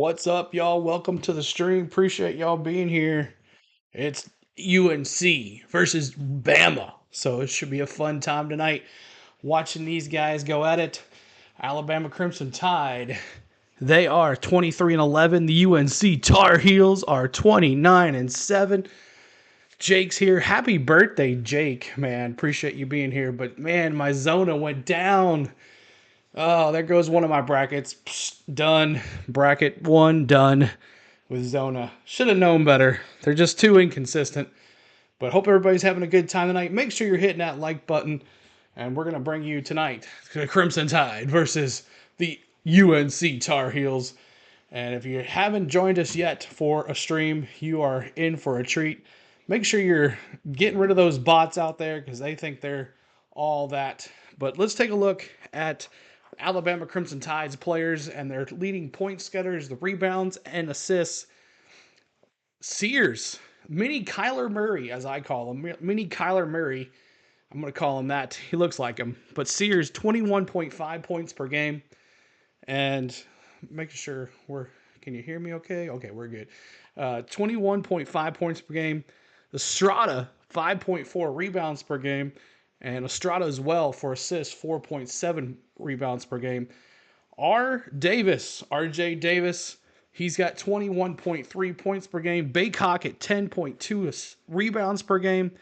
What's up, y'all? Welcome to the stream. Appreciate y'all being here. It's UNC versus Bama. So it should be a fun time tonight watching these guys go at it. Alabama Crimson Tide. They are 23-11. The UNC Tar Heels are 29-7. Jake's here. Happy birthday, Jake. Man, appreciate you being here. But man, my Zona went down. Oh, there goes one of my brackets. Psst, done. Bracket 1 done with Zona. Should have known better. They're just too inconsistent. But hope everybody's having a good time tonight. Make sure you're hitting that like button. And we're going to bring you tonight the Crimson Tide versus the UNC Tar Heels. And if you haven't joined us yet for a stream, you are in for a treat. Make sure you're getting rid of those bots out there because they think they're all that. But let's take a look at Alabama Crimson Tide's players and their leading point getters, the rebounds and assists. Sears, mini Kyler Murray, as I call him, mini Kyler Murray. I'm going to call him that. He looks like him. But Sears, 21.5 points per game. And making sure can you hear me okay? Okay, we're good. 21.5 points per game. Estrada, 5.4 rebounds per game. And Estrada as well for assists, 4.7 rebounds per game. RJ Davis, he's got 21.3 points per game. Baycock at 10.2 rebounds per game.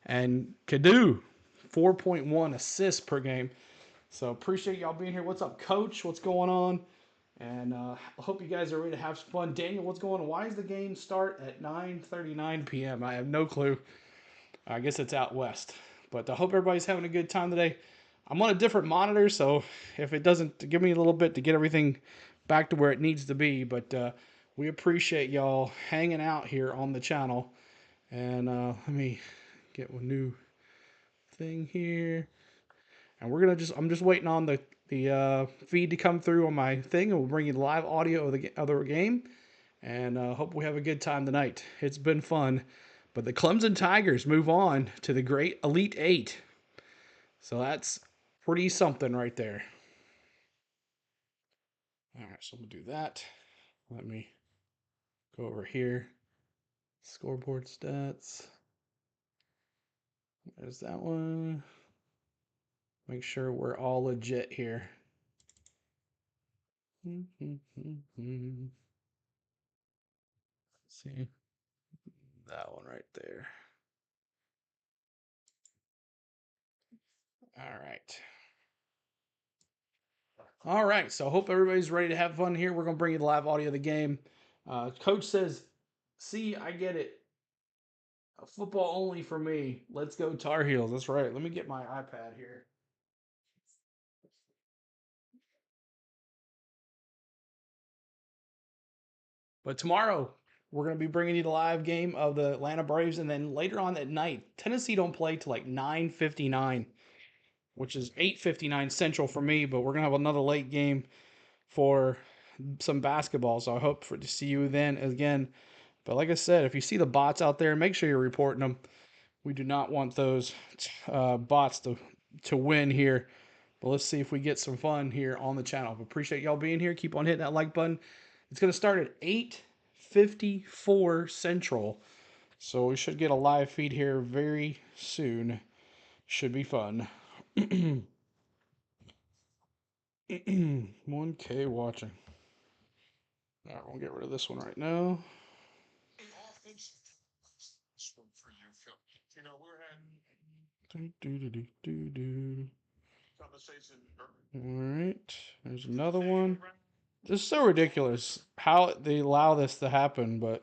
And Kadu, 4.1 assists per game. So appreciate y'all being here. What's up, Coach? What's going on? And I hope you guys are ready to have some fun. Daniel, what's going on? Why does the game start at 9:39 p.m.? I have no clue. I guess it's out west. But I hope everybody's having a good time today. I'm on a different monitor, so if it doesn't, give me a little bit to get everything back to where it needs to be. But we appreciate y'all hanging out here on the channel. And let me get a new thing here. And I'm just waiting on the feed to come through on my thing, and we'll bring you the live audio of the other game. And hope we have a good time tonight. It's been fun. But the Clemson Tigers move on to the great Elite Eight. So that's pretty something right there. All right, so we'll do that. Let me go over here. Scoreboard stats. There's that one. Make sure we're all legit here. Let's see. That one right there. All right. All right. So I hope everybody's ready to have fun here. We're going to bring you the live audio of the game. Coach says, see, I get it. Football only for me. Let's go Tar Heels. That's right. Let me get my iPad here. But tomorrow, we're going to be bringing you the live game of the Atlanta Braves. And then later on at night, Tennessee don't play till like 9:59, which is 8:59 Central for me. But we're going to have another late game for some basketball. So I hope to see you then again. But like I said, if you see the bots out there, make sure you're reporting them. We do not want those bots to win here. But let's see if we get some fun here on the channel. Appreciate y'all being here. Keep on hitting that like button. It's going to start at 8:54 Central. So we should get a live feed here very soon. Should be fun. 1K watching. All right, we'll get rid of this one right now. All right, there's another one. This is so ridiculous how they allow this to happen, but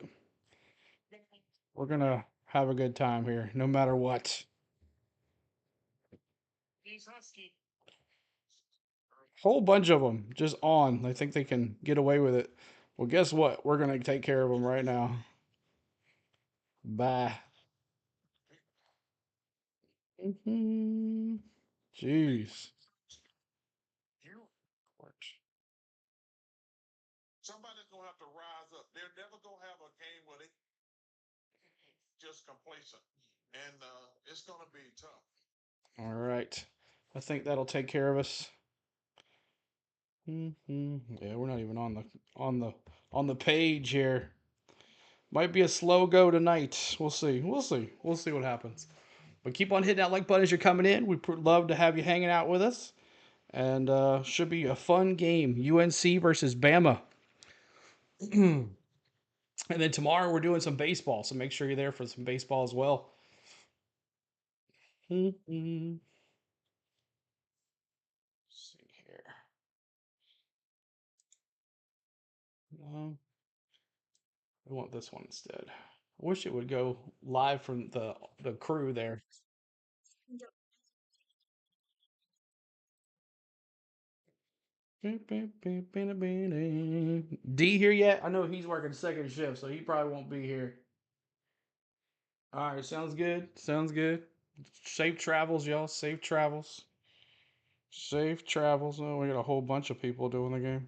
we're gonna have a good time here, no matter what. Whole bunch of them just on. They think they can get away with it. Well, guess what? We're gonna take care of them right now. Bye. Jeez. Somebody's gonna have to rise up. They're never gonna have a game where they just complacent, and it's gonna be tough. All right. I think that'll take care of us. Yeah, we're not even on the page here. Might be a slow go tonight. We'll see. We'll see what happens. But keep on hitting that like button as you're coming in. We'd love to have you hanging out with us. And should be a fun game. UNC versus Bama. And then tomorrow we're doing some baseball, so make sure you're there for some baseball as well. Let's see here. No, I want this one instead. I wish it would go live from the crew there. D here yet? I know he's working second shift, so he probably won't be here. All right, sounds good. Sounds good. Safe travels, y'all. Safe travels. Safe travels. Oh, we got a whole bunch of people doing the game.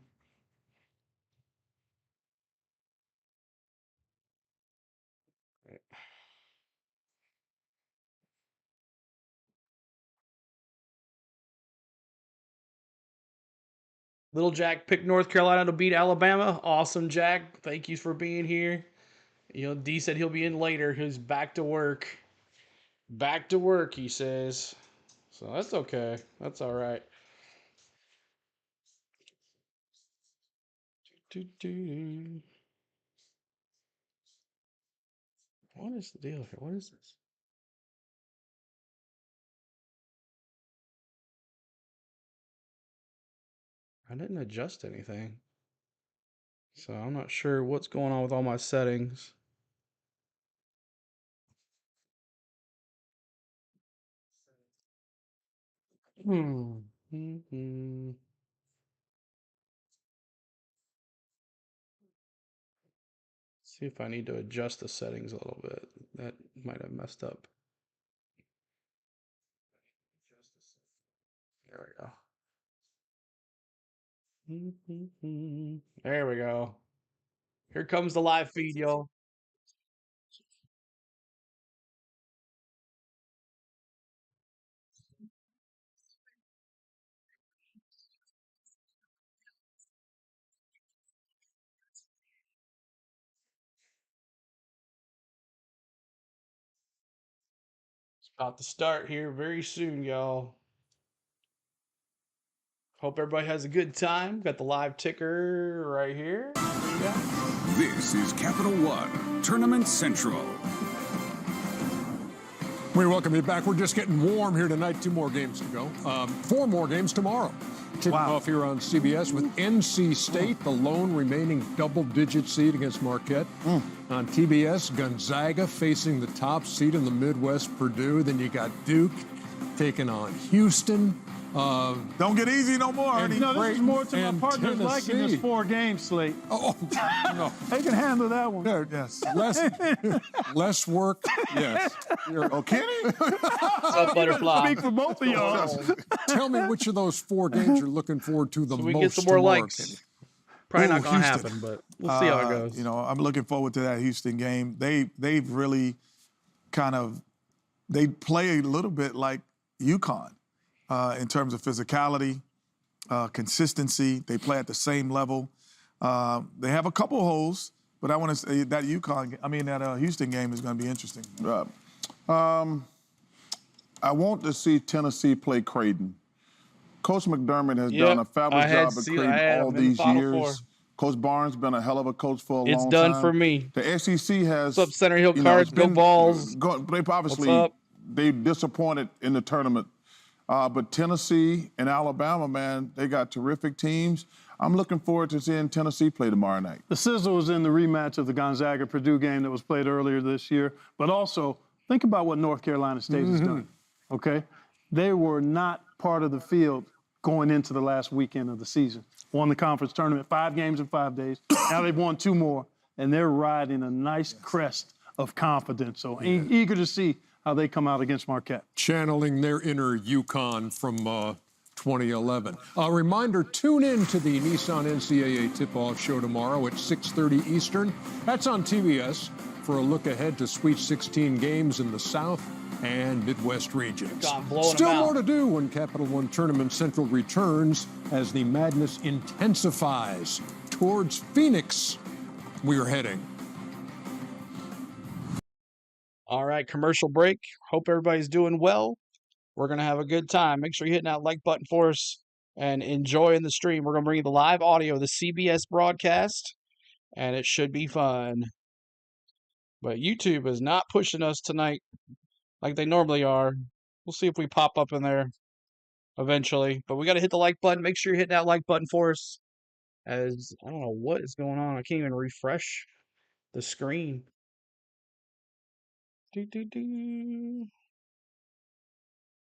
Little Jack picked North Carolina to beat Alabama. Awesome, Jack. Thank you for being here. You know, D said he'll be in later. He's back to work. Back to work, he says. So that's okay. That's all right. What is the deal here? What is this? I didn't adjust anything. So I'm not sure what's going on with all my settings. Mm-hmm. See if I need to adjust the settings a little bit. That might have messed up. There we go. There we go. Here comes the live feed, y'all. It's about to start here very soon, y'all. Hope everybody has a good time. Got the live ticker right here. This is Capital One Tournament Central. We welcome you back. We're just getting warm here tonight. 2 more games to go. 4 more games tomorrow. Kicking off here on CBS with NC State, the lone remaining double-digit seed against Marquette. On TBS, Gonzaga facing the top seed in the Midwest, Purdue. Then you got Duke taking on Houston. Don't get easy no more, Ernie. No, this is more to my partners liking this 4-game slate. Oh, no. They can handle that one. There, yes. Less work, yes. Oh, Kenny? What's up, Butterfly? Speak for both of y'all. Tell me which of those 4 games you're looking forward to the So most we can get some more tomorrow, likes. Kenny. Probably not going to Houston. happen, but we'll see how it goes. You know, I'm looking forward to that Houston game. They've really they play a little bit like UConn in terms of physicality, consistency. They play at the same level. They have a couple holes, but I want to say that Houston game is going to be interesting. I want to see Tennessee play Creighton. Coach McDermott has done a fabulous job at Creighton all these years. Coach Barnes been a hell of a coach for a long time. It's done for me. The SEC has. What's up, Center Hill Cards? Go Balls. They obviously What's up? they disappointed in the tournament, but Tennessee and Alabama, man, they got terrific teams. I'm looking forward to seeing Tennessee play tomorrow night. The sizzle was in the rematch of the Gonzaga-Purdue game that was played earlier this year. But also, think about what North Carolina State has done, okay? They were not part of the field going into the last weekend of the season. Won the conference tournament 5 games in 5 days. Now they've won 2 more, and they're riding a nice crest of confidence. So eager to see how they come out against Marquette. Channeling their inner UConn from 2011. A reminder, tune in to the Nissan NCAA tip-off show tomorrow at 6:30 Eastern. That's on TBS for a look ahead to Sweet 16 games in the South and Midwest regions. Blowing Still them out. more to do when Capital One Tournament Central returns as the madness intensifies towards Phoenix. We're heading. All right, commercial break. Hope everybody's doing well. We're going to have a good time. Make sure you're hitting that like button for us and enjoying the stream. We're going to bring you the live audio of the CBS broadcast, and it should be fun. But YouTube is not pushing us tonight like they normally are. We'll see if we pop up in there eventually. But we got to hit the like button. Make sure you're hitting that like button for us. As I don't know what is going on. I can't even refresh the screen.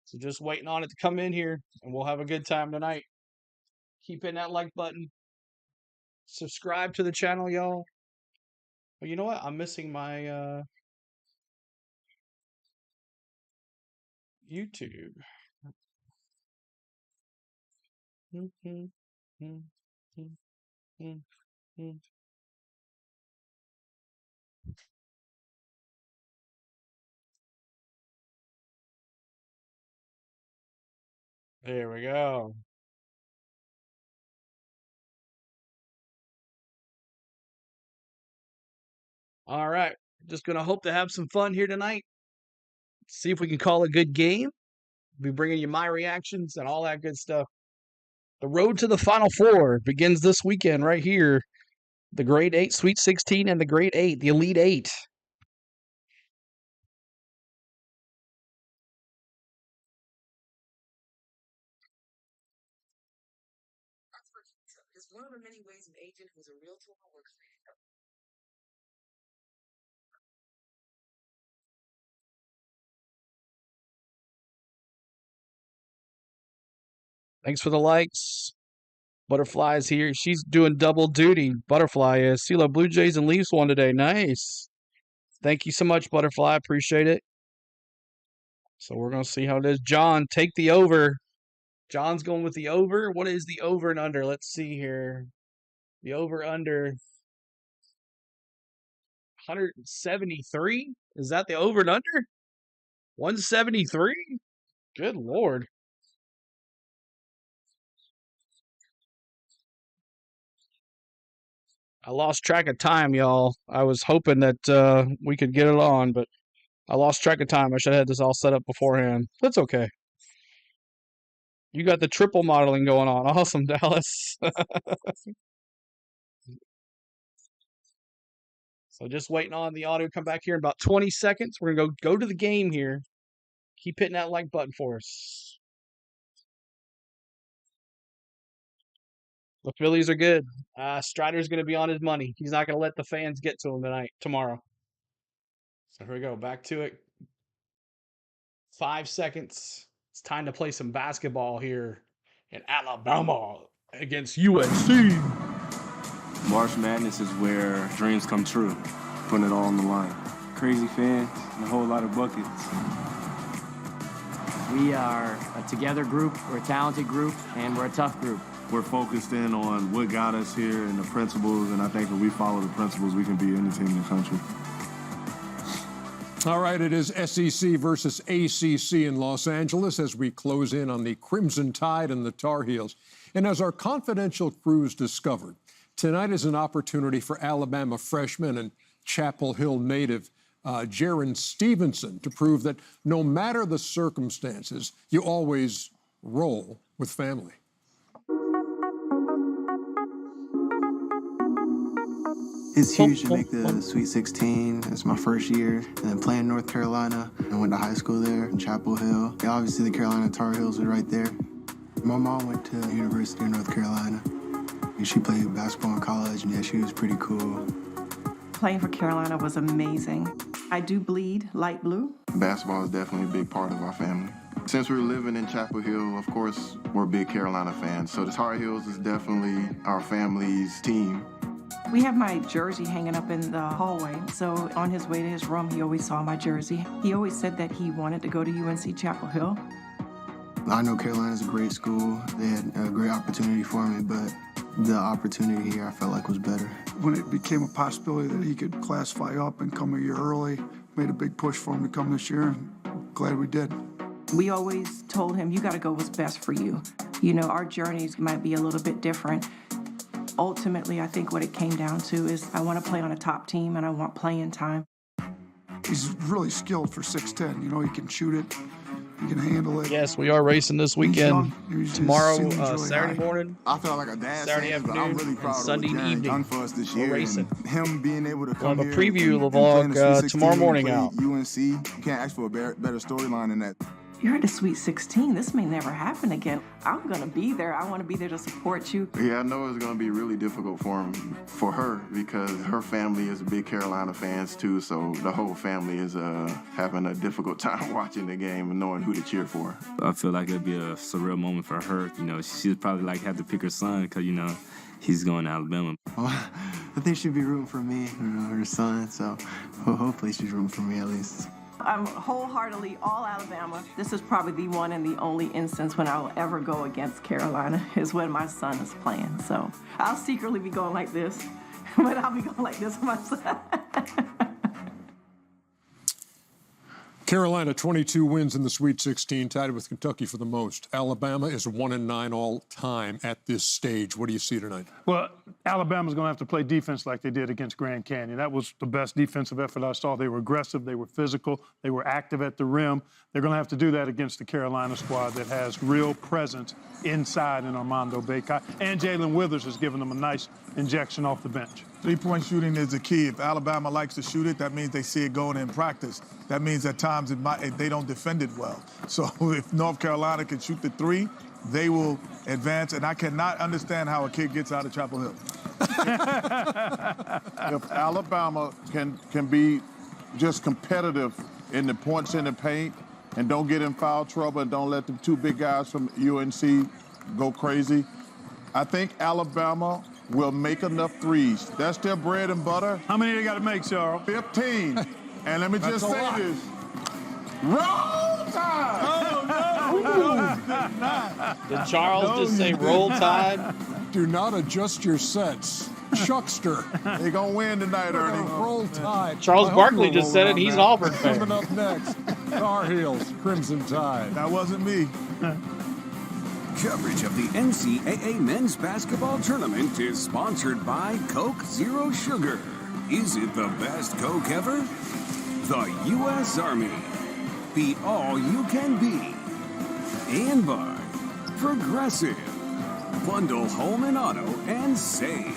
So just waiting on it to come in here, and we'll have a good time tonight. Keep hitting that like button. Subscribe to the channel, y'all. Well, you know what? I'm missing my YouTube. There we go. All right. Just going to hope to have some fun here tonight. See if we can call a good game. Be bringing you my reactions and all that good stuff. The road to the Final Four begins this weekend right here. The Grade 8 Sweet 16 and the Grade 8, the Elite 8. Is one of the many ways an agent who's a realtor works. Thanks for the likes. Butterfly's here. She's doing double duty. Butterfly is. CeeLo Blue Jays and Leafs won today. Nice. Thank you so much, Butterfly. Appreciate it. So we're going to see how it is. John, take the over. John's going with the over. What is the over and under? Let's see here. The over under 173. Is that the over and under? 173? Good Lord. I lost track of time, y'all. I was hoping that we could get it on, but I lost track of time. I should have had this all set up beforehand. That's okay. You got the triple modeling going on. Awesome, Dallas. So just waiting on the audio to come back here in about 20 seconds. We're going to go to the game here. Keep hitting that like button for us. The Phillies are good. Strider's going to be on his money. He's not going to let the fans get to him tomorrow. So here we go. Back to it. 5 seconds. It's time to play some basketball here in Alabama against USC. March Madness is where dreams come true, putting it all on the line. Crazy fans and a whole lot of buckets. We are a together group, we're a talented group, and we're a tough group. We're focused in on what got us here and the principles, and I think if we follow the principles, we can beat any team in the country. All right, it is SEC versus ACC in Los Angeles as we close in on the Crimson Tide and the Tar Heels. And as our confidential crews discovered, tonight is an opportunity for Alabama freshman and Chapel Hill native Jaron Stevenson to prove that no matter the circumstances, you always roll with family. It's huge to make the Sweet 16. It's my first year. And then playing North Carolina. I went to high school there in Chapel Hill. Yeah, obviously, the Carolina Tarheels were right there. My mom went to the University of North Carolina. And she played basketball in college, and yeah, she was pretty cool. Playing for Carolina was amazing. I do bleed light blue. Basketball is definitely a big part of our family. Since we were living in Chapel Hill, of course, we're big Carolina fans. So the Tar Heels is definitely our family's team. We have my jersey hanging up in the hallway. So on his way to his room, he always saw my jersey. He always said that he wanted to go to UNC Chapel Hill. I know Carolina's a great school. They had a great opportunity for me, but the opportunity here I felt like was better. When it became a possibility that he could classify up and come a year early, made a big push for him to come this year. And glad we did. We always told him, you got to go what's best for you. You know, our journeys might be a little bit different. Ultimately, I think what it came down to is I want to play on a top team and I want playing time. He's really skilled for 6'10". You know, he can shoot it. He can handle it. Yes, we are racing this weekend. Tomorrow, really Saturday high. morning. I felt like a dad Saturday fan, but afternoon, I'm really proud and of Sunday what Jaron evening. done for us this We're year. racing. And him being able to come We'll have a here preview of the and play in the vlog Sweet 16, tomorrow morning play out. UNC, you can't ask for a better storyline than that. You're at the Sweet 16. This may never happen again. I'm going to be there. I want to be there to support you. Yeah, I know it's going to be really difficult for her because her family is big Carolina fans too, so the whole family is having a difficult time watching the game and knowing who to cheer for. I feel like it'll be a surreal moment for her. You know, she'd probably like have to pick her son because, you know, he's going to Alabama. Well, I think she'd be rooting for me, her son, so hopefully she's rooting for me at least. I'm wholeheartedly all Alabama. This is probably the one and the only instance when I'll ever go against Carolina is when my son is playing. So I'll secretly be going like this, but I'll be going like this with my son. Carolina, 22 wins in the Sweet 16, tied with Kentucky for the most. Alabama is 1-9 all time at this stage. What do you see tonight? Well, Alabama's going to have to play defense like they did against Grand Canyon. That was the best defensive effort I saw. They were aggressive, they were physical, they were active at the rim. They're going to have to do that against the Carolina squad that has real presence inside in Armando Bacot. And Jalen Withers has given them a nice injection off the bench. Three-point shooting is the key. If Alabama likes to shoot it, that means they see it going in practice. That means at times they don't defend it well. So if North Carolina can shoot the three, they will advance. And I cannot understand how a kid gets out of Chapel Hill. If Alabama can be just competitive in the points in the paint and don't get in foul trouble and don't let the two big guys from UNC go crazy, I think Alabama will make enough threes. That's their bread and butter. How many they got to make, Charles? 15. And let me just say this. Roll Tide! Oh, no! Did Charles just say roll tide? Do not adjust your sets. Chuckster. They're going to win tonight, Ernie. Roll Tide. Charles Barkley just said it. He's Auburn fan. Coming up next, Tar Heels, Crimson Tide. That wasn't me. Coverage of the NCAA Men's Basketball Tournament is sponsored by Coke Zero Sugar. Is it the best Coke ever? The U.S. Army. Be all you can be. And by Progressive. Bundle home and auto and save.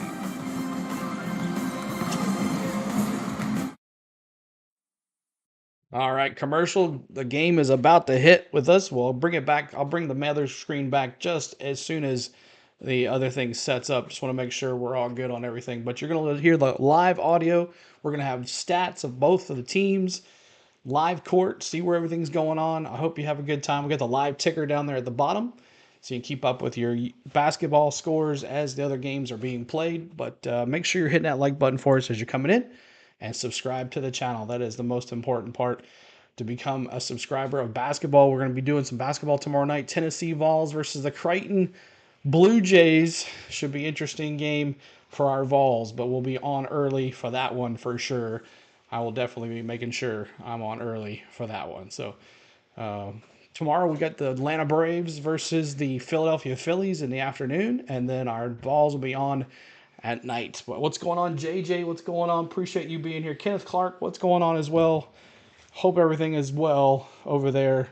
All right, commercial. The game is about to hit with us. We'll bring it back. I'll bring the mother screen back just as soon as the other thing sets up. Just want to make sure we're all good on everything. But you're going to hear the live audio. We're going to have stats of both of the teams, live court, see where everything's going on. I hope you have a good time. We got the live ticker down there at the bottom, so you can keep up with your basketball scores as the other games are being played. But make sure you're hitting that like button for us as you're coming in. And subscribe to the channel. That is the most important part to become a subscriber of basketball. We're going to be doing some basketball tomorrow night. Tennessee Vols versus the Creighton Blue Jays. Should be an interesting game for our Vols, but we'll be on early for that one for sure. I will definitely be making sure I'm on early for that one. So tomorrow we got the Atlanta Braves versus the Philadelphia Phillies in the afternoon, and then our Vols will be on at night. But what's going on, JJ? What's going on? Appreciate you being here. Kenneth Clark, what's going on as well? Hope everything is well over there.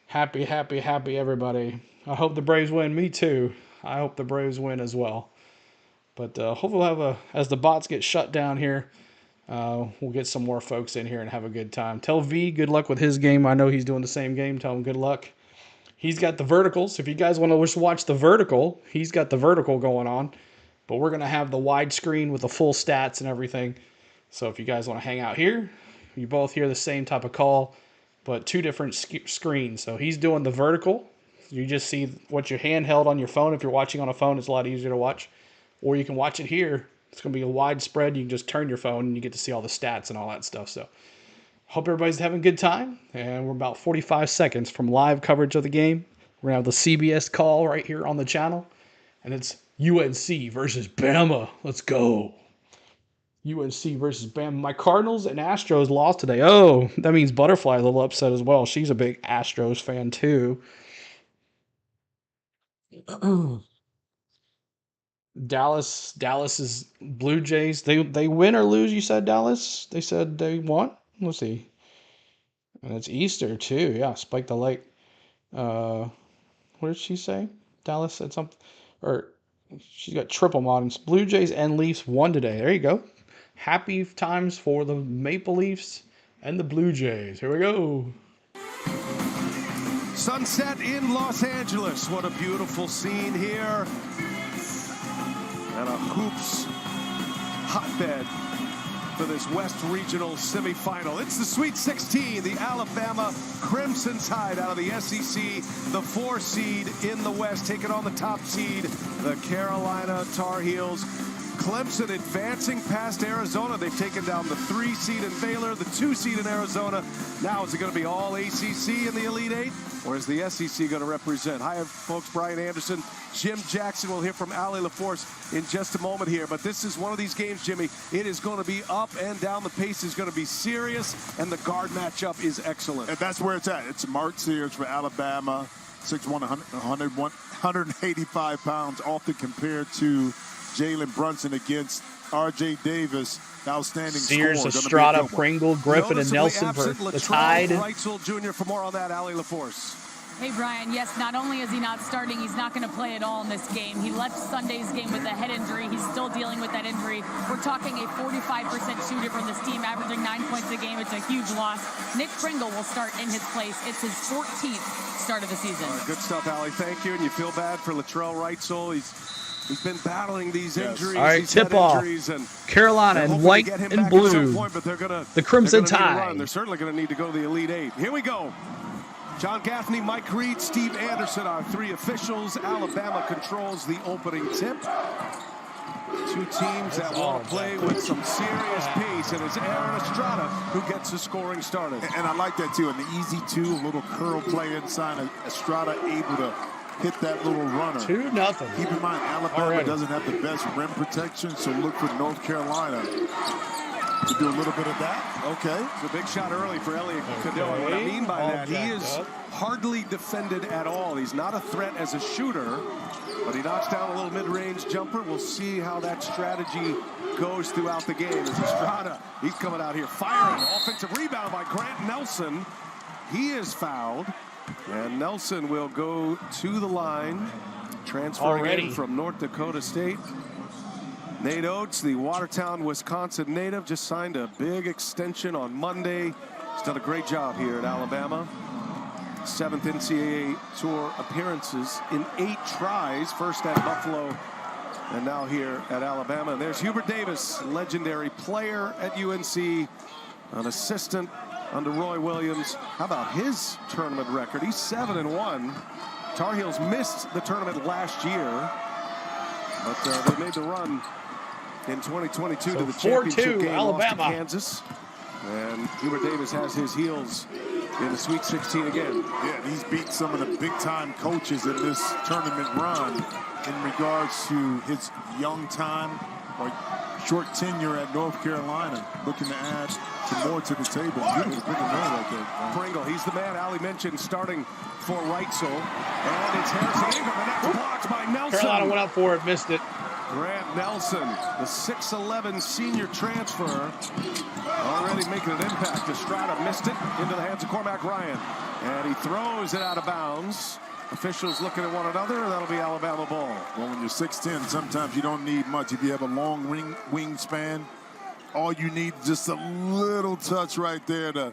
Happy, happy, happy, everybody. I hope the Braves win. Me too. I hope the Braves win as well. But hopefully we'll have as the bots get shut down here, we'll get some more folks in here and have a good time. Tell V good luck with his game. I know he's doing the same game. Tell him good luck. He's got the verticals. If you guys want to watch the vertical, he's got the vertical going on. But we're going to have the wide screen with the full stats and everything. So if you guys want to hang out here, you both hear the same type of call, but two different screens. So he's doing the vertical. You just see what your hand held on your phone. If you're watching on a phone, it's a lot easier to watch. Or you can watch it here. It's going to be a wide spread. You can just turn your phone and you get to see all the stats and all that stuff. So hope everybody's having a good time. And we're about 45 seconds from live coverage of the game. We're going to have the CBS call right here on the channel. And it's UNC versus Bama. Let's go. UNC versus Bama. My Cardinals and Astros lost today. Oh, that means Butterfly a little upset as well. She's a big Astros fan too. Dallas's Blue Jays. They win or lose, you said, Dallas? They said they won? Let's see. And it's Easter too. Yeah, Spike the Light. What did she say? Dallas said something, or she's got triple models. Blue Jays and Leafs won today. There you go. Happy times for the Maple Leafs and the Blue Jays. Here we go. Sunset in Los Angeles. What a beautiful scene here. And a hoops hotbed for this West Regional semifinal. It's the Sweet 16, the Alabama Crimson Tide out of the SEC, the 4 seed in the West, taking on the top seed, the Carolina Tar Heels. Clemson advancing past Arizona. They've taken down the 3 seed in Baylor, the 2 seed in Arizona. Now is it going to be all ACC in the Elite Eight, or is the SEC going to represent? Hi, folks. Brian Anderson, Jim Jackson. We'll hear from Allie LaForce in just a moment here. But this is one of these games, Jimmy. It is going to be up and down. The pace is going to be serious, and the guard matchup is excellent. And that's where it's at. It's Mark Sears for Alabama, 6'1", 185 pounds, often compared to Jalen Brunson against R.J. Davis. Outstanding Sears, score. Estrada, Pringle, Griffin, and Nelson for the Tide. Reitzel Jr. for more on that, Allie LaForce. Hey, Brian, yes, not only is he not starting, he's not going to play at all in this game. He left Sunday's game with a head injury. He's still dealing with that injury. We're talking a 45% shooter from this team, averaging 9 points a game. It's a huge loss. Nick Pringle will start in his place. It's his 14th start of the season. Good stuff, Allie. Thank you. And you feel bad for Latrell Reitzel. He's been battling these injuries. All right, tip off. Carolina in white and blue. Point, but the Crimson Tide. They're certainly going to need to go to the Elite Eight. Here we go. John Gaffney, Mike Reed, Steve Anderson, our 3 officials. Alabama controls the opening tip. 2 teams that want to play with some serious pace, and it's Aaron Estrada who gets the scoring started. And I like that, too. An easy 2, a little curl play inside. Estrada able to hit that little runner. 2-0. Keep in mind, Alabama doesn't have the best rim protection, so look for North Carolina to do a little bit of that. Okay. It's a big shot early for Elliot Cadeau. And what I mean by that, he is hardly defended at all. He's not a threat as a shooter, but he knocks down a little mid-range jumper. We'll see how that strategy goes throughout the game. As Estrada, he's coming out here firing. Offensive rebound by Grant Nelson. He is fouled. And Nelson will go to the line, transferring in from North Dakota State. Nate Oates, the Watertown, Wisconsin native, just signed a big extension on Monday. He's done a great job here at Alabama. 7th NCAA Tour appearances in 8 tries, first at Buffalo and now here at Alabama. And there's Hubert Davis, legendary player at UNC, an assistant under Roy Williams. How about his tournament record? He's 7-1. Tar Heels missed the tournament last year, but they made the run in 2022 to the championship game, Alabama. lost to Kansas. And Hubert Davis has his heels in the Sweet 16 again. Yeah, and he's beat some of the big-time coaches in this tournament run in regards to his young time or short tenure at North Carolina, looking to add some more to the table. Beautiful pick and roll right there. Pringle, he's the man Ali mentioned starting for Reitzel. And it's Harrison Ingram, and that's blocked by Nelson. Carolina went up for it, missed it. Grant Nelson, the 6'11 senior transfer, already making an impact. Estrada missed it into the hands of Cormac Ryan. And he throws it out of bounds. Officials looking at one another, and that'll be Alabama ball. Well, when you're 6'10", sometimes you don't need much. If you have a long wingspan, all you need is just a little touch right there to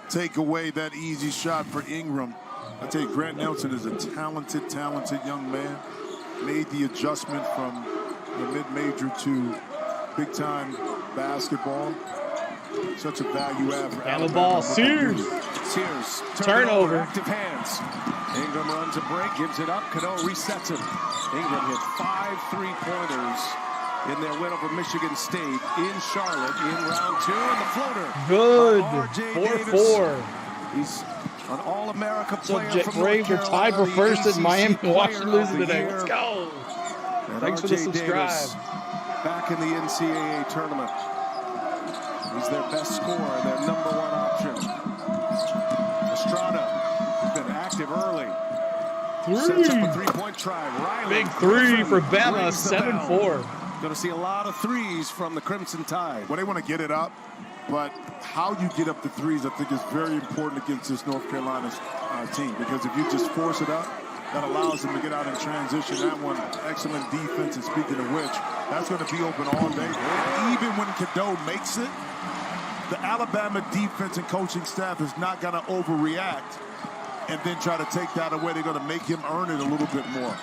take away that easy shot for Ingram. I tell you, Grant Nelson is a talented young man. Made the adjustment from the mid-major to big-time basketball. Such a value add for Alabama. Ball, Sears. Turnover. Active hands. Ingram runs a break, gives it up. Cadeau resets it. Ingram hit 5 3-pointers in their win over Michigan State in Charlotte in round 2. And the floater. Good. 4-4. He's an All-America player so from Braves are tied for first in Miami. Washington losing today. Year. Let's go. And Thanks R.J. for the subscribe. Davis back in the NCAA tournament. He's their best scorer, their #1 option. Estrada has been active early. Sets up a three-point try. Riley. Big three for Bama, 7-4. Going to see a lot of threes from the Crimson Tide. Well, they want to get it up, but how you get up the threes, I think, is very important against this North Carolina team, because if you just force it up, that allows them to get out in transition. That one, excellent defense, and speaking of which, that's going to be open all day. Even when Cadeau makes it, the Alabama defense and coaching staff is not going to overreact and then try to take that away. They're going to make him earn it a little bit more.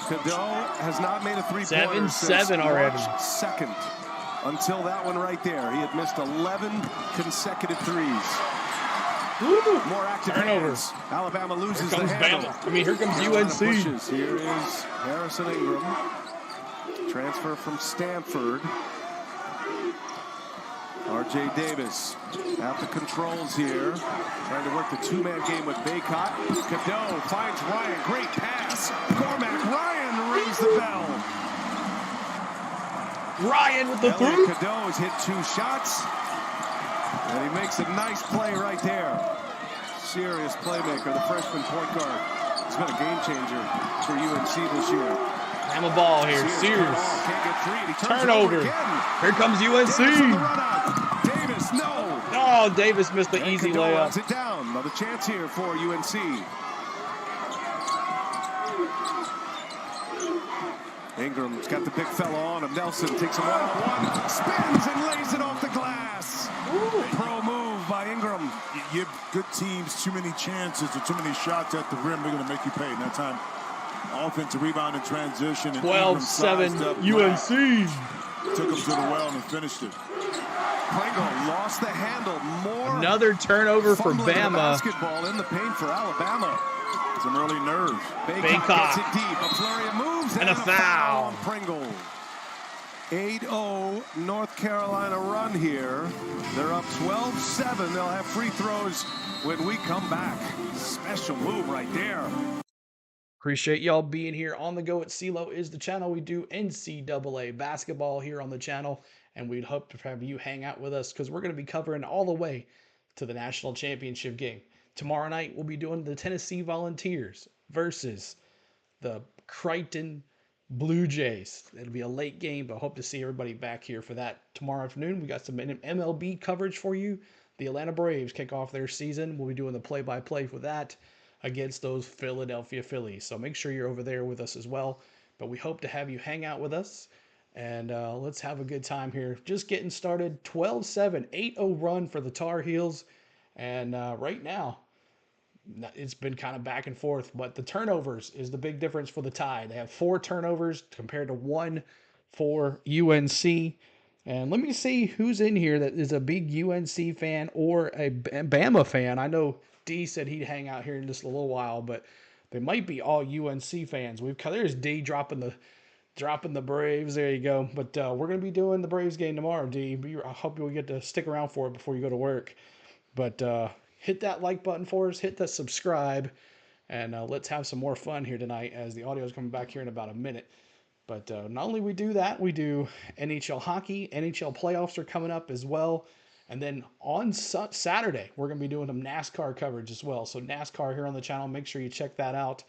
Cadeau has not made a three-pointer since 7-7 already. March 2nd. Until that one right there. He had missed 11 consecutive threes. More active turnovers. Alabama loses Here comes the handle. Bama. I mean, here comes UNC. Pushes. Here is Harrison Ingram. Transfer from Stanford. R.J. Davis at the controls here. Trying to work the two-man game with Baycott. Cadeau finds Ryan. Great pass. Cormac Ryan rings the bell. Ryan with the Elliot three. Cadeau has hit 2 shots. And he makes a nice play right there. Serious playmaker, the freshman point guard. He's been a game changer for UNC this year. I'm a ball here. Sears. Can't get 3. And he turns Turnover. it over again. Here comes UNC. Davis, no. Oh, Davis missed the And easy Cadeau layup. runs it down. Another chance here for UNC. Ingram's got the big fella on him. Nelson takes him one-on-one, spins and lays it off the glass. Pro move by Ingram. You give good teams too many chances or too many shots at the rim, they're going to make you pay. And that time, offensive rebound in transition. 12-7 UNC. Took him to the well and finished it. Pringle lost the handle. More Another turnover for Bama. Basketball in the paint for Alabama. Some early nerves. Baycott gets it deep. A flurry of moves and a foul on Pringle. 8-0 North Carolina run here. They're up 12-7. They'll have free throws when we come back. Special move right there. Appreciate y'all being here. On the Go at CeeLo is the channel. We do NCAA basketball here on the channel, and we'd hope to have you hang out with us because we're going to be covering all the way to the national championship game. Tomorrow night, we'll be doing the Tennessee Volunteers versus the Creighton Blue Jays. It'll be a late game, but hope to see everybody back here for that tomorrow afternoon. We got some MLB coverage for you. The Atlanta Braves kick off their season. We'll be doing the play-by-play for that against those Philadelphia Phillies. So make sure you're over there with us as well. But we hope to have you hang out with us. And let's have a good time here. Just getting started. 12-7, 8-0 run for the Tar Heels. And right now, it's been kind of back and forth, but the turnovers is the big difference for the Tide. They have 4 turnovers compared to 1 for UNC. And let me see who's in here that is a big UNC fan or a Bama fan. I know D said he'd hang out here in just a little while, but they might be all UNC fans. There's D dropping the Braves. There you go. But we're going to be doing the Braves game tomorrow, D. I hope you'll get to stick around for it before you go to work. But hit that like button for us, hit the subscribe, and let's have some more fun here tonight as the audio is coming back here in about a minute. But not only we do that, we do NHL hockey, NHL playoffs are coming up as well. And then on Saturday, we're going to be doing some NASCAR coverage as well. So NASCAR here on the channel, make sure you check that out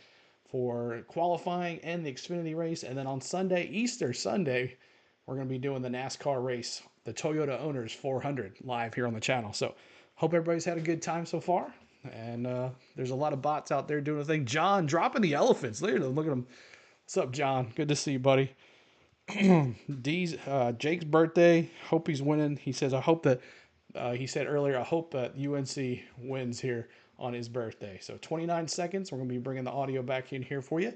for qualifying and the Xfinity race. And then on Sunday, Easter Sunday, we're going to be doing the NASCAR race, the Toyota Owners 400 live here on the channel. So hope everybody's had a good time so far. And there's a lot of bots out there doing a thing. John dropping the elephants. Look at him. What's up, John? Good to see you, buddy. Jake's birthday. Hope he's winning. He says, I hope that, he said earlier, I hope that UNC wins here on his birthday. So 29 seconds. We're going to be bringing the audio back in here for you.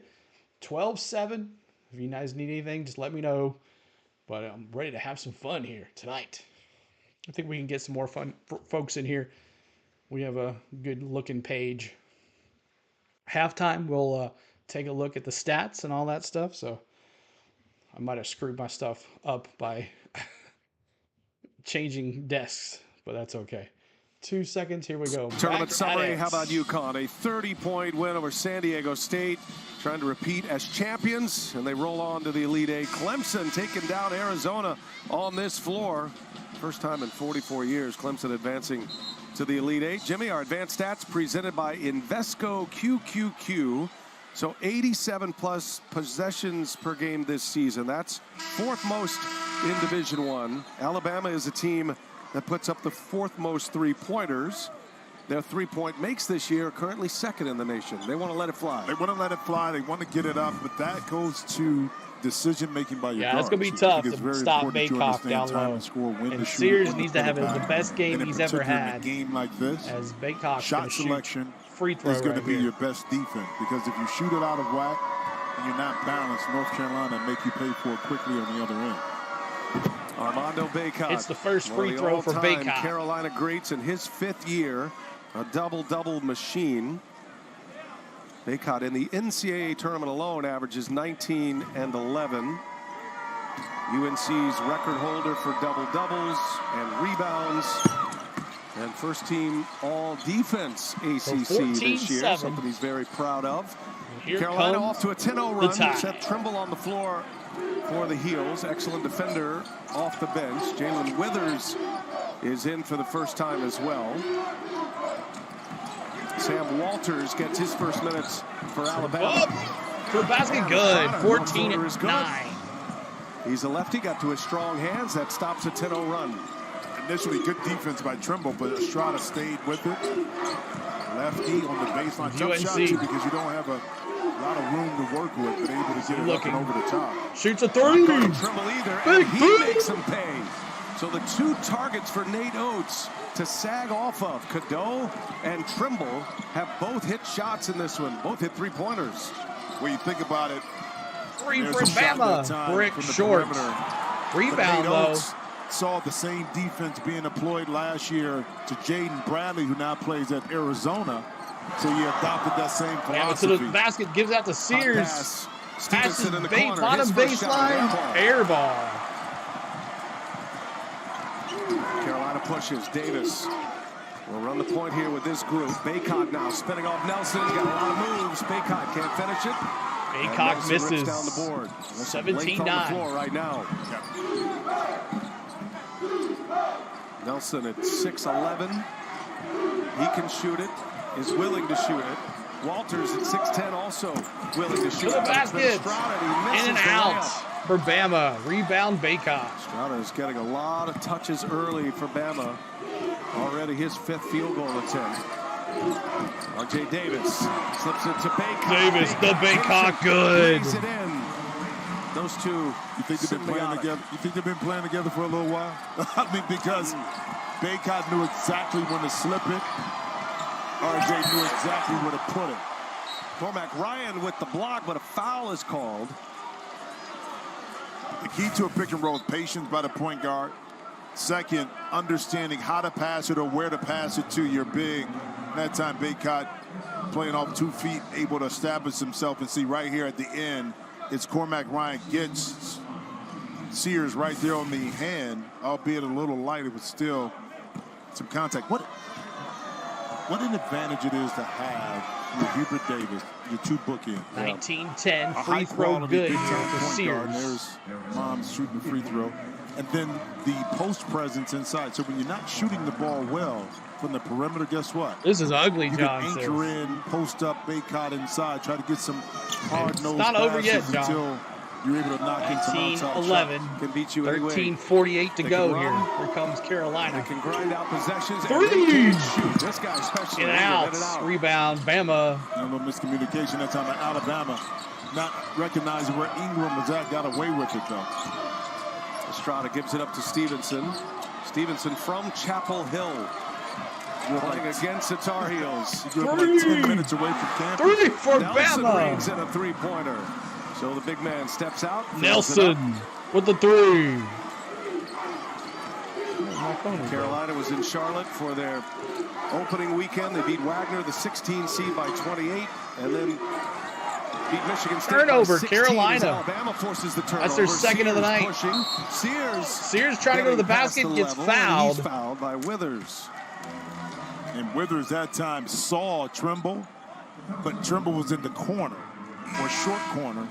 12-7. If you guys need anything, just let me know. But I'm ready to have some fun here tonight. I think we can get some more fun folks in here. We have a good looking page. Halftime, we'll take a look at the stats and all that stuff. So I might have screwed my stuff up by changing desks, but that's okay. 2 seconds, here we go. Tournament summary, how about UConn? A 30-point win over San Diego State, trying to repeat as champions, and they roll on to the Elite Eight. Clemson taking down Arizona on this floor. First time in 44 years, Clemson advancing to the Elite Eight. Jimmy, our advanced stats presented by Invesco QQQ. So 87+ possessions per game this season. That's 4th most in Division I. Alabama is a team that puts up the 4th most three-pointers. Their three-point makes this year currently 2nd in the nation. They want to let it fly. They want to let it fly. They want to get it up, but that goes to decision-making by your guards. Yeah, it's going to be tough to stop Baycock down low. And Sears needs to have the best game he's ever had. In a game like this, as Baycock shot selection free throw is going to be your best defense, because if you shoot it out of whack and you're not balanced, North Carolina make you pay for it quickly on the other end. Armando Baycock. It's the first free throw for Baycock. Carolina greats in his 5th year, a double-double machine. Baycock in the NCAA tournament alone averages 19 and 11. UNC's record holder for double-doubles and rebounds. And first team all defense ACC this year, something he's very proud of. Carolina off to a 10-0 run. Seth Trimble on the floor for the Heels. Excellent defender off the bench. Jalen Withers is in for the first time as well. Sam Walters gets his first minutes for Alabama. To the basket, good. 14-9. He's a lefty, got to his strong hands. That stops a 10-0 run. Initially, good defense by Trimble, but Estrada stayed with it. Lefty on the baseline. Tough shot, too, because you don't have a lot of room to work with, but able to get it up and over the top. Shoots a 3. Trimble either, and he makes him pay. So the 2 targets for Nate Oates to sag off of. Cadeau and Trimble have both hit shots in this one. Both hit three-pointers. When you think about it, 3 for Bama. Brick short. Rebound, though. Saw the same defense being deployed last year to Jaden Bradley, who now plays at Arizona. So he adopted that same philosophy. To the basket, gives out to Sears. Passes in the corner. Bottom baseline. Air ball. Carolina pushes. Davis will run the point here with this group. Baycock now spinning off Nelson. He's got a lot of moves. Baycock can't finish it. Baycock misses. Down the board. 17-9. On the floor right now. Nelson at 6'11". He can shoot it. Is willing to shoot it. Walters at 6'10", also willing to shoot it. To the basket. In and out for Bama. Rebound Baycock. Estrada is getting a lot of touches early for Bama. Already his 5th field goal attempt. R.J. Davis slips it to Baycock. Davis, the Baycock, good. It in. Those two, you think they've been playing together? You think they've been playing together for a little while? I mean, because Baycock knew exactly when to slip it. RJ knew exactly where to put it. Cormac Ryan with the block, but a foul is called. The key to a pick and roll is patience by the point guard. Second, understanding how to pass it or where to pass it to your big. That time, Baycock playing off 2 feet, able to establish himself, and see right here at the end, it's Cormac Ryan gets Sears right there on the hand, albeit a little light. It was still some contact. What an advantage it is to have with Hubert Davis, your 2 bookends. 19-10, free throw good here for Sears. There's Mom's shooting the free throw. And then the post presence inside. So when you're not shooting the ball well from the perimeter, guess what? This is ugly, you John. You can anchor in, post up, Baycock inside, try to get some hard-nosed passes over yet, John. Until you're able to knock in some outside 11, can beat you 13:48 to go here. Here comes Carolina. They can grind out possessions. 3! This guy especially. In and out. Rebound, Bama. A little miscommunication that time by Alabama. Not recognizing where Ingram was at. Got away with it, though. Estrada gives it up to Stevenson. Stevenson from Chapel Hill. Playing against the Tar Heels. He's like 10 minutes away from campus. 3 for Nelson Bama. rings in a three-pointer. So the big man steps out. Nelson with the 3. Carolina was in Charlotte for their opening weekend. They beat Wagner, the 16 seed, by 28, and then beat Michigan State turnover. by 16. Carolina. Alabama forces the turnover. That's their second of the night. Pushing. Sears trying to go to the basket, gets fouled. He's fouled by Withers. And Withers that time saw Trimble, but Trimble was in the corner, or short corner,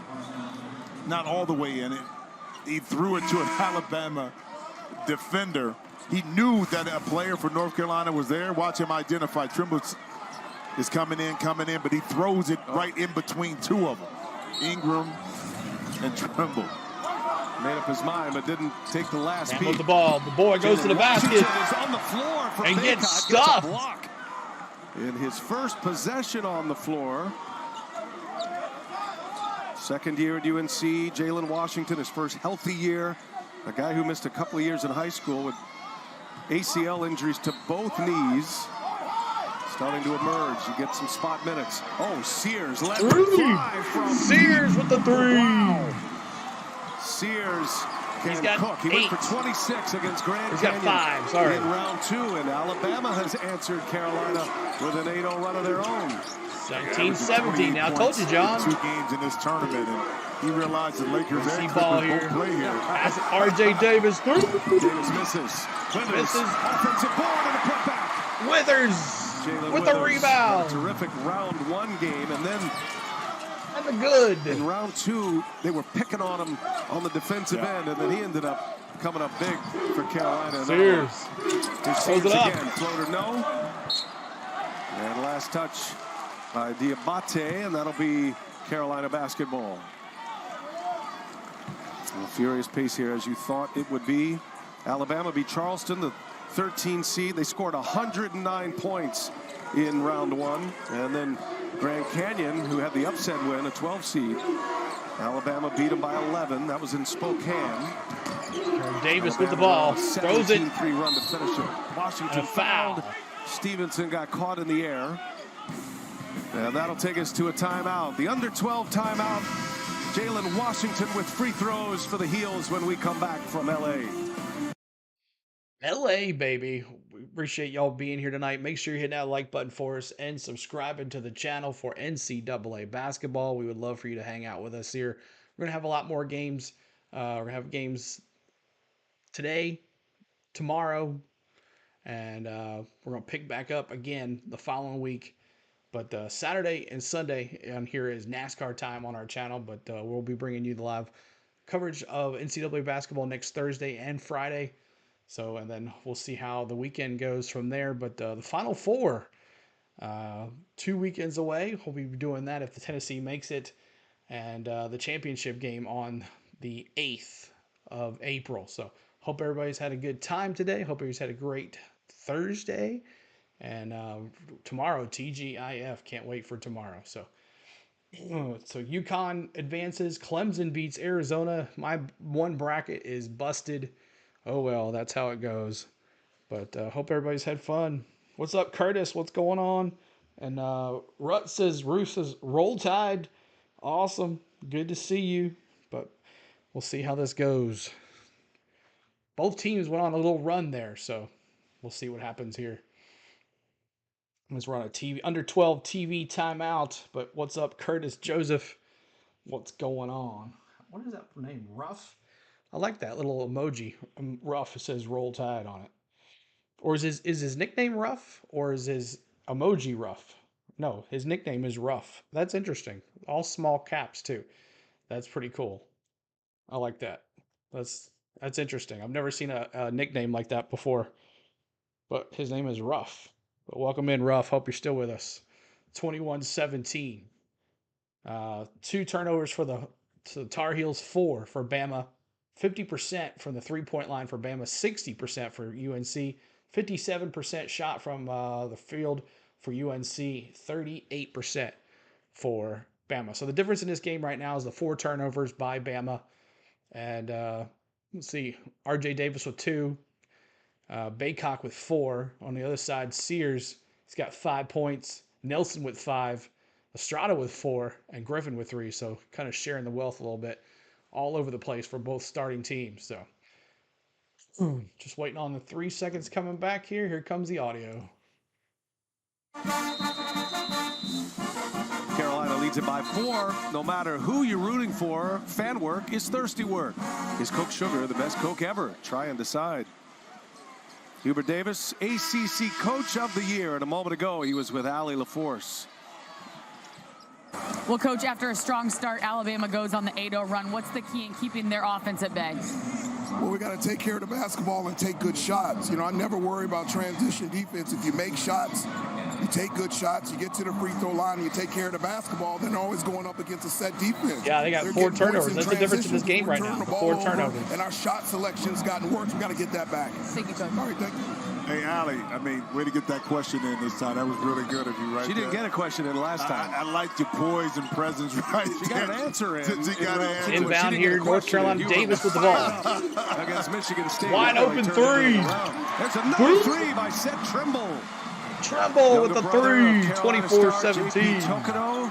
not all the way in it. He threw it to an Alabama defender. He knew that a player for North Carolina was there. Watch him identify. Trimble is coming in, but he throws it right in between two of them, Ingram and Trimble. Made up his mind, but didn't take the last Handled beat. the ball. The boy goes to the basket. Is on the floor for and Baycott. gets stuffed. A block. In his first possession on the floor. Second year at UNC, Jalen Washington, his first healthy year. A guy who missed a couple of years in high school with ACL injuries to both knees. Starting to emerge. You get some spot minutes. Oh, Sears let it fly from Sears with the three. Wow. Sears He's can got cook. He 8. went for 26 against Grand He's Canyon. got 5, sorry. In round 2, and Alabama has answered Carolina with an 8-0 run of their own. 17-17. Now I told you, John. 2 games in this tournament, and he realized the Lakers and ball Clippers here. both play here. Pass it, R.J. Davis. Davis misses. Misses. Offensive board and a putback. Withers Jalen with Withers. a rebound. A terrific round 1 game, and then and the good. In round 2, they were picking on him on the defensive end, and then he ended up coming up big for Carolina. Sears. Here's Sears again. Floater no. And last touch by Diabate, and that'll be Carolina basketball. A furious pace here, as you thought it would be. Alabama beat Charleston, the 13 seed. They scored 109 points in round 1. And then Grand Canyon, who had the upset win, a 12 seed. Alabama beat them by 11. That was in Spokane. Davis with the ball. Throws it. 17-3 run to finish it. Washington And a foul. fouled. Stevenson got caught in the air. And that'll take us to a timeout. The under 12 timeout. Jalen Washington with free throws for the Heels when we come back from LA. LA, baby. We appreciate y'all being here tonight. Make sure you hit that like button for us and subscribing to the channel for NCAA basketball. We would love for you to hang out with us here. We're going to have a lot more games. We're going to have games today, tomorrow, and we're going to pick back up again the following week. But Saturday and Sunday here is NASCAR time on our channel, but we'll be bringing you the live coverage of NCAA basketball next Thursday and Friday. So, and then we'll see how the weekend goes from there. But the Final Four, 2 weekends away. We'll be doing that if the Tennessee makes it. And the championship game on the 8th of April. So, hope everybody's had a good time today. Hope everybody's had a great Thursday. And tomorrow, TGIF. Can't wait for tomorrow. So UConn advances. Clemson beats Arizona. My one bracket is busted. Oh, well, that's how it goes. But hope everybody's had fun. What's up, Curtis? What's going on? And Rut says, Ruth says, Roll Tide. Awesome. Good to see you. But we'll see how this goes. Both teams went on a little run there, so we'll see what happens here. Let's run a TV under 12 TV timeout. But what's up, Curtis Joseph? What's going on? What is that name? Ruff? I like that little emoji. Ruff. It says Roll Tide on it. Or is his nickname Ruff? Or is his emoji Ruff? No, his nickname is Ruff. That's interesting. All small caps too. That's pretty cool. I like that. That's interesting. I've never seen a nickname like that before. But his name is Ruff. But welcome in, Ruff. Hope you're still with us. 21-17. 2 turnovers for the Tar Heels, 4 for Bama. 50% from the three-point line for Bama. 60% for UNC. 57% shot from the field for UNC. 38% for Bama. So the difference in this game right now is the 4 turnovers by Bama. And let's see. R.J. Davis with 2. Baycock with 4. On the other side, Sears, he's got 5 points. Nelson with 5. Estrada with 4. And Griffin with 3. So kind of sharing the wealth a little bit all over the place for both starting teams. So just waiting on the 3 seconds coming back here. Here comes the audio. Carolina leads it by 4. No matter who you're rooting for, fan work is thirsty work. Is Coke Sugar the best Coke ever? Try and decide. Hubert Davis, ACC Coach of the Year. And a moment ago, he was with Allie LaForce. Well, Coach, after a strong start, Alabama goes on the 8-0 run. What's the key in keeping their offense at bay? Well, we got to take care of the basketball and take good shots. You know, I never worry about transition defense. If you make shots, you take good shots, you get to the free throw line, and you take care of the basketball, then they're always going up against a set defense. Yeah, they got 4 turnovers. That's the difference in this game right now. 4 turnovers. And our shot selection's gotten worse. We got to get that back. Thank you, John. All right, thank you. Hey, Allie, I mean, way to get that question in this time. That was really good of you, right? She didn't get a question in last time. I liked your poise and presence right She got an answer in. She got an answer. Inbound here, North Carolina Davis with the ball. Against Michigan State. Wide open three. There's another three by Seth Trimble. Trimble with the three, 24-17.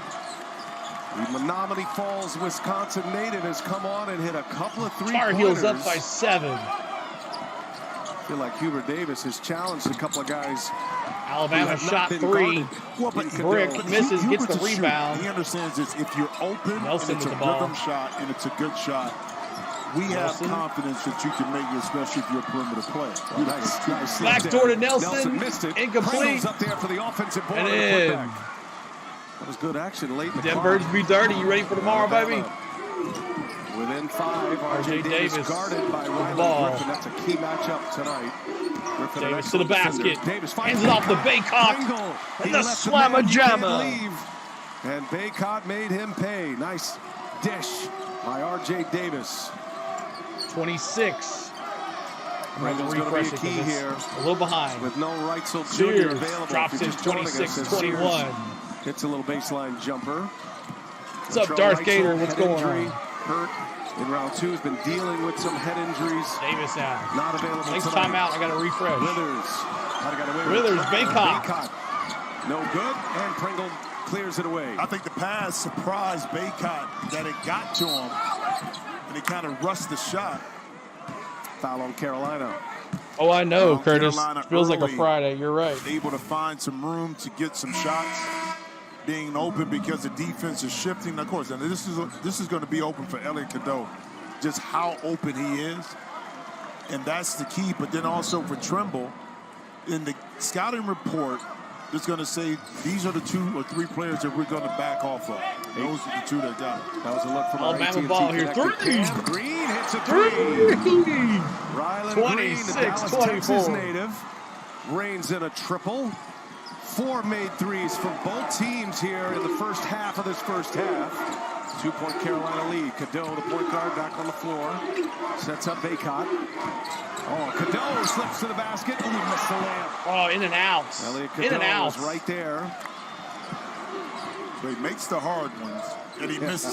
The Menominee Falls, Wisconsin native has come on and hit a couple of three-pointers. Tar Heels up by 7. I feel like Hubert Davis has challenged a couple of guys. Alabama shot 3. Well, but Brick misses, gets the rebound. He understands this. If you're open Nelson and it's with a the ball. rhythm shot and it's a good shot, we Nelson. have confidence that you can make it, especially if you're a perimeter player. Nice. Back door to Nelson. Nelson missed it. Incomplete. Pringle's up there for the offensive board. And in. That was good action late in the Them clock. birds be dirty. You ready for tomorrow, baby? Within 5, RJ Davis guarded by Riley ball. Griffin. That's a key matchup tonight. Griffin, Davis to the basket. Davis hands it off the Baycott. And the slammer jammer. And Baycott made him pay. Nice dish by RJ Davis. 26. Pringle's going to be a key here. A little behind. With no Reitzel Jr. Sears available. drops in 26-21. Hits a little baseline jumper. What's up, Darth Gator? What's going injury, on? Hurt in round 2. Has been dealing with some head injuries. Davis out. Not available Next tonight. time out, I got to refresh. Withers. Baycott. No good, and Pringle clears it away. I think the pass surprised Baycott that it got to him, and he kind of rushed the shot. Foul on Carolina. Oh, I know, Curtis. Carolina Feels like a early, Friday. You're right. Able to find some room to get some shots, being open because the defense is shifting. Of course, and this is going to be open for Elliot Cadeau, just how open he is, and that's the key. But then also for Trimble, in the scouting report, it's going to say these are the 2 or 3 players that we're going to back off of. Those are the 2 that got it. That was a look from Alabama ball here. 3. Green hits a 3. Ryland Green, the Dallas, 26-24. Texas native, reigns in a triple. 4 made threes from both teams here in the first half of this first half. 2-point Carolina lead. Cadeau, the point guard, back on the floor. Sets up Baycott. Oh, Cadeau slips to the basket. Oh, he missed the layup. Oh, in and out. Elliot In and Cadeau out. is right there. So he makes the hard ones, and he missed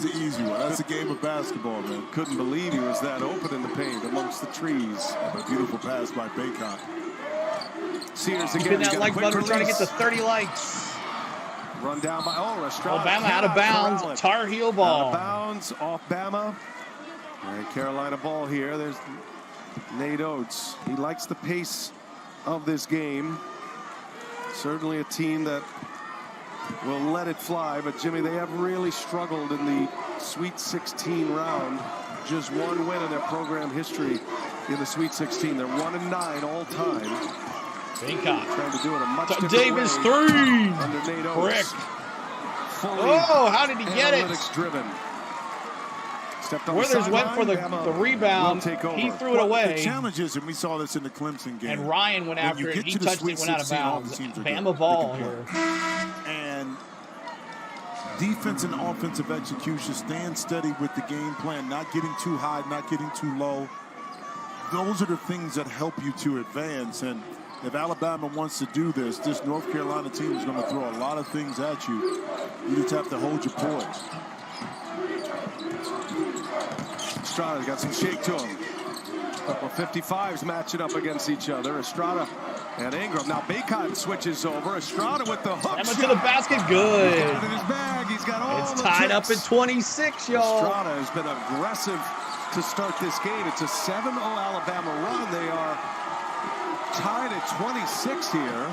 the easy one. That's a game of basketball, man. Couldn't believe he was that open in the paint amongst the trees. A beautiful pass by Baycott. Sears Keeping again. that like button, trying to get to 30 likes. Run down by Estrada. Alabama out of bounds. Tar Heel ball. Out of bounds off Bama. And Carolina ball here. There's Nate Oates. He likes the pace of this game. Certainly a team that will let it fly. But, Jimmy, they have really struggled in the Sweet 16 round. Just 1 win in their program history in the Sweet 16. They're 1-9 all time. Baycott. Trying to do it a much different Davis way 3. under Nate Oates. Brick. Fully Oh, how did he get it? analytics driven. Stepped on the Withers went for the sideline. rebound. Will take over. He threw it away. The challenge is, and we saw this in the Clemson game. And Ryan went when after you it. get He to the touched Sweet it, went out of 16, all the bounds. teams are Bama good. ball They can here. play. And defense and offensive execution, staying steady with the game plan, not getting too high, not getting too low. Those are the things that help you to advance. And if Alabama wants to do this North Carolina team is going to throw a lot of things at you. You just have to hold your poise. Estrada's got some shake to him. Couple 55s matching up against each other. Estrada and Ingram. Now Baycott switches over. Estrada with the hook Emma to the basket. Good. He's got it in his bag. He's got all It's the tied up tricks. at 26, y'all. Estrada has been aggressive to start this game. It's a 7-0 Alabama run. They are tied at 26 here.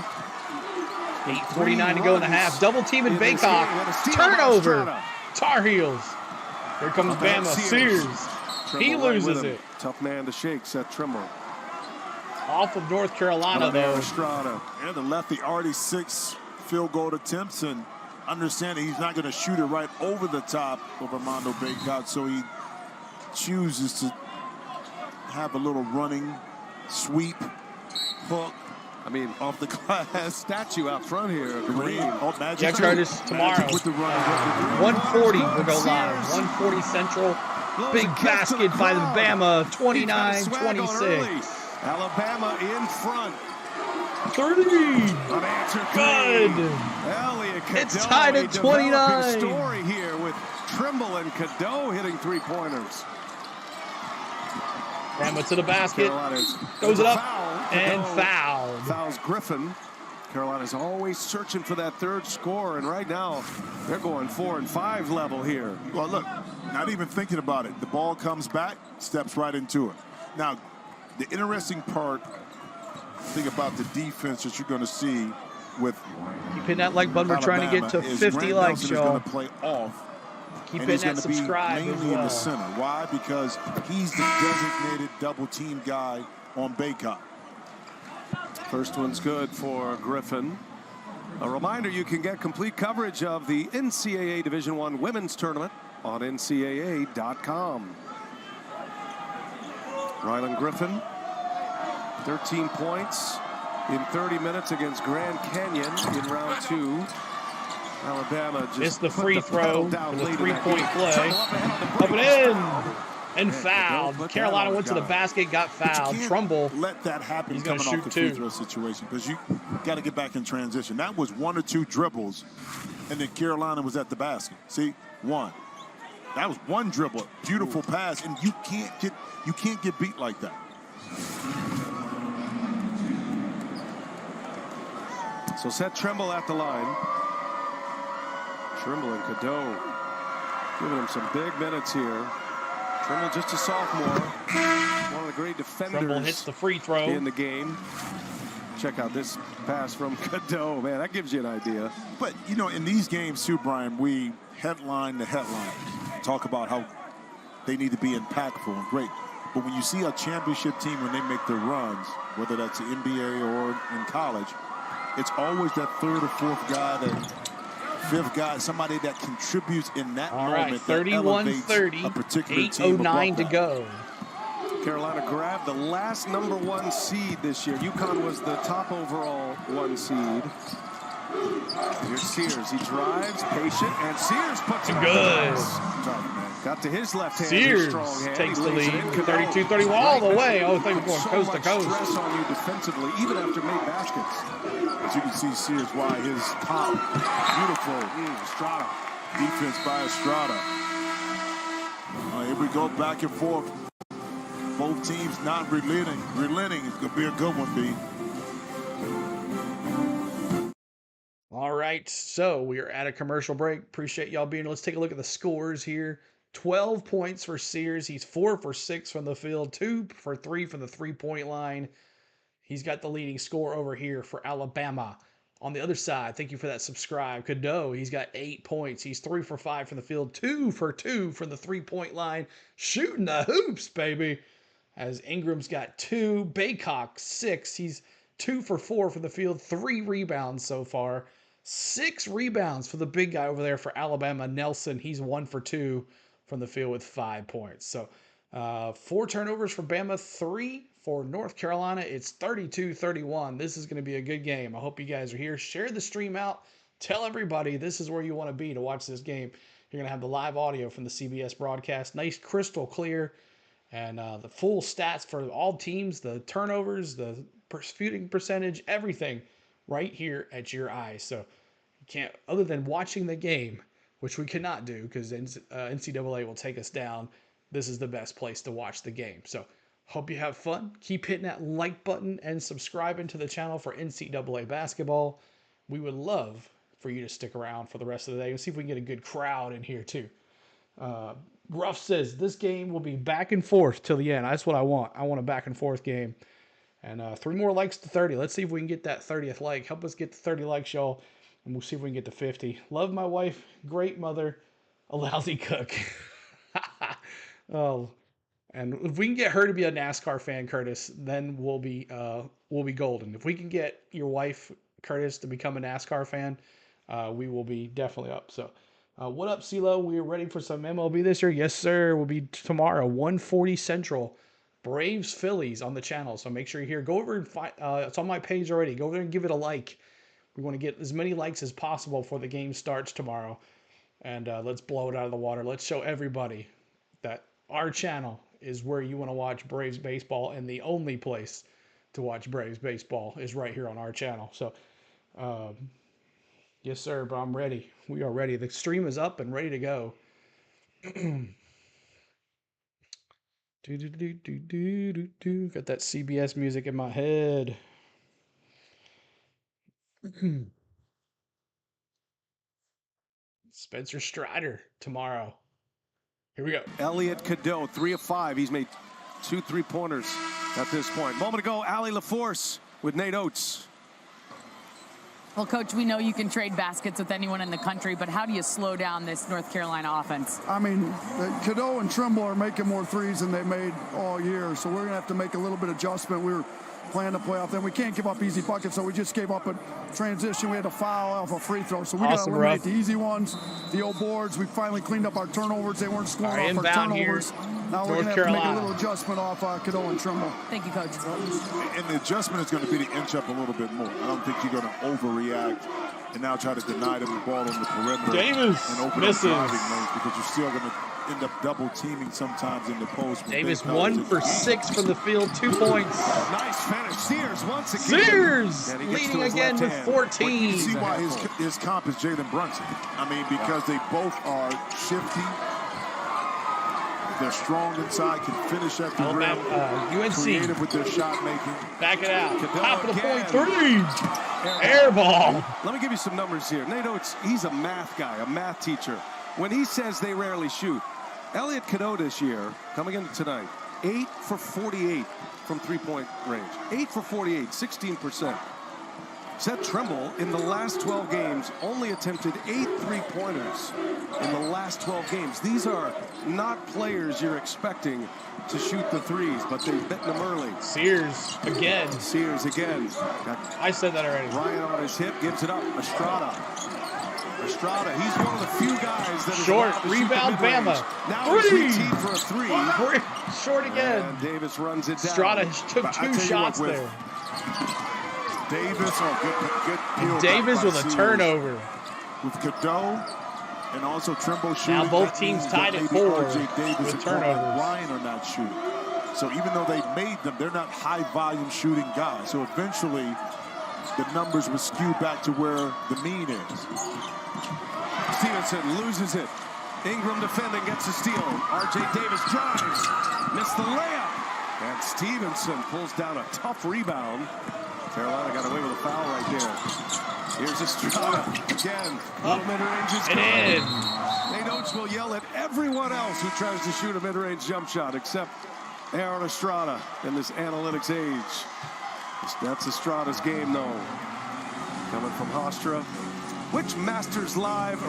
8:49 to go in the half. Double team in this game. Baycott. And a steal by Turnover. Estrada. Tar Heels. Here comes Up ahead, Bama. Sears. Sears. Trimble He right with loses him. it. Tough man to shake, Seth Trimble. Off of North Carolina, though. Estrada. And the lefty already 6 field goal attempts, and understanding he's not going to shoot it right over the top of Armando Baycott, so he chooses to have a little running sweep, hook. I mean, off the glass. Statue out front here. Green. Oh, Magic. Yeah, Curtis, tomorrow. 140 will go live. 140 Central. Big basket by the Bama, 29-26. Alabama in front. 30. Good. It's tied at 29. Story here with Trimble and Cadeau hitting three-pointers. Bama to the basket. Goes it up and fouled. Fouls Griffin. Carolina's always searching for that third score, and right now they're going 4 and 5 level here. Well, look, not even thinking about it. The ball comes back, steps right into it. Now, the interesting part, think about the defense that you're going to see with Keep hitting that like button. We're trying to get to 50 likes, y'all. Going to play off. Keep hitting that subscribe mainly as well. in the center. Why? Because he's the designated double team guy on Baycott. First one's good for Griffin. A reminder, you can get complete coverage of the NCAA Division I Women's Tournament on NCAA.com. Rylan Griffin, 13 points in 30 minutes against Grand Canyon in round 2. Alabama just missed the free throw for the three-point play. Up and in. And fouled. Carolina went to the basket, got fouled. Trumbull. Let that happen. He's going to coming shoot off the free two. throw situation, because you got to get back in transition. That was 1 or 2 dribbles, and then Carolina was at the basket. See, 1. That was 1 dribble, beautiful pass, and you can't get beat like that. So set Trimble at the line. Trimble and Cadeau giving him some big minutes here. Trimble just a sophomore. One of the great defenders. Trimble hits the free throw in the game. Check out this pass from Cadeau. Man, that gives you an idea. But, you know, in these games too, Brian, we headline to headline talk about how they need to be impactful and great. But when you see a championship team, when they make their runs, whether that's the NBA or in college, it's always that third or fourth guy, that fifth guy, somebody that contributes in that moment. 31-30, 8:09 to go. Carolina grabbed the last #1 seed this year. UConn was the top overall 1 seed. Here's Sears. He drives, patient, and Sears puts it good. Got to his left hand. Sears strong hand. takes the lead, 32-31 all the way. Oh, they were going coast to coast. Stress on you defensively, even after made baskets. As you can see, Sears, why his pop, beautiful Estrada. defense by Estrada. Here we go, back and forth. Both teams not relenting. It's going to be a good one, B. All right, so we are at a commercial break. Appreciate y'all being here. Let's take a look at the scores here. 12 points for Sears. He's 4 for 6 from the field, 2 for 3 from the three-point line. He's got the leading score over here for Alabama. On the other side, thank you for that subscribe. Cadeau, he's got 8 points. He's 3 for 5 from the field, 2 for 2 from the three-point line. Shooting the hoops, baby. As Ingram's got 2. Baycock, 6. He's 2 for 4 from the field, 3 rebounds so far. 6 rebounds for the big guy over there for Alabama, Nelson. He's 1 for 2 from the field with 5 points. So 4 turnovers for Bama, 3 for North Carolina. It's 32-31. This is going to be a good game. I hope you guys are here. Share the stream out. Tell everybody this is where you want to be to watch this game. You're going to have the live audio from the CBS broadcast. Nice, crystal clear. And the full stats for all teams, the turnovers, the shooting percentage, everything right here at your eyes. So you can't, other than watching the game, which we cannot do because NCAA will take us down, this is the best place to watch the game. So hope you have fun. Keep hitting that like button and subscribing to the channel for NCAA basketball. We would love for you to stick around for the rest of the day. We'll see if we can get a good crowd in here too. Gruff says this game will be back and forth till the end. That's what I want. I want a back and forth game. And 3 more likes to 30. Let's see if we can get that 30th like. Help us get to 30 likes, y'all. And we'll see if we can get to 50. Love my wife. Great mother. A lousy cook. Oh, and if we can get her to be a NASCAR fan, Curtis, then we'll be golden. If we can get your wife, Curtis, to become a NASCAR fan, we will be definitely up. So, what up, CeeLo? We are ready for some MLB this year. Yes, sir. We'll be tomorrow, 1:40 Central. Braves Phillies on the channel. So make sure you're here. Go over and find. It's on my page already. Go over and give it a like. We want to get as many likes as possible before the game starts tomorrow. And let's blow it out of the water. Let's show everybody that our channel is where you want to watch Braves baseball, and the only place to watch Braves baseball is right here on our channel. So, yes, sir, but I'm ready. We are ready. The stream is up and ready to go. Got that CBS music in my head. Spencer Strider tomorrow. Here we go. Elliot Cadeau, 3 of 5. He's made 2 3-pointers at this point. Moment ago, Allie LaForce with Nate Oates. Well, Coach, we know you can trade baskets with anyone in the country, but how do you slow down this North Carolina offense? I mean, Cadeau and Trimble are making more threes than they made all year, so we're going to have to make a little bit of adjustment. We were playing the playoff, then we can't give up easy buckets, so we just gave up a transition. We had to foul off a free throw, so we got to eliminate the easy ones, the old boards. We finally cleaned up our turnovers. They weren't scoring off our turnovers. Now we're going to have to make a little adjustment off Cadeau and Trimble. Thank you, Coach. And the adjustment is going to be to inch up a little bit more. I don't think you're going to overreact and now try to deny them the ball on the perimeter. Davis and open up driving lanes, because you're still going to end up double teaming sometimes in the post. Davis 1 for 6 from the field, 2 points. Nice finish. Sears once again. Sears leading again with 14. You see why his comp is Jalen Brunson. I mean, because they both are shifty. They're strong inside, can finish at the rim. UNC. Creative with their shot making. Back it out. Cadeau Top of the again. point, 3. Air ball. Let me give you some numbers here. Nate Oates, he's a math guy, a math teacher. When he says they rarely shoot, Elliot Cadeau this year, coming into tonight, 8 for 48 from three-point range. 8 for 48, 16%. Seth Trimble, in the last 12 games, only attempted 8 3-pointers in the last 12 games. These are not players you're expecting to shoot the threes, but they've bitten them early. Sears again. Sears again. I said that already. Ryan on his hip, gives it up. Estrada, he's one of the few guys that is short allowed to rebound. shoot the mid-range. Bama. Now he's routine for a 3. Short again. And Davis runs it down. Estrada took 2 shots there. Davis, good peel. Davis with a turnover. With Cadeau and also Trimble shooting. Now both teams tied at 4 RJ Davis with and turnovers. Ryan are not shooting. So even though they made them, they're not high-volume shooting guys. So eventually, the numbers will skew back to where the mean is. Stevenson loses it. Ingram defending, gets a steal. RJ Davis drives, missed the layup. And Stevenson pulls down a tough rebound. Carolina got away with a foul right there. Here's Estrada again. Little mid-range is good. Nate Oates will yell at everyone else who tries to shoot a mid-range jump shot, except Aaron Estrada in this analytics age. That's Estrada's game, though. Coming from Hofstra. Watch Masters Live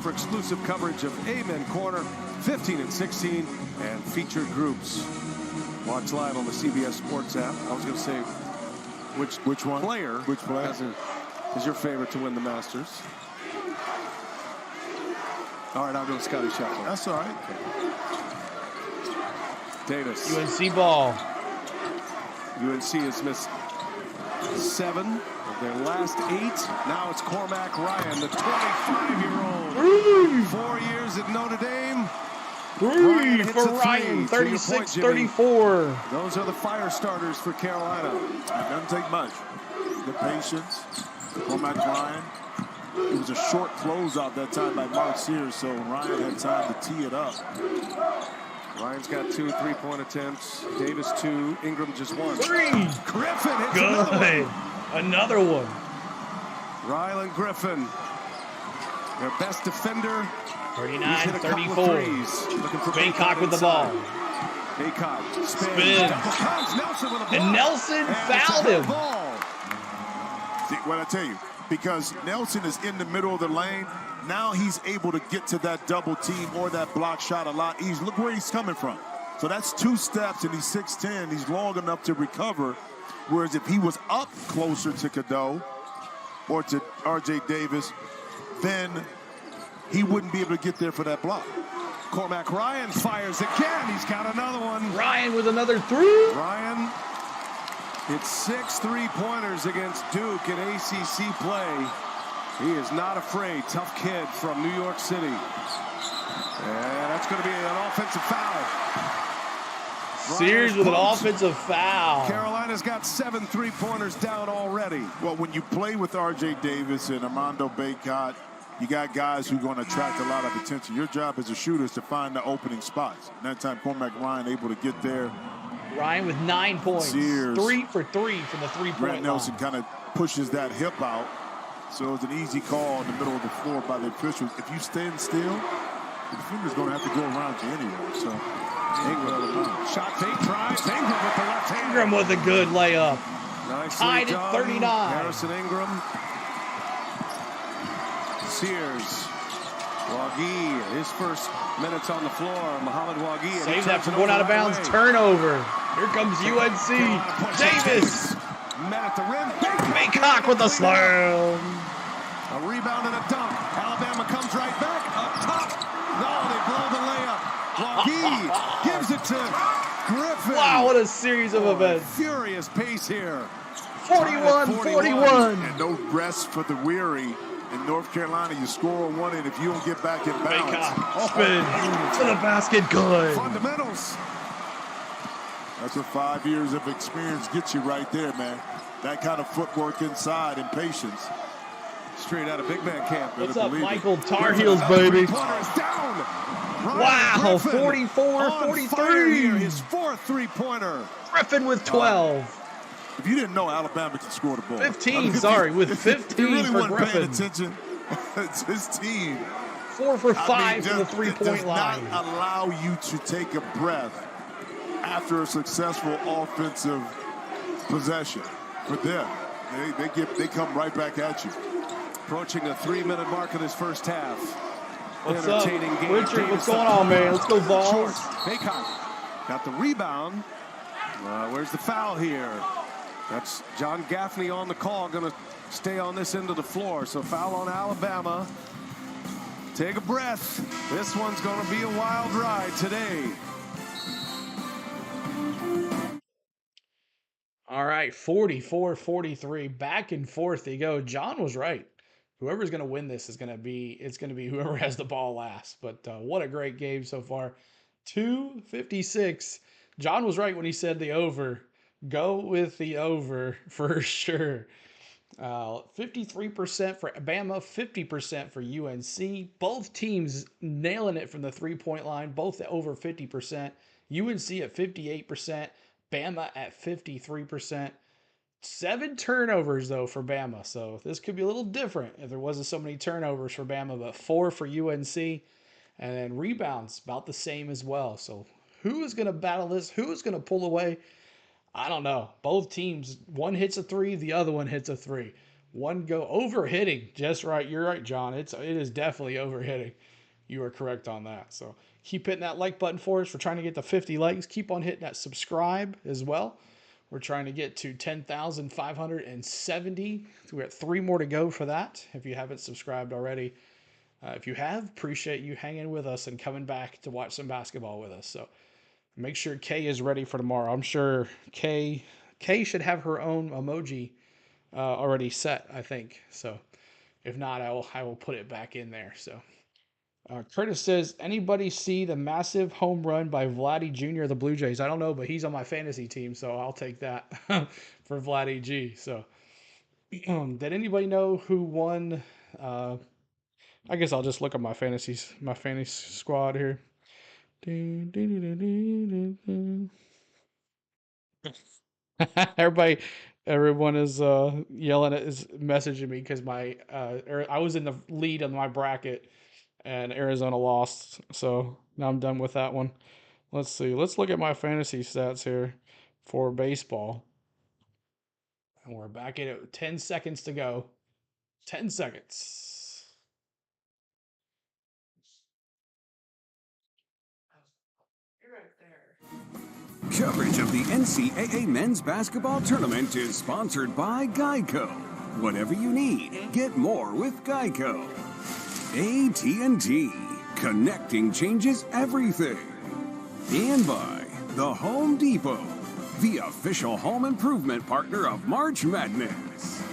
for exclusive coverage of Amen Corner, 15 and 16, and featured groups. Watch live on the CBS Sports app. I was going to say, which one? Which player is your favorite to win the Masters? All right, I'll go with Scotty Scheffler. That's all right. Davis. UNC ball. UNC has missed 7 of their last 8. Now it's Cormac Ryan, the 25-year-old. 4 years at Notre Dame. 3 for Ryan, 36-34. Those are the fire starters for Carolina. It doesn't take much. The patience. Cormac Ryan. It was a short closeout that time by Mark Sears, so Ryan had time to tee it up. Ryan's got 2 3-point attempts. Davis 2. Ingram just 1. 3. Griffin hits Good. Another one. Rylan Griffin, their best defender. 39-34. Baycock with the ball. Baycock spins. Nelson with a and Nelson fouled him. See, what I tell you, because Nelson is in the middle of the lane, now he's able to get to that double team or that block shot a lot easier. Look where he's coming from. So that's 2 steps, and he's 6'10". He's long enough to recover. Whereas if he was up closer to Cadeau or to RJ Davis, then he wouldn't be able to get there for that block. Cormac Ryan fires again. He's got another one. Ryan with another three. Ryan hit 6 3-pointers against Duke in ACC play. He is not afraid. Tough kid from New York City. And that's going to be an offensive foul. Sears with an offensive foul. Carolina's got 7 3-pointers down already. Well, when you play with R.J. Davis and Armando Bacot, you got guys who are going to attract a lot of attention. Your job as a shooter is to find the opening spots. And that time, Cormac Ryan able to get there. Ryan with 9 points. Sears, 3 for 3 from the three-point line. Grant Nelson kind of pushes that hip out. So it's an easy call in the middle of the floor by the officials. If you stand still, the defender's going to have to go around you anyway. So Ingram, shot fake, tries. Ingram with the left hand. Ingram with a good layup. Nicely tied at 39. Harrison Ingram. Sears. Wagee, his first minutes on the floor. Mohamed Wagee. Save that from going out of bounds. Turnover. Here comes UNC. Davis. Met at the rim. Baycock with the slam. A rebound and a dunk. Alabama comes right back. Up top. No, they blow the layup. Wagee gives it to Griffin. Wow, what a series of events. Furious pace here. 41-41. And no rest for the weary. In North Carolina, you score on one, and if you don't get back in bounds, spin to the basket, good. Fundamentals. That's what 5 years of experience gets you right there, man. That kind of footwork inside and patience. Straight out of big man camp. What's up, Michael Tarheels, baby? Wow, 44-43. His fourth three-pointer. Griffin with 12. If you didn't know, Alabama can score the ball. 15, with 15 you really for wasn't Griffin. paying attention. It's his team. 4 for 5 from the It three-point does line. not allow you to take a breath after a successful offensive possession. For them, they come right back at you. Approaching the 3-minute mark of this first half. What's up, Entertaining game. Richard? What's going on, man? Let's go, Vols. Baycock got the rebound. Where's the foul here? That's John Gaffney on the call, going to stay on this end of the floor. So foul on Alabama. Take a breath. This one's going to be a wild ride today. All right, 44-43. Back and forth they go. John was right. Whoever's going to win this is going to be whoever has the ball last. But what a great game so far. 2:56. John was right when he said the over. Go with the over for sure. 53% for Bama, 50% for UNC. Both teams nailing it from the three-point line, both at over 50%. UNC at 58%, Bama at 53%. 7 turnovers, though, for Bama. So this could be a little different if there wasn't so many turnovers for Bama, but 4 for UNC. And then rebounds, about the same as well. So who is going to battle this? Who is going to pull away? I don't know. Both teams, one hits a 3, the other one hits a 3. One go over hitting, just right. You're right, John. It is definitely over hitting. You are correct on that. So keep hitting that like button for us. We're trying to get to 50 likes. Keep on hitting that subscribe as well. We're trying to get to 10,570. We're at 3 more to go for that. If you haven't subscribed already, if you have, appreciate you hanging with us and coming back to watch some basketball with us. So make sure Kay is ready for tomorrow. I'm sure Kay should have her own emoji already set, I think. So if not, I will put it back in there. So Curtis says, anybody see the massive home run by Vladdy Jr. of the Blue Jays? I don't know, but he's on my fantasy team, so I'll take that for Vladdy G. So did anybody know who won? I guess I'll just look at my fantasy squad here. Everyone is yelling is messaging me because I was in the lead on my bracket and Arizona lost, so now I'm done with that one. Let's see. Let's look at my fantasy stats here for baseball. And we're back at it. 10 seconds to go. 10 seconds. You're right there. Coverage of the NCAA Men's Basketball Tournament is sponsored by Geico. Whatever you need, get more with Geico. AT&T. Connecting changes everything. And by the Home Depot, the official home improvement partner of March Madness.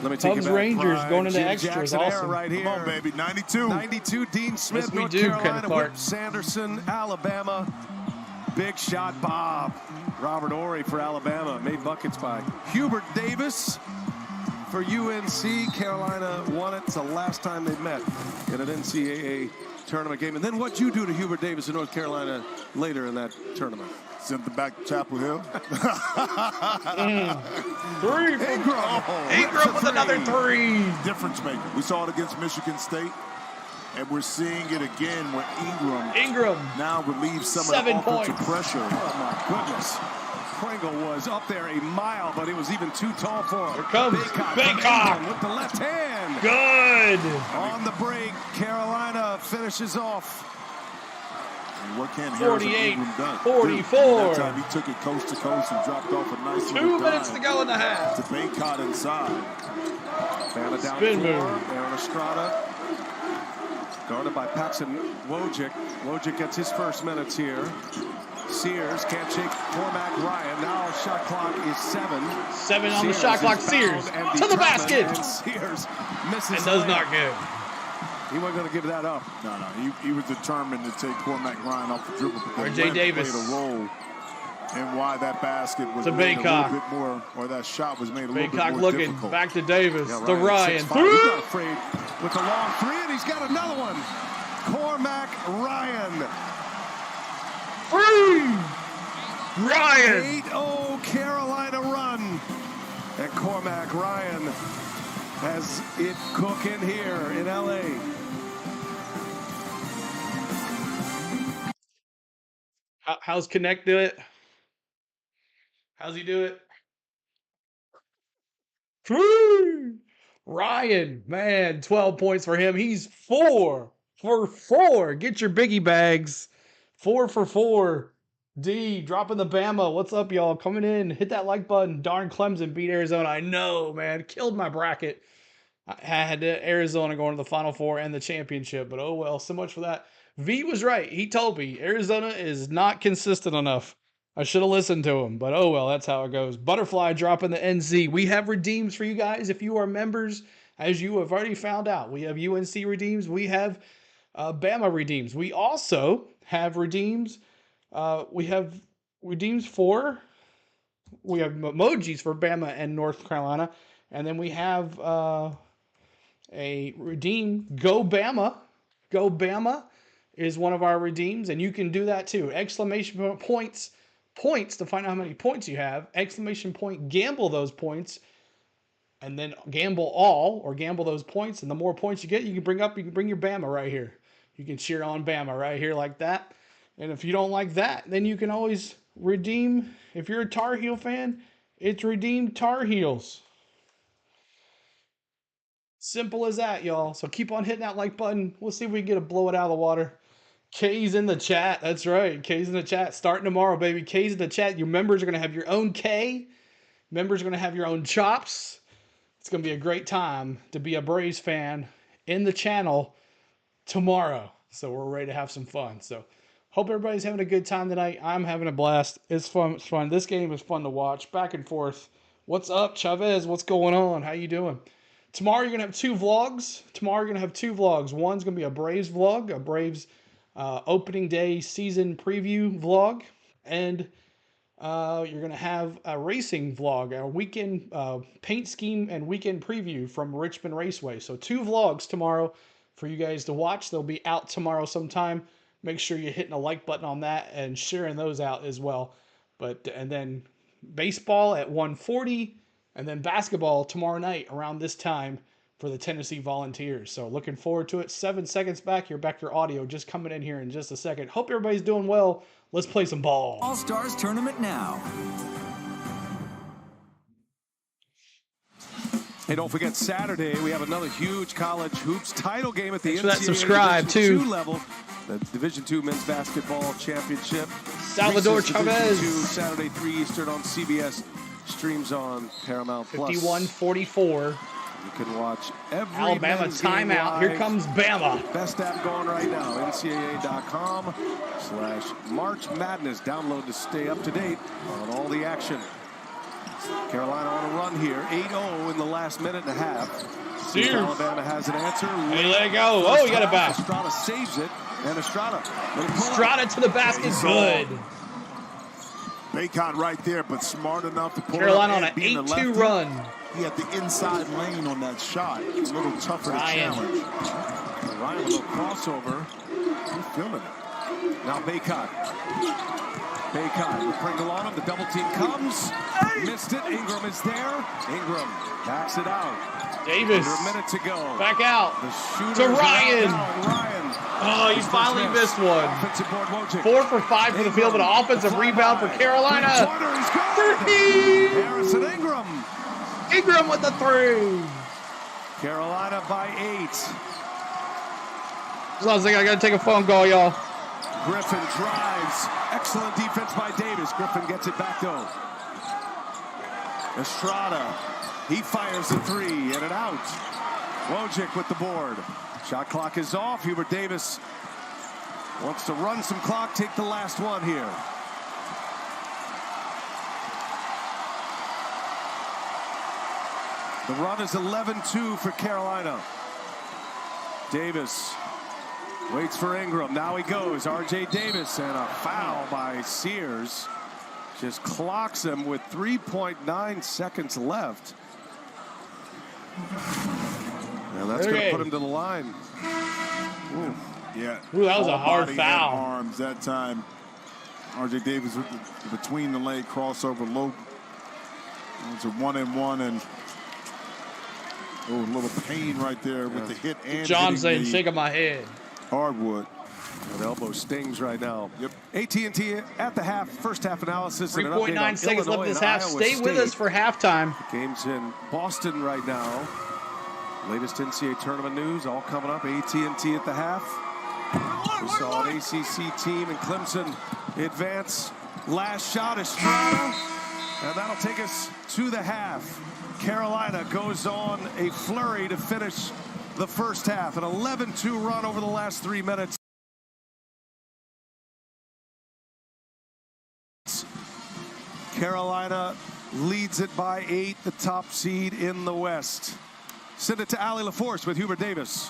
Let me take Cubs you back. Rangers going into Jim extras. Jackson era Awesome. right here. Come on, baby. 92. 92, Dean Smith, Yes, we North do, Ken Carolina, Clark. Whip Sanderson, Alabama. Big shot Bob. Robert Ory for Alabama. Made buckets by Hubert Davis for UNC. Carolina won it. It's the last time they met in an NCAA tournament game. And then what'd you do to Hubert Davis in North Carolina later in that tournament? Sent them back to Chapel Hill. Three. Ingram with another three. Difference maker. We saw it against Michigan State, and we're seeing it again when Ingram now relieves some 7 of the offensive points. pressure. Oh, my goodness. Pringle was up there a mile, but it was even too tall for him. Here comes Baycock with the left hand. Good. On the break, Carolina finishes off. And what can Harrison 48, Ingram done? 44. That time he took it coast to coast and dropped off a nice 2 minutes to go in the half. To Baycott inside. Bama down Spin 4. move. Aaron Estrada. Guarded by Paxton Wojcik. Wojcik gets his first minutes here. Sears can't shake Cormac Ryan. Now shot clock is 7. 7 on the Sears shot clock. is Sears fouled and to the determined, basket. And Sears misses. It does layup. not good. He wasn't going to give that up. No, he was determined to take Cormac Ryan off the dribble because RJ Wentz Davis. played a role in why that basket was To made a Baycock. little bit more, or that shot was made a little bit Baycock more looking difficult. back to Davis. Yeah, To Ryan. 6'5". He's not afraid with the long three, and he's got another one. Cormac Ryan. Ryan. 8-0 Carolina run. And Cormac Ryan has it cooking here in L.A. How's Connect do it? How's he do it? Ryan, man, 12 points for him. He's 4 for 4. Get your biggie bags. 4 for 4. D, dropping the Bama. What's up, y'all? Coming in. Hit that like button. Darn Clemson beat Arizona. I know, man. Killed my bracket. I had Arizona going to the Final Four and the championship, but oh well, so much for that. V was right. He told me Arizona is not consistent enough. I should have listened to him, but oh well, that's how it goes. Butterfly dropping the NC. We have redeems for you guys if you are members, as you have already found out. We have UNC redeems. We have Bama redeems. We also have redeems. We have redeems for. We have emojis for Bama and North Carolina, and then we have a redeem. Go Bama. Go Bama is one of our redeems, and you can do that too. Exclamation points to find out how many points you have. Exclamation point, gamble those points, and then gamble all or gamble those points. And the more points you get, you can bring your Bama right here. You can cheer on Bama right here like that. And if you don't like that, then you can always redeem. If you're a Tar Heel fan, it's redeem Tar Heels. Simple as that, y'all. So keep on hitting that like button. We'll see if we can get a blow it out of the water. K's in the chat. That's right. K's in the chat. Starting tomorrow, baby. K's in the chat. Your members are going to have your own K. Members are going to have your own chops. It's going to be a great time to be a Braves fan in the channel tomorrow. So we're ready to have some fun. So hope everybody's having a good time tonight. I'm having a blast. It's fun. It's fun. This game is fun to watch. Back and forth. What's up, Chavez? What's going on? How you doing? Tomorrow you're going to have 2 vlogs. One's going to be a Braves vlog, a Braves opening day season preview vlog. And you're going to have a racing vlog, a weekend paint scheme and weekend preview from Richmond Raceway. So 2 vlogs tomorrow for you guys to watch. They'll be out tomorrow sometime. Make sure you're hitting a like button on that and sharing those out as well. And then baseball at 1:40. And then basketball tomorrow night around this time for the Tennessee Volunteers. So looking forward to it. 7 seconds back. You're back to your audio just coming in here in just a second. Hope everybody's doing well. Let's play some ball. All-Stars Tournament now. Hey, don't forget Saturday we have another huge college hoops title game at the Thanks for that NCAA subscribe, Division too. II level. The Division II Men's Basketball Championship. Salvador Reese's Division Chavez. II, Saturday 3 Eastern on CBS. Streams on Paramount Plus. 51-44. You can watch every Alabama men's game timeout. live. Here comes Bama. Best app going right now. NCAA.com/March Madness. Download to stay up to date on all the action. Carolina on a run here. 8-0 in the last minute and a half. Sears. Alabama has an answer. Hey, let it go. Oh, he got it back. Estrada saves it. And Estrada. To the basket. Good. Bacon right there, but smart enough to pull Carolina up on an 8-2 run. He had the inside lane on that shot. A little tougher to challenge. Ryan, a little crossover. He's feeling it. Now Bacon. Bacon with Pringle on him. The double team comes. Missed it. Ingram is there. Ingram backs it out. Davis. Under a minute to go. Back out. The shooter to Ryan. Ryan. Oh, he finally missed one. 4 for 5 for the field, but an offensive rebound for Carolina. Harrison Ingram. Ingram with the 3. Carolina by 8. Just one second, I gotta take a phone call, y'all. Griffin drives. Excellent defense by Davis. Griffin gets it back though. Estrada. He fires the 3 in and out. Wojcik with the board. Shot clock is off. Hubert Davis wants to run some clock, take the last one here. The run is 11-2 for Carolina. Davis waits for Ingram. Now he goes. R.J. Davis, and a foul by Sears. Just clocks him with 3.9 seconds left. And that's going to put him to the line. Ooh. Yeah. Ooh, that was a hard foul. Arms that time. R.J. Davis with the between the leg crossover low. It's a 1-and-1, and a little pain right there with the hit and John saying, shaking my head. Hardwood. That elbow stings right now. Yep. AT&T at the half, first half analysis. 3.9 seconds left this half. Stay with us for halftime. The game's in Boston right now. Latest NCAA tournament news all coming up. AT&T at the half. We saw an ACC team in Clemson advance. Last shot, Estrada. And that'll take us to the half. Carolina goes on a flurry to finish the first half. An 11-2 run over the last 3 minutes. Carolina leads it by 8, the top seed in the West. Send it to Allie LaForce with Hubert Davis.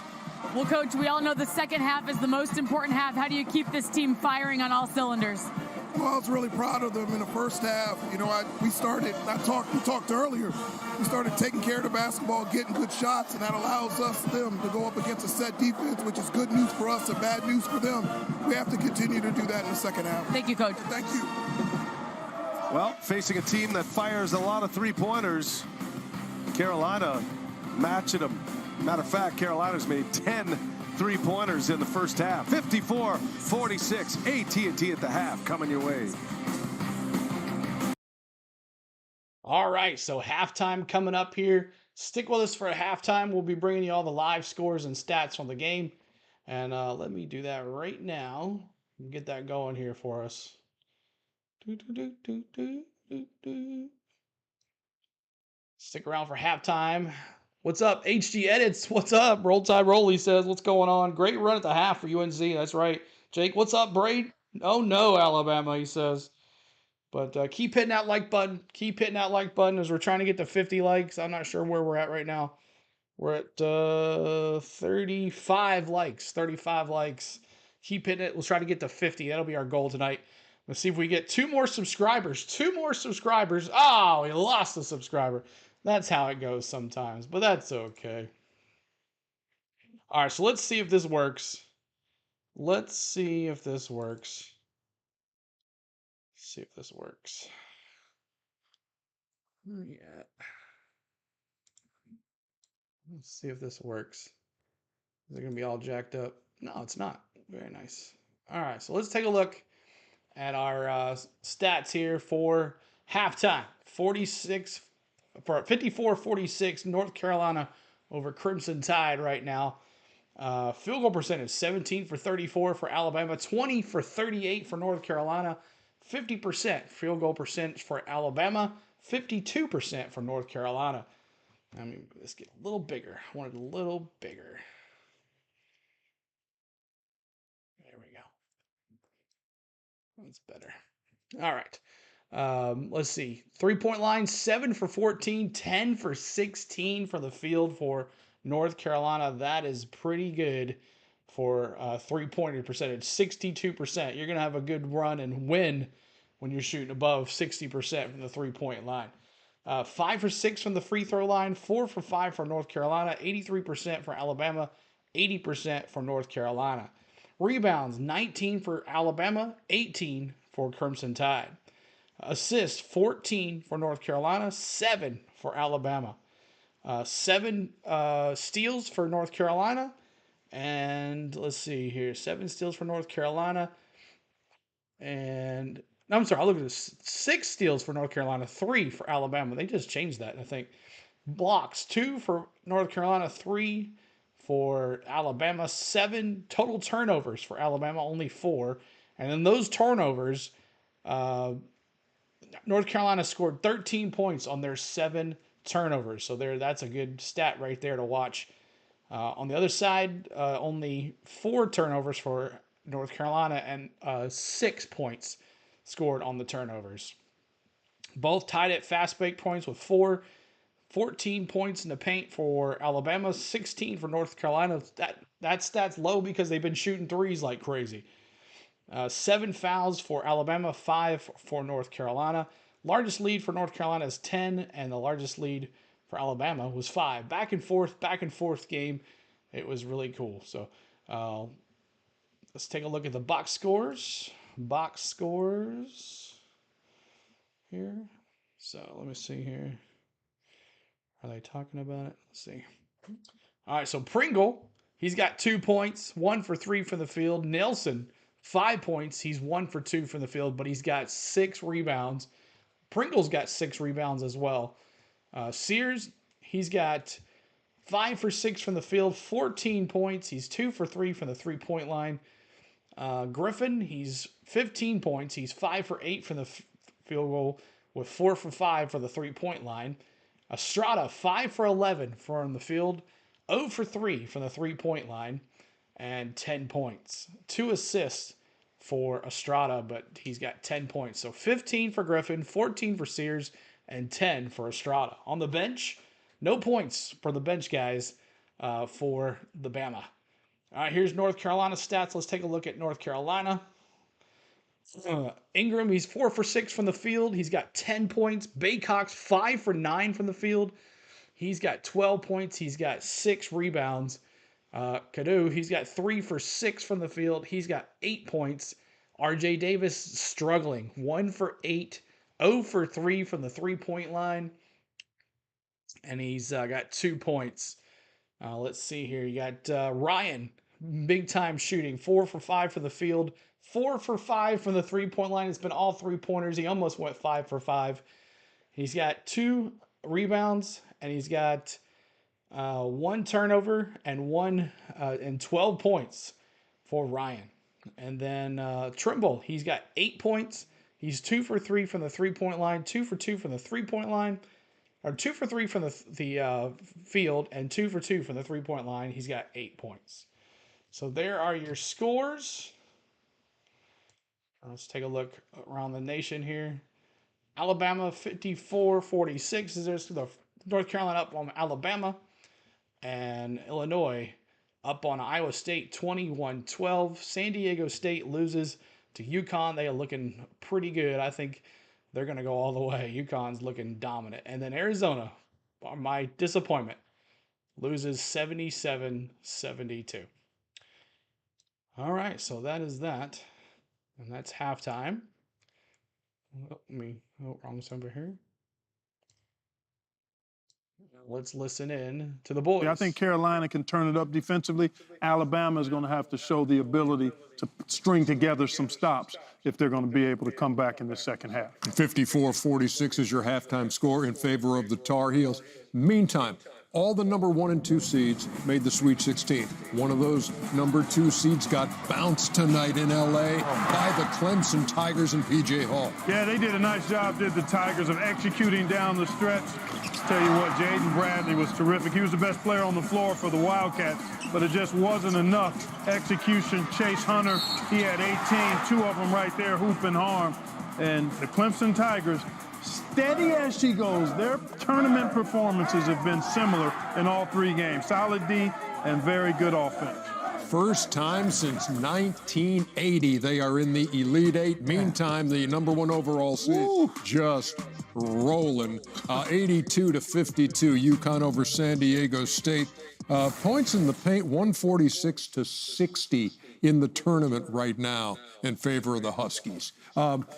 Well, Coach, we all know the second half is the most important half. How do you keep this team firing on all cylinders? Well, I was really proud of them in the first half. You know, we talked earlier. We started taking care of the basketball, getting good shots, and that allows them to go up against a set defense, which is good news for us and bad news for them. We have to continue to do that in the second half. Thank you, Coach. Thank you. Well, facing a team that fires a lot of three-pointers, Carolina matching them. Matter of fact, Carolina's made 10 three-pointers in the first half. 54-46, AT&T at the half, coming your way. All right, so halftime coming up here. Stick with us for a halftime. We'll be bringing you all the live scores and stats from the game. And let me do that right now. Get that going here for us. Stick around for halftime. What's up, HG Edits? What's up? Roll Tide Roll, he says. What's going on? Great run at the half for UNC. That's right. Jake, what's up, Braid? Oh, no, Alabama, he says. But keep hitting that like button. Keep hitting that like button as we're trying to get to 50 likes. I'm not sure where we're at right now. We're at 35 likes. 35 likes. Keep hitting it. Let's try to get to 50. That'll be our goal tonight. Let's see if we get 2 more subscribers. 2 more subscribers. Oh, we lost a subscriber. That's how it goes sometimes, but that's okay. All right, so let's see if this works. Let's see if this works. Let's see if this works. Yeah. Let's see if this works. Is it going to be all jacked up? No, it's not. Very nice. All right, so let's take a look at our stats here for halftime. 54-46, North Carolina over Crimson Tide right now. Field goal percentage, 17 for 34 for Alabama, 20 for 38 for North Carolina, 50% field goal percentage for Alabama, 52% for North Carolina. I mean, let's get a little bigger. I want it a little bigger. There we go. That's better. All right. Let's see. 3-point line, 7 for 14, 10 for 16 for the field for North Carolina. That is pretty good for three-pointer percentage, 62%. You're going to have a good run and win when you're shooting above 60% from the three-point line. 5 for 6 from the free throw line, 4 for 5 for North Carolina, 83% for Alabama, 80% for North Carolina. Rebounds, 19 for Alabama, 18 for Crimson Tide. Assists, 14 for North Carolina, 7 for Alabama. 7 steals for North Carolina. And let's see here. 7 steals for North Carolina. And I'm sorry, I'll look at this. 6 steals for North Carolina, 3 for Alabama. They just changed that, I think. Blocks, 2 for North Carolina, 3 for Alabama. 7 total turnovers for Alabama, only 4. And then those turnovers, North Carolina scored 13 points on their 7 turnovers. So that's a good stat right there to watch. On the other side, only 4 turnovers for North Carolina and 6 points scored on the turnovers. Both tied at fast break points with 14 points in the paint for Alabama, 16 for North Carolina. That stat's low because they've been shooting threes like crazy. 7 fouls for Alabama, 5 for North Carolina. Largest lead for North Carolina is 10, and the largest lead for Alabama was 5. Back and forth game. It was really cool. So let's take a look at the box scores. Box scores here. So let me see here. Are they talking about it? Let's see. All right, so Pringle, he's got 2 points, 1 for 3 from the field. Nelson, 5 points. He's 1 for 2 from the field, but he's got 6 rebounds. Pringle's got 6 rebounds as well. Sears, he's got 5 for 6 from the field, 14 points. He's 2 for 3 from the three-point line. Griffin, he's 15 points. He's 5 for 8 from the field goal with 4 for 5 for the three-point line. Estrada, 5 for 11 from the field, 0 for 3 from the three-point line, and 10 points. 2 assists for Estrada, but he's got 10 points. So 15 for Griffin, 14 for Sears, and 10 for Estrada. On the bench, no points for the bench guys for the Bama. All right, here's North Carolina stats. Let's take a look at North Carolina. Ingram, he's 4 for 6 from the field. He's got 10 points. Baycox, 5 for 9 from the field. He's got 12 points. He's got 6 rebounds. Cadu, he's got 3 for 6 from the field. He's got 8 points. RJ Davis struggling. 1 for 8. 0 for 3 from the three-point line. And he's got 2 points. Let's see here. You got Ryan, big-time shooting. 4 for 5 from the field. 4 for 5 from the three-point line. It's been all three-pointers. He almost went 5 for 5. He's got 2 rebounds, and he's got 1 turnover and 12 points for Ryan. And then Trimble, he's got 8 points. He's 2 for 3 from the three-point line, 2 for 2 from the three-point line, or 2 for 3 from the field, and 2 for 2 from the three-point line. He's got 8 points. So there are your scores. Let's take a look around the nation here. Alabama 54-46 is the North Carolina up on Alabama, and Illinois up on Iowa State 21-12. San Diego State loses to UConn. They are looking pretty good. I think they're going to go all the way. UConn's looking dominant. And then Arizona, my disappointment, loses 77-72. All right, so that is that. And that's halftime. Wrong over here. Let's listen in to the boys. Yeah, I think Carolina can turn it up defensively. Alabama is going to have to show the ability to string together some stops if they're going to be able to come back in the second half. 54-46 is your halftime score in favor of the Tar Heels. Meantime, all the number 1 and 2 seeds made the Sweet 16. One of those number 2 seeds got bounced tonight in L.A. by the Clemson Tigers and P.J. Hall. Yeah, they did a nice job, did the Tigers, of executing down the stretch. Tell you what, Jaden Bradley was terrific. He was the best player on the floor for the Wildcats, but it just wasn't enough execution. Chase Hunter, he had 18, 2 of them right there, hooping harm. And the Clemson Tigers, steady as she goes, their tournament performances have been similar in all 3 games. Solid D and very good offense. First time since 1980 they are in the Elite Eight. Meantime, the number 1 overall seed just rolling. 82-52, UConn over San Diego State. Points in the paint, 146-60 in the tournament right now in favor of the Huskies.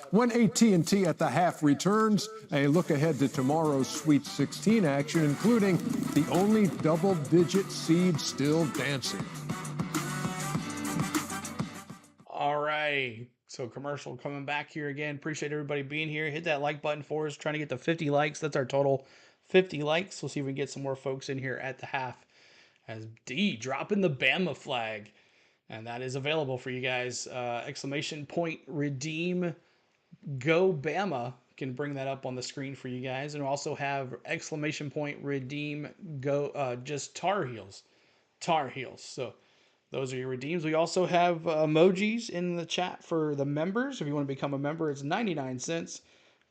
When AT&T at the half returns, a look ahead to tomorrow's Sweet 16 action, including the only double-digit seed still dancing. All right. So commercial coming back here again. Appreciate everybody being here. Hit that like button for us. Trying to get to 50 likes. That's our total 50 likes. We'll see if we can get some more folks in here at the half. As D dropping the Bama flag. And that is available for you guys. Exclamation point redeem go Bama. Can bring that up on the screen for you guys. And we also have exclamation point redeem go just Tar Heels. Tar Heels. So those are your redeems. We also have emojis in the chat for the members. If you want to become a member, it's 99 cents.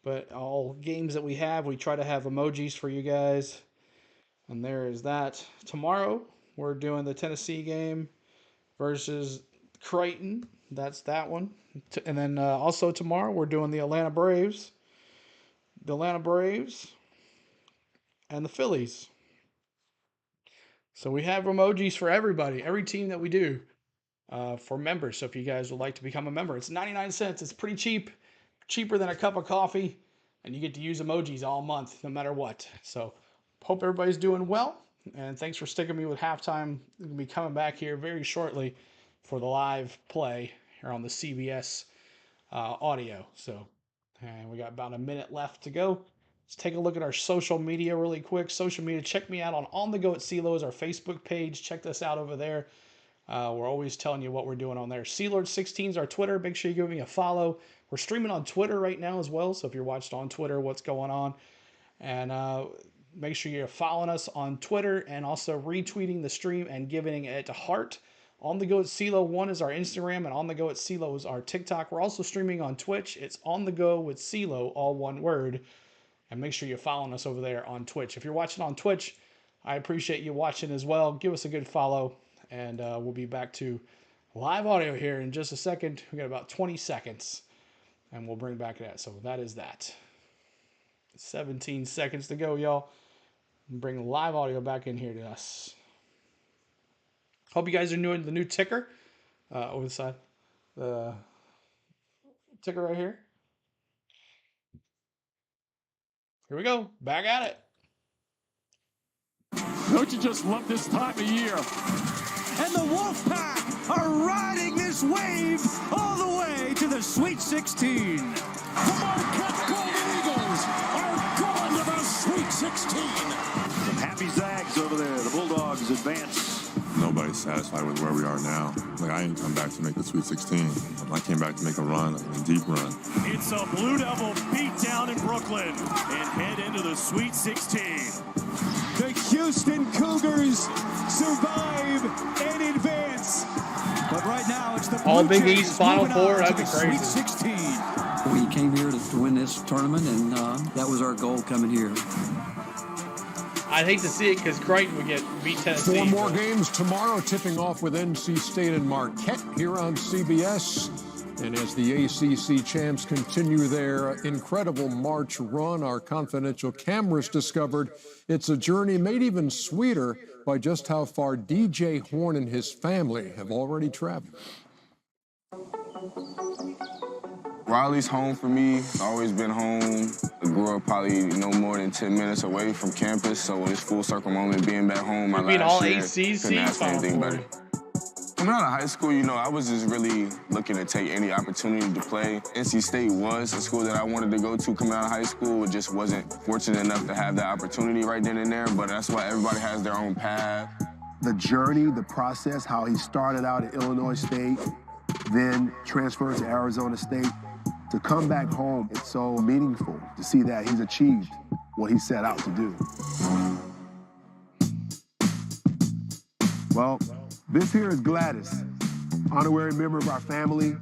But all games that we have, we try to have emojis for you guys. And there is that. Tomorrow, we're doing the Tennessee game versus Creighton. That's that one. And then also tomorrow, we're doing the Atlanta Braves. The Atlanta Braves and the Phillies. So we have emojis for everybody, every team that we do for members. So if you guys would like to become a member, it's 99 cents. It's pretty cheap, cheaper than a cup of coffee, and you get to use emojis all month, no matter what. So hope everybody's doing well, and thanks for sticking me with halftime. We'll be coming back here very shortly for the live play here on the CBS audio. So and we got about a minute left to go. Let's take a look at our social media really quick. Social media, check me out on the Go at CeeLo is our Facebook page. Check this out over there. We're always telling you what we're doing on there. CeeLord16 is our Twitter. Make sure you give me a follow. We're streaming on Twitter right now as well. So if you're watching on Twitter, what's going on? And make sure you're following us on Twitter and also retweeting the stream and giving it a heart. On the Go at CeeLo 1 is our Instagram, and On the Go at CeeLo is our TikTok. We're also streaming on Twitch. It's On the Go with CeeLo, all one word. And make sure you're following us over there on Twitch. If you're watching on Twitch, I appreciate you watching as well. Give us a good follow, and we'll be back to live audio here in just a second. We got about 20 seconds, and we'll bring back that. So that is that. 17 seconds to go, y'all. Bring live audio back in here to us. Hope you guys are doing the new ticker over the side. The ticker right here. Here we go. Back at it. Don't you just love this time of year? And the Wolfpack are riding this wave all the way to the Sweet 16. The Marquette Golden Eagles are going to the Sweet 16. Some happy Zags over there. The Bulldogs advance. Nobody's satisfied with where we are now. Like, I didn't come back to make the Sweet 16. I came back to make a run, a deep run. It's a Blue Devil beatdown in Brooklyn and head into the Sweet 16. The Houston Cougars survive and advance. But right now, it's the All Blue Big East Final Four. That'd be crazy. Sweet 16. We came here to win this tournament, and that was our goal coming here. I'd hate to see it because Creighton would get beat Tennessee. 4 more games tomorrow, tipping off with NC State and Marquette here on CBS. And as the ACC champs continue their incredible March run, our confidential cameras discovered it's a journey made even sweeter by just how far DJ Horn and his family have already traveled. Raleigh's home for me. It's always been home. I grew up probably no more than 10 minutes away from campus, so this full circle moment being back home my last year, couldn't ask for anything better. Coming out of high school, I was just really looking to take any opportunity to play. NC State was a school that I wanted to go to coming out of high school. It just wasn't fortunate enough to have that opportunity right then and there, but that's why everybody has their own path. The journey, the process, how he started out at Illinois State, then transferred to Arizona State. To come back home, it's so meaningful to see that he's achieved what he set out to do. Well, this here is Gladys, honorary member of our family.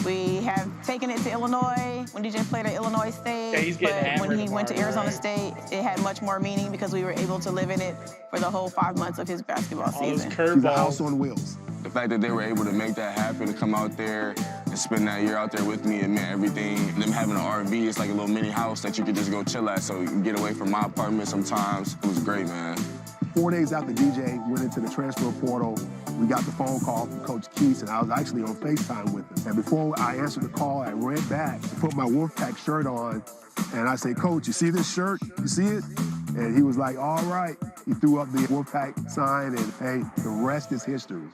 We have taken it to Illinois when DJ played at Illinois State. Yeah, he's getting but when hammered he went to tomorrow, Arizona right? State, it had much more meaning because we were able to live in it for the whole 5 months of his basketball season. She's a house on wheels. The fact that they were able to make that happen, to come out there and spend that year out there with me, it meant everything. Them having an RV, it's like a little mini house that you could just go chill at, so you can get away from my apartment sometimes. It was great, man. 4 days after DJ went into the transfer portal, we got the phone call from Coach Keese, and I was actually on FaceTime with him. And before I answered the call, I ran back, put my Wolfpack shirt on, and I said, Coach, you see this shirt? You see it? And he was like, all right. He threw up the Wolfpack sign, and hey, the rest is history.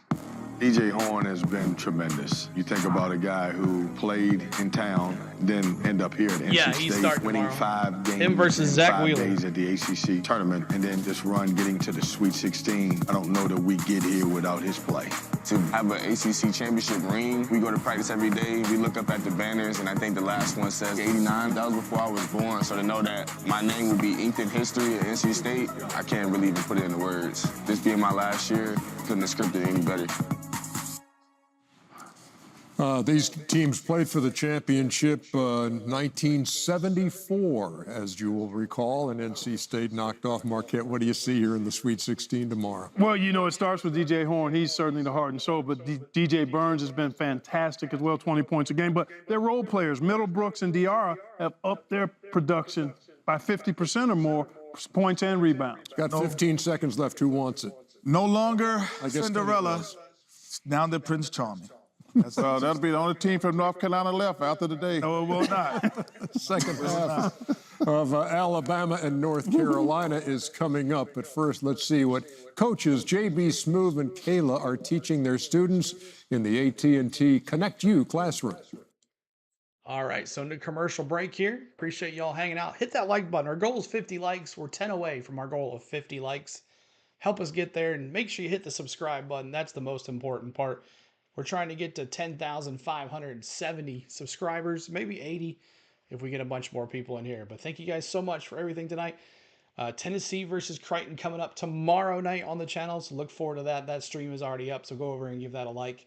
DJ Horn has been tremendous. You think about a guy who played in town, then end up here at NC State, winning 5 games Him versus in Zach 5 Wheeler. days at the ACC tournament, and then this run getting to the Sweet 16. I don't know that we get here without his play. To have an ACC championship ring, we go to practice every day. We look up at the banners, and I think the last one says 89. That was before I was born, so to know that my name will be inked in history at NC State, I can't really even put it into words. This being my last year, couldn't have scripted it any better. These teams played for the championship in 1974, as you will recall, and NC State knocked off Marquette. What do you see here in the Sweet 16 tomorrow? Well, it starts with DJ Horn. He's certainly the heart and soul, but DJ Burns has been fantastic as well, 20 points a game. But they're role players. Middlebrooks and Diarra have upped their production by 50% or more, points and rebounds. Got 15 seconds left. Who wants it? No longer I guess Cinderella, now the Prince Charming. So that'll be the only team from North Carolina left after today. No, it will not. Second half of Alabama and North Carolina is coming up. But first, let's see what coaches J.B. Smoove and Kayla are teaching their students in the AT&T Connect You classroom. All right, so no commercial break here. Appreciate y'all hanging out. Hit that like button. Our goal is 50 likes. We're 10 away from our goal of 50 likes. Help us get there, and make sure you hit the subscribe button. That's the most important part. We're trying to get to 10,570 subscribers, maybe 80 if we get a bunch more people in here. But thank you guys so much for everything tonight. Tennessee versus Creighton coming up tomorrow night on the channel, so look forward to that. That stream is already up, so go over and give that a like.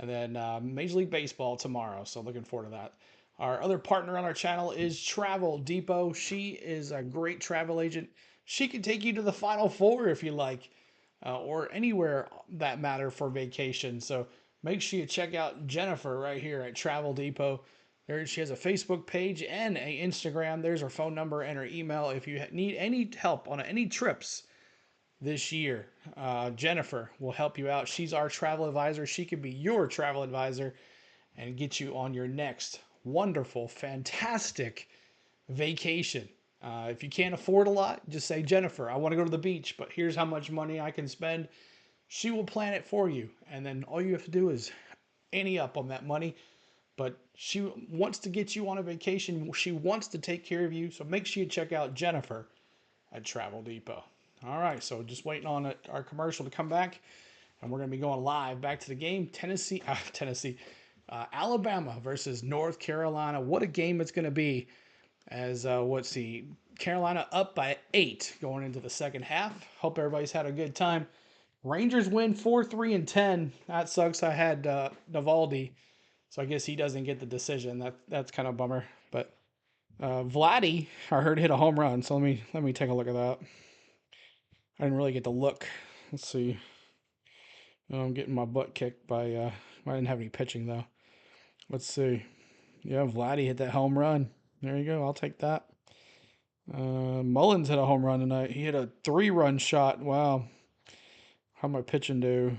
And then Major League Baseball tomorrow, so looking forward to that. Our other partner on our channel is Travel Depot. She is a great travel agent. She can take you to the Final Four if you like, or anywhere that matter for vacation. So make sure you check out Jennifer right here at Travel Depot. She has a Facebook page and an Instagram. There's her phone number and her email. If you need any help on any trips this year, Jennifer will help you out. She's our travel advisor. She could be your travel advisor and get you on your next wonderful, fantastic vacation. If you can't afford a lot, just say, Jennifer, I want to go to the beach, but here's how much money I can spend. She will plan it for you, and then all you have to do is ante up on that money. But she wants to get you on a vacation. She wants to take care of you, so make sure you check out Jennifer at Travel Depot. All right, so just waiting on our commercial to come back, and we're going to be going live back to the game. Alabama versus North Carolina. What a game it's going to be, as let's see, Carolina up by 8 going into the second half. Hope everybody's had a good time. Rangers win 4-3-10. That sucks. I had Navaldi, so I guess he doesn't get the decision. That's kind of a bummer. But Vladdy, I heard, hit a home run. So let me take a look at that. I didn't really get to look. Let's see. I'm getting my butt kicked by. I didn't have any pitching though. Let's see. Yeah, Vladdy hit that home run. There you go. I'll take that. Mullins hit a home run tonight. He hit a 3-run shot. Wow. How my pitching do?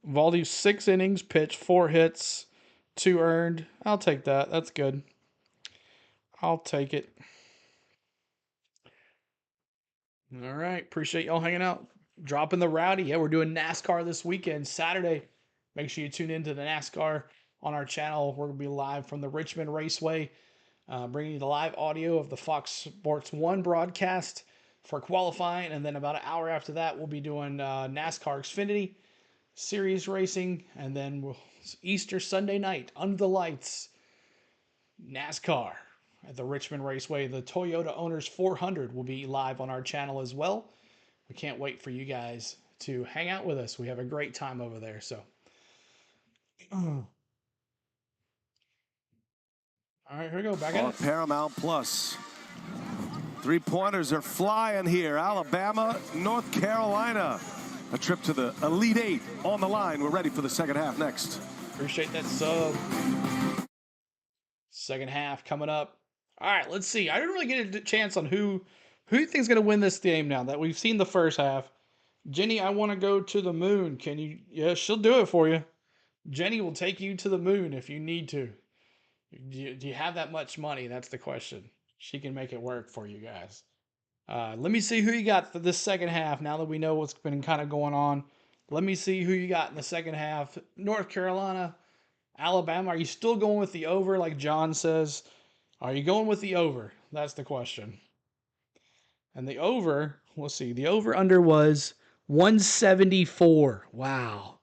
Valdi, 6 innings pitched, 4 hits, 2 earned. I'll take that. That's good. I'll take it. All right. Appreciate y'all hanging out. Dropping the rowdy. Yeah, we're doing NASCAR this weekend. Saturday, Make sure you tune into the NASCAR on our channel. We're going to be live from the Richmond Raceway, bringing you the live audio of the Fox Sports 1 broadcast for qualifying. And then about an hour after that, we'll be doing NASCAR Xfinity Series racing. And then Easter Sunday night, under the lights, NASCAR at the Richmond Raceway. The Toyota Owners 400 will be live on our channel as well. We can't wait for you guys to hang out with us. We have a great time over there. So, all right, here we go. Back at it. Paramount Plus. 3-pointers are flying here. Alabama, North Carolina. A trip to the Elite Eight on the line. We're ready for the second half next. Appreciate that sub. Second half coming up. All right, let's see. I didn't really get a chance on who you think is going to win this game now that we've seen the first half. Jenny, I want to go to the moon. Can you? Yeah, she'll do it for you. Jenny will take you to the moon if you need to. Do you have that much money? That's the question. She can make it work for you guys. Let me see who you got for this second half now that we know what's been kind of going on. Let me see who you got in the second half. North Carolina, Alabama. Are you still going with the over like John says? Are you going with the over? That's the question. And the over, we'll see. The over-under was 174. Wow.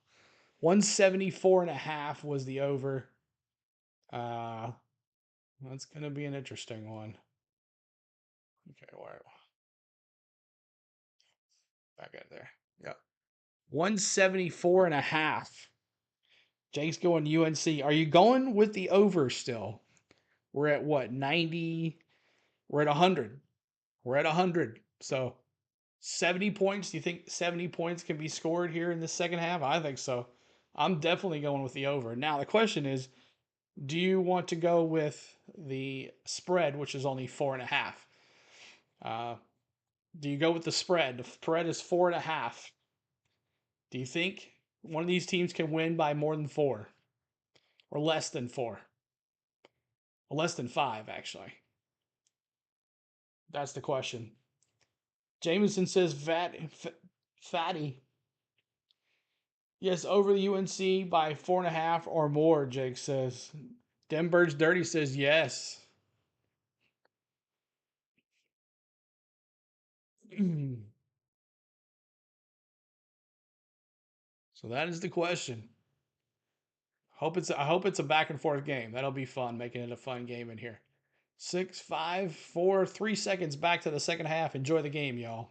174.5 was the over. That's going to be an interesting one. Okay, where? Back out there. Yep. 174.5. Jake's going UNC. Are you going with the over still? We're at what? 90? We're at 100. We're at 100. So 70 points. Do you think 70 points can be scored here in the second half? I think so. I'm definitely going with the over. Now, the question is, do you want to go with the spread, which is only 4.5? Do you go with the spread? The spread is 4.5. Do you think one of these teams can win by more than 4? Or less than 4? Or less than 5, actually. That's the question. Jameson says fatty. Yes, over the UNC by 4.5 or more, Jake says. Denbird's Dirty says yes. So that is the question. I hope it's a back and forth game. That'll be fun, making it a fun game in here. 6, 5, 4, 3 seconds back to the second half. Enjoy the game, y'all.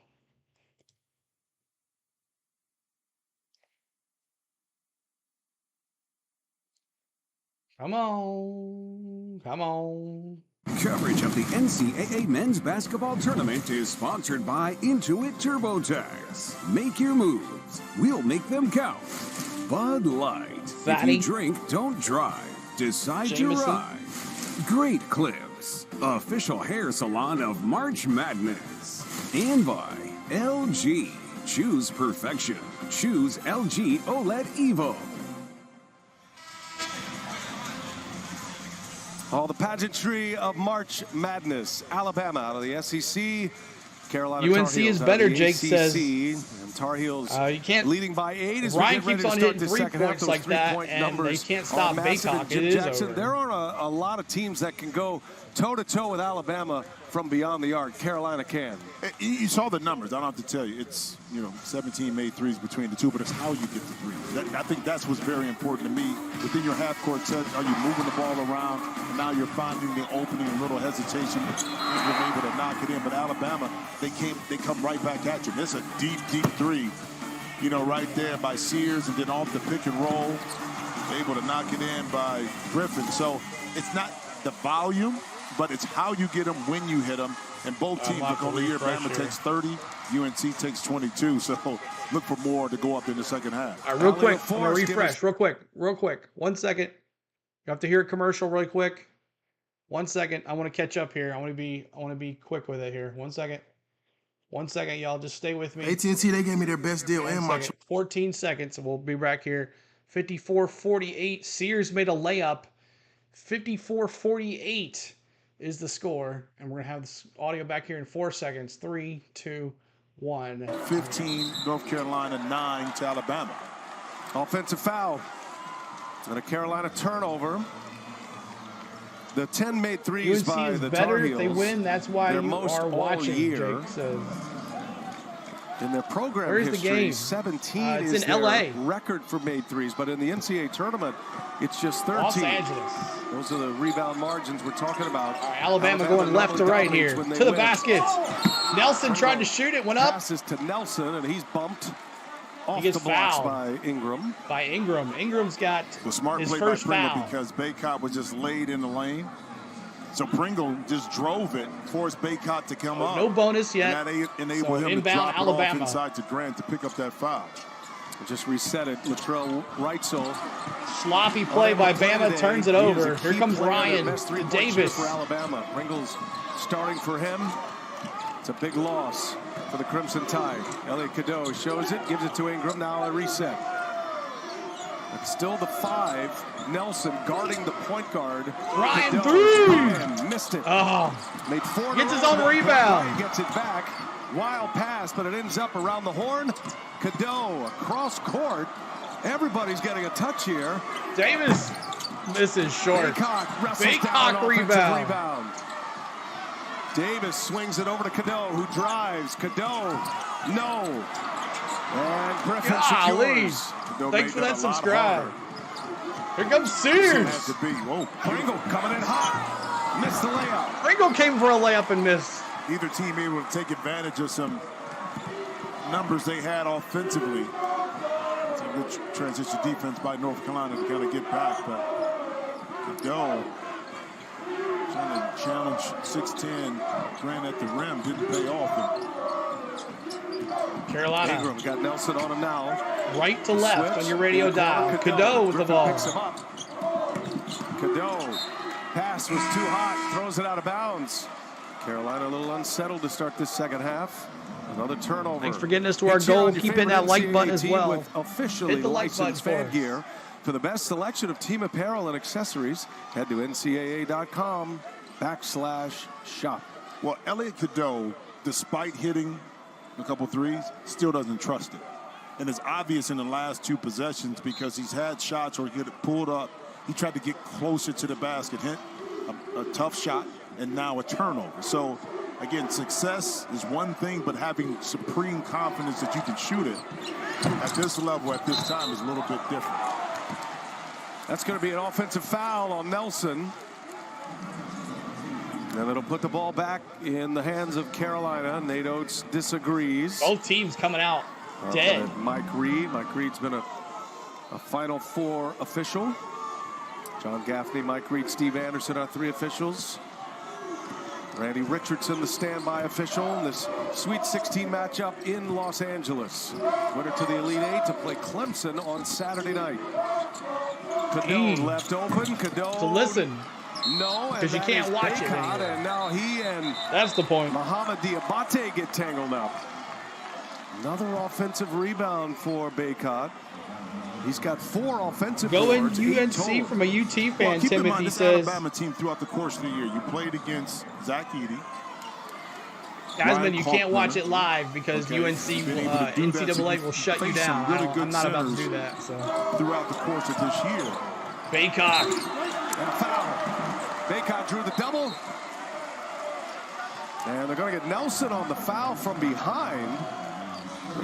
Come on. Come on. Coverage of the NCAA Men's Basketball Tournament is sponsored by Intuit TurboTax. Make your moves. We'll make them count. Bud Light. Fatty. If you drink, don't drive. Decide to ride. Great Clips. Official hair salon of March Madness. And by LG. Choose perfection. Choose LG OLED Evo. All the pageantry of March Madness. Alabama out of the SEC. Carolina UNC Tarheels is better, Jake ACC, says. And Tar Heels you can't, leading by 8 as Ryan we get ready keeps to on start hitting the 3 second half. points Those like that, three-point and numbers they can't stop Baycock. It is Jackson. over. There are a lot of teams that can go toe-to-toe with Alabama from beyond the arc. Carolina can. You saw the numbers. I don't have to tell you. It's, 17 made threes between the two, but it's how you get the threes. I think that's what's very important to me. Within your half-court set, are you moving the ball around? And now you're finding the opening, a little hesitation. You're able to knock it in. But Alabama, they come right back at you. It's a deep, deep three, right there by Sears, and then off the pick and roll. Able to knock it in by Griffin. So it's not the volume, but it's how you get them when you hit them. And both teams look on the year. Bama takes 30, UNC takes 22. So look for more to go up in the second half. All right, real quick, I'm going to refresh. Real quick. 1 second. You have to hear a commercial really quick. 1 second. I want to catch up here. I want to be quick with it here. 1 second. 1 second, y'all. Just stay with me. AT&T, they gave me their best deal and March. 14 seconds, and we'll be back here. 54-48. Sears made a layup. 54-48 is the score. And we're going to have this audio back here in 4 seconds. 3, 2, 1. 15, North Carolina, 9 to Alabama. Offensive foul. And a Carolina turnover. The 10 made threes UNC by is the better Tar if they Heels. win. That's why Their you most are all watching, year. Jake says. In their program Where's history, the game? 17 It's is in their LA. record for made threes, but in the NCAA tournament, it's just 13. Los Angeles. Those are the rebound margins we're talking about. All right, Alabama going left to right here. To the basket. Nelson tried to shoot it, went up. Passes to Nelson, and he's bumped off He gets the blocks fouled. by Ingram. Ingram's got The smart his play by first Pringle foul. because Baycott was just laid in the lane. So Pringle just drove it, forced Baycott to come up. No bonus yet. And that enabled So him to inbound drop it Alabama. off inside to Grant to pick up that foul. Just reset it. Latrell Reitzel. Sloppy play by Bama, turns it over. Here comes Ryan to Davis. For Alabama. Pringle's starting for him. It's a big loss for the Crimson Tide. Elliot Cadeau shows it, gives it to Ingram. Now a reset. It's still the 5. Nelson guarding the point guard. Ryan Cadeau. three! Ryan missed it. Oh. Made 4 Gets in a his row, own but rebound. Ryan gets it back. Wild pass, but it ends up around the horn. Cadeau across court. Everybody's getting a touch here. Davis misses short. Baycock wrestles down, Baycock offensive rebound. Davis swings it over to Cadeau, who drives. Cadeau, no. And Griffin secures. Thanks for that subscribe. Here comes Sears. Pringle coming in hot. Missed the layup. Pringle came for a layup and missed. Either team able to take advantage of some numbers they had offensively. It's a good transition defense by North Carolina to kind of get back, but Cadeau trying to challenge 6'10", Grant at the rim, didn't pay off. Carolina. Ingram got Nelson on him now. Right to left on your radio dial. Cadeau with the ball. Picks him up. Cadeau. Pass was too hot. Throws it out of bounds. Carolina a little unsettled to start this second half. Another turnover. Thanks for getting us to our goal. Keep hitting that like button as well. With officially Hit the like button licensed fan gear. For the best selection of team apparel and accessories, head to ncaa.com/shop. Well, Elliot Cadeau, despite hitting a couple threes, still doesn't trust it. And it's obvious in the last 2 possessions because he's had shots where he get it pulled up. He tried to get closer to the basket, hit a tough shot, and now a turnover. So, again, success is one thing, but having supreme confidence that you can shoot it at this level at this time is a little bit different. That's going to be an offensive foul on Nelson. And it'll put the ball back in the hands of Carolina. Nate Oates disagrees. Both teams coming out dead. Mike Reed. Mike Reed's been a Final Four official. John Gaffney, Mike Reed, Steve Anderson are 3 officials. Randy Richardson, the standby official in this Sweet 16 matchup in Los Angeles. Winner to the Elite 8 to play Clemson on Saturday night. Cadeau left open. Cadeau. To listen. No, because you can't watch it anymore. And now he and that's the point. Mohamed Diabate get tangled up. Another offensive rebound for Baycott. He's got 4 offensive going boards, UNC from a UT fan. Well, keep in mind, Timothy this says Alabama team throughout the course of the year, you played against Zach Edey. Guysman, you can't watch it live because UNC NCAA will shut you down. I'm not about to do that. So throughout the course of this year, Baycock and a foul. Baycock drew the double, and they're going to get Nelson on the foul from behind.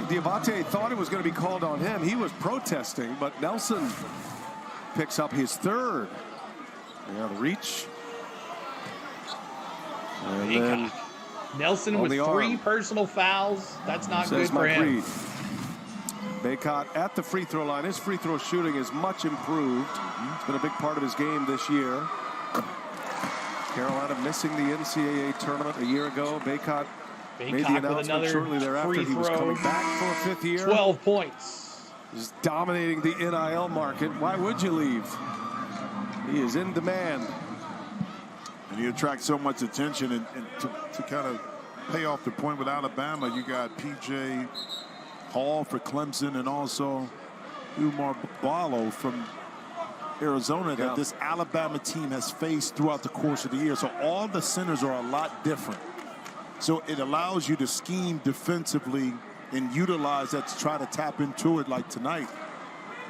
Diabate thought it was going to be called on him. He was protesting, but Nelson picks up his 3rd. Yeah, the reach. And then Nelson with 3 personal fouls. That's not good for him. Reed. Baycott at the free throw line. His free throw shooting is much improved. It's been a big part of his game this year. Carolina missing the NCAA tournament a year ago. Baycott made the announcement shortly thereafter he was coming back for a 5th year. 12 points. Just dominating the NIL market. Why would you leave? He is in demand. and he attracts so much attention, and to kind of pay off the point with Alabama, you got P.J. Hall for Clemson and also Umar Ballo from Arizona that this Alabama team has faced throughout the course of the year. So all the centers are a lot different. So it allows you to scheme defensively and utilize that to try to tap into it like tonight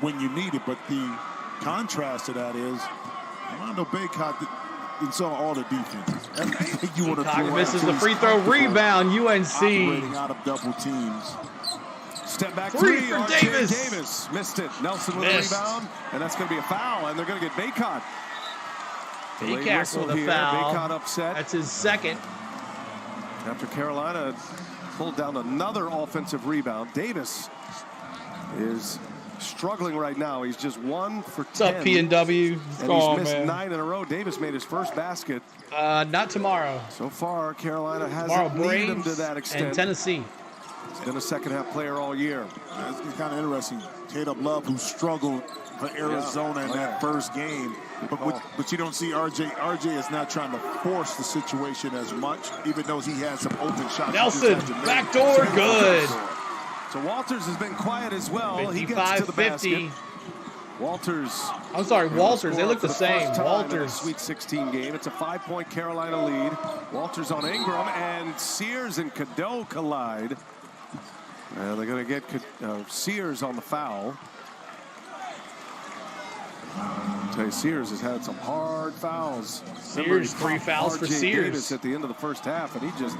when you need it. But the contrast to that is Armando Baycott didn't saw all the defenses. Everything you want to throw misses the free throw rebound. UNC operating out of double teams. Step back Three three for RJ Davis. Missed it. Nelson with a rebound, and that's going to be a foul, and they're going to get Baycott. Baycott with a foul. Baycott upset. That's his second. After Carolina pulled down another offensive rebound, Davis is struggling right now. He's just 1 for 10. What's up, P&W? And he's missed 9 in a row. Davis made his first basket. Not tomorrow. So far, Carolina hasn't needed him to that extent. And Tennessee. He's been a second-half player all year. It's kind of interesting. Caleb Love, who struggled for Arizona in that first game. But you don't see RJ. RJ is not trying to force the situation as much, even though he has some open shots. Nelson, backdoor, good. So Walters has been quiet as well. He gets to the basket. Walters. I'm sorry, Walters. They look the same. Walters. Sweet 16 game. It's a 5-point Carolina lead. Walters on Ingram, and Sears and Cadeau collide. And they're going to get Sears on the foul. I'll tell you, Sears has had some hard fouls. Sears, 3 fouls for Sears. Davis at the end of the first half, and he just...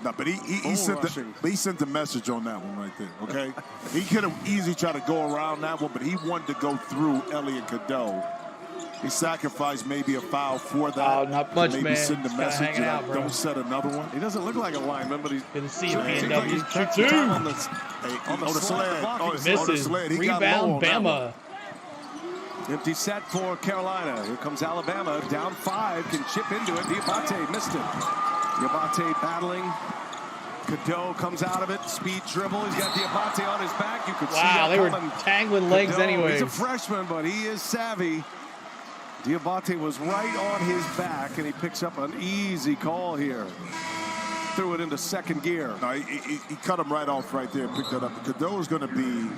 No, but he sent the message on that one right there, okay? He could have easily tried to go around that one, but he wanted to go through Elliot Cadeau. He sacrificed maybe a foul for that. Oh, not much, maybe man. send the message that don't set another one. He doesn't look like a lineman, but he's good to see you, P&W. Like on the sled. Misses. Rebound, Bama. Empty set for Carolina. Here comes Alabama. Down 5. Can chip into it. Diabate missed it. Diabate battling. Cadeau comes out of it. Speed dribble. He's got Diabate on his back. You could see that they were coming. tangling legs anyway. He's a freshman, but he is savvy. Diabate was right on his back, and he picks up an easy call here. Threw it into second gear. No, he cut him right off right there and picked that up. Cadeau is going to be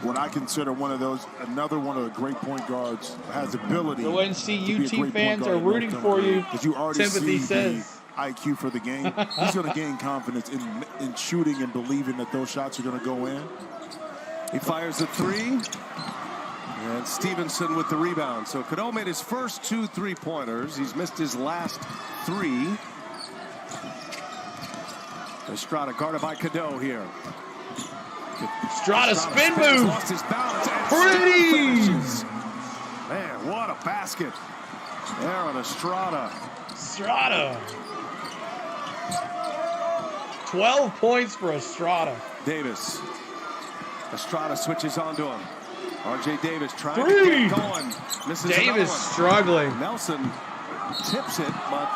what I consider another one of the great point guards. Has ability. The UNC UT fans are rooting for you. Because you already Sympathy see says. the IQ for the game. He's going to gain confidence in shooting and believing that those shots are going to go in. He fires a 3. And Stevenson with the rebound. So Cadeau made his first 2 3-pointers. He's missed his last 3. Estrada guarded by Cadeau here. Estrada spin move. Lost his balance. Pretty. Man, what a basket. Aaron Estrada. 12 points for Estrada. Davis. Estrada switches onto him. RJ Davis trying 3. to get going. Misses Davis struggling. Nelson tips it, but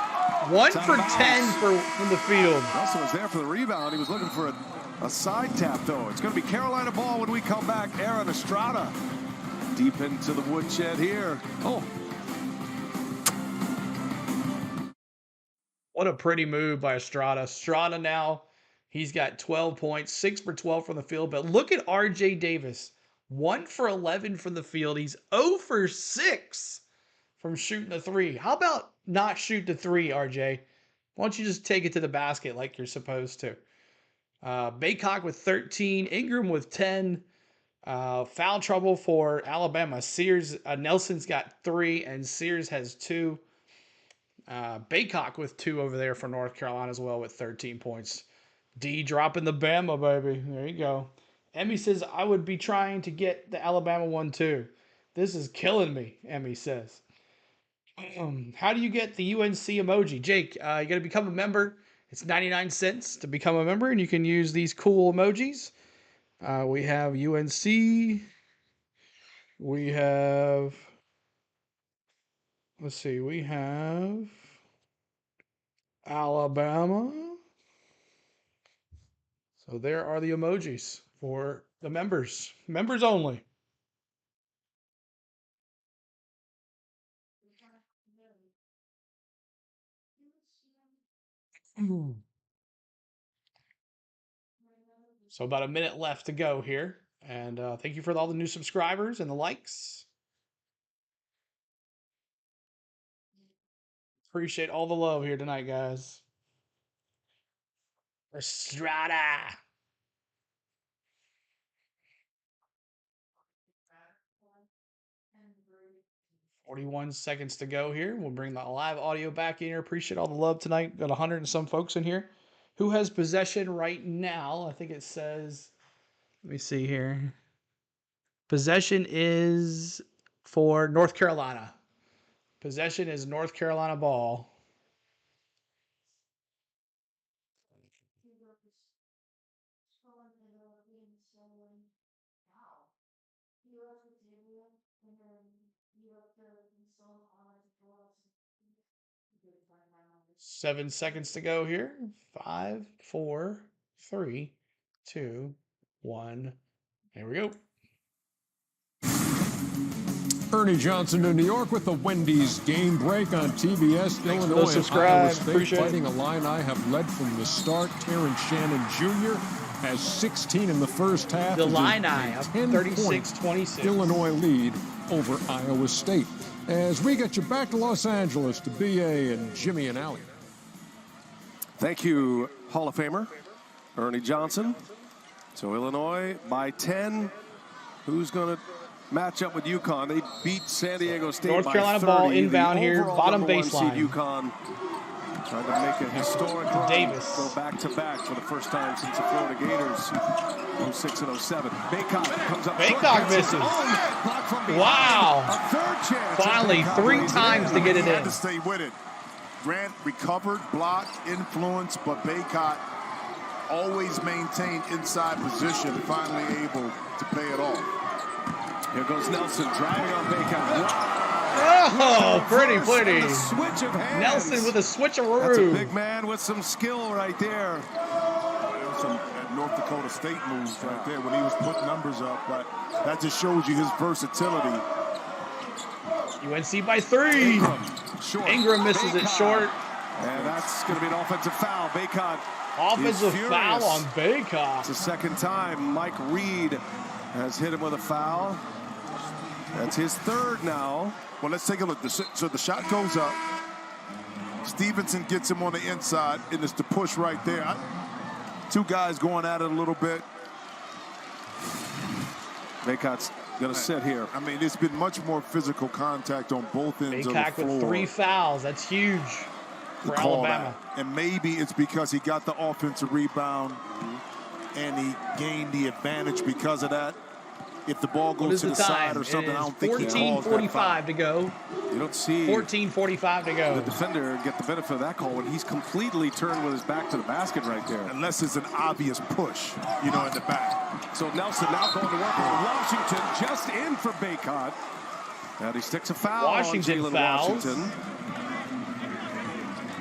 1 for 10 from the field. Nelson was there for the rebound. He was looking for a side tap, though. It's going to be Carolina ball when we come back. Aaron Estrada deep into the woodshed here. Oh. What a pretty move by Estrada. Estrada now, he's got 12 points, 6 for 12 from the field. But look at RJ Davis. 1 for 11 from the field. He's 0 for 6 from shooting a 3. How about not shoot the 3, RJ? Why don't you just take it to the basket like you're supposed to? Baycock with 13. Ingram with 10. Foul trouble for Alabama. Sears, Nelson's got 3, and Sears has 2. Baycock with 2 over there for North Carolina as well with 13 points. D dropping the Bama, baby. There you go. Emmy says, I would be trying to get the Alabama one too. This is killing me, Emmy says. How do you get the UNC emoji? Jake, you got to become a member. It's 99 cents to become a member, and you can use these cool emojis. We have UNC. We have... Let's see. We have Alabama. So there are the emojis for the members. Members only. So about a minute left to go here. And thank you for all the new subscribers and the likes. Appreciate all the love here tonight, guys. Estrada. 41 seconds to go here. We'll bring the live audio back in here. Appreciate all the love tonight. Got 100 and some folks in here. Who has possession right now? I think it says, let me see here. Possession is for North Carolina. Possession is North Carolina ball. Seven seconds to go here. 5, 4, 3, 2, 1. Here we go. Ernie Johnson in New York with the Wendy's game break on TBS. Thanks Illinois for subscribe. Iowa State Appreciate fighting a line I have led from the start. Terrence Shannon Jr. has 16 in the first half. The line up 36-26. Illinois lead over Iowa State. As we get you back to Los Angeles to BA and Jimmy and Allie. Thank you, Hall of Famer Ernie Johnson. So Illinois by 10. Who's going to match up with UConn? They beat San Diego State North by Carolina 30. ball inbound The here, overall bottom number one baseline. seed UConn trying to make a historic run. Davis. Go back-to-back for the first time since the Florida Gators 06 and 07. Baycock comes up. Baycock misses. Wow. A third chance. Finally, 3 times to get it He had in. to stay with it. Grant recovered, blocked, influenced, but Baycott always maintained inside position, finally able to pay it off. Here goes Nelson driving on Baycott. Wow. Oh, pretty. Switch of hands. Nelson with a switcheroo. That's a big man with some skill right there. Some North Dakota State moves right there when he was putting numbers up, but that just shows you his versatility. UNC by 3. Ingram misses it short. And that's going to be an offensive foul. Baycott. Offensive foul on Baycott. It's the second time Mike Reed has hit him with a foul. That's his third now. Well, let's take a look. So the shot goes up. Stevenson gets him on the inside, and it's the push right there. Two guys going at it a little bit. Baycott's going to sit here. I mean, it's been much more physical contact on both ends of the Baycock floor. with 3 fouls. That's huge for Alabama. And maybe it's because he got the offensive rebound and he gained the advantage because of that. If the ball goes to the side or something, I don't think he calls that 14:45 to go. You don't see 14:45 to go. the defender get the benefit of that call when he's completely turned with his back to the basket right there. Unless it's an obvious push, in the back. So Nelson now going to work on Washington, just in for Baycott. And he sticks a foul Washington on Jalen fouls. Washington.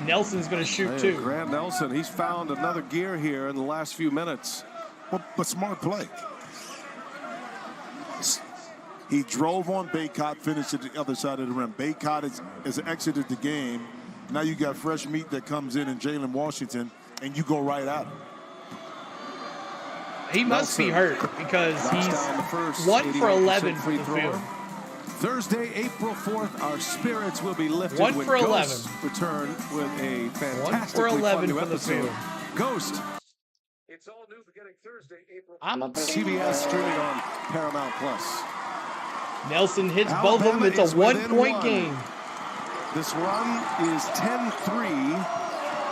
Nelson's going to shoot too. Grant Nelson, he's found another gear here in the last few minutes. Well, but smart play. He drove on Baycott, finished at the other side of the rim. Baycott has exited the game. Now you got fresh meat that comes in and Jalen Washington, and you go right at him. He must be hurt because he's 1 for 11 from the field. Thursday, April 4th, our spirits will be lifted 1 when for 11. Ghosts return with a 1 fantastically for 11 fun new from the episode. field. Ghost. It's all new beginning Thursday, April. I'm a CBS streaming on Paramount Plus. Nelson hits both of them. It's a 1-point game. This run is 10-3.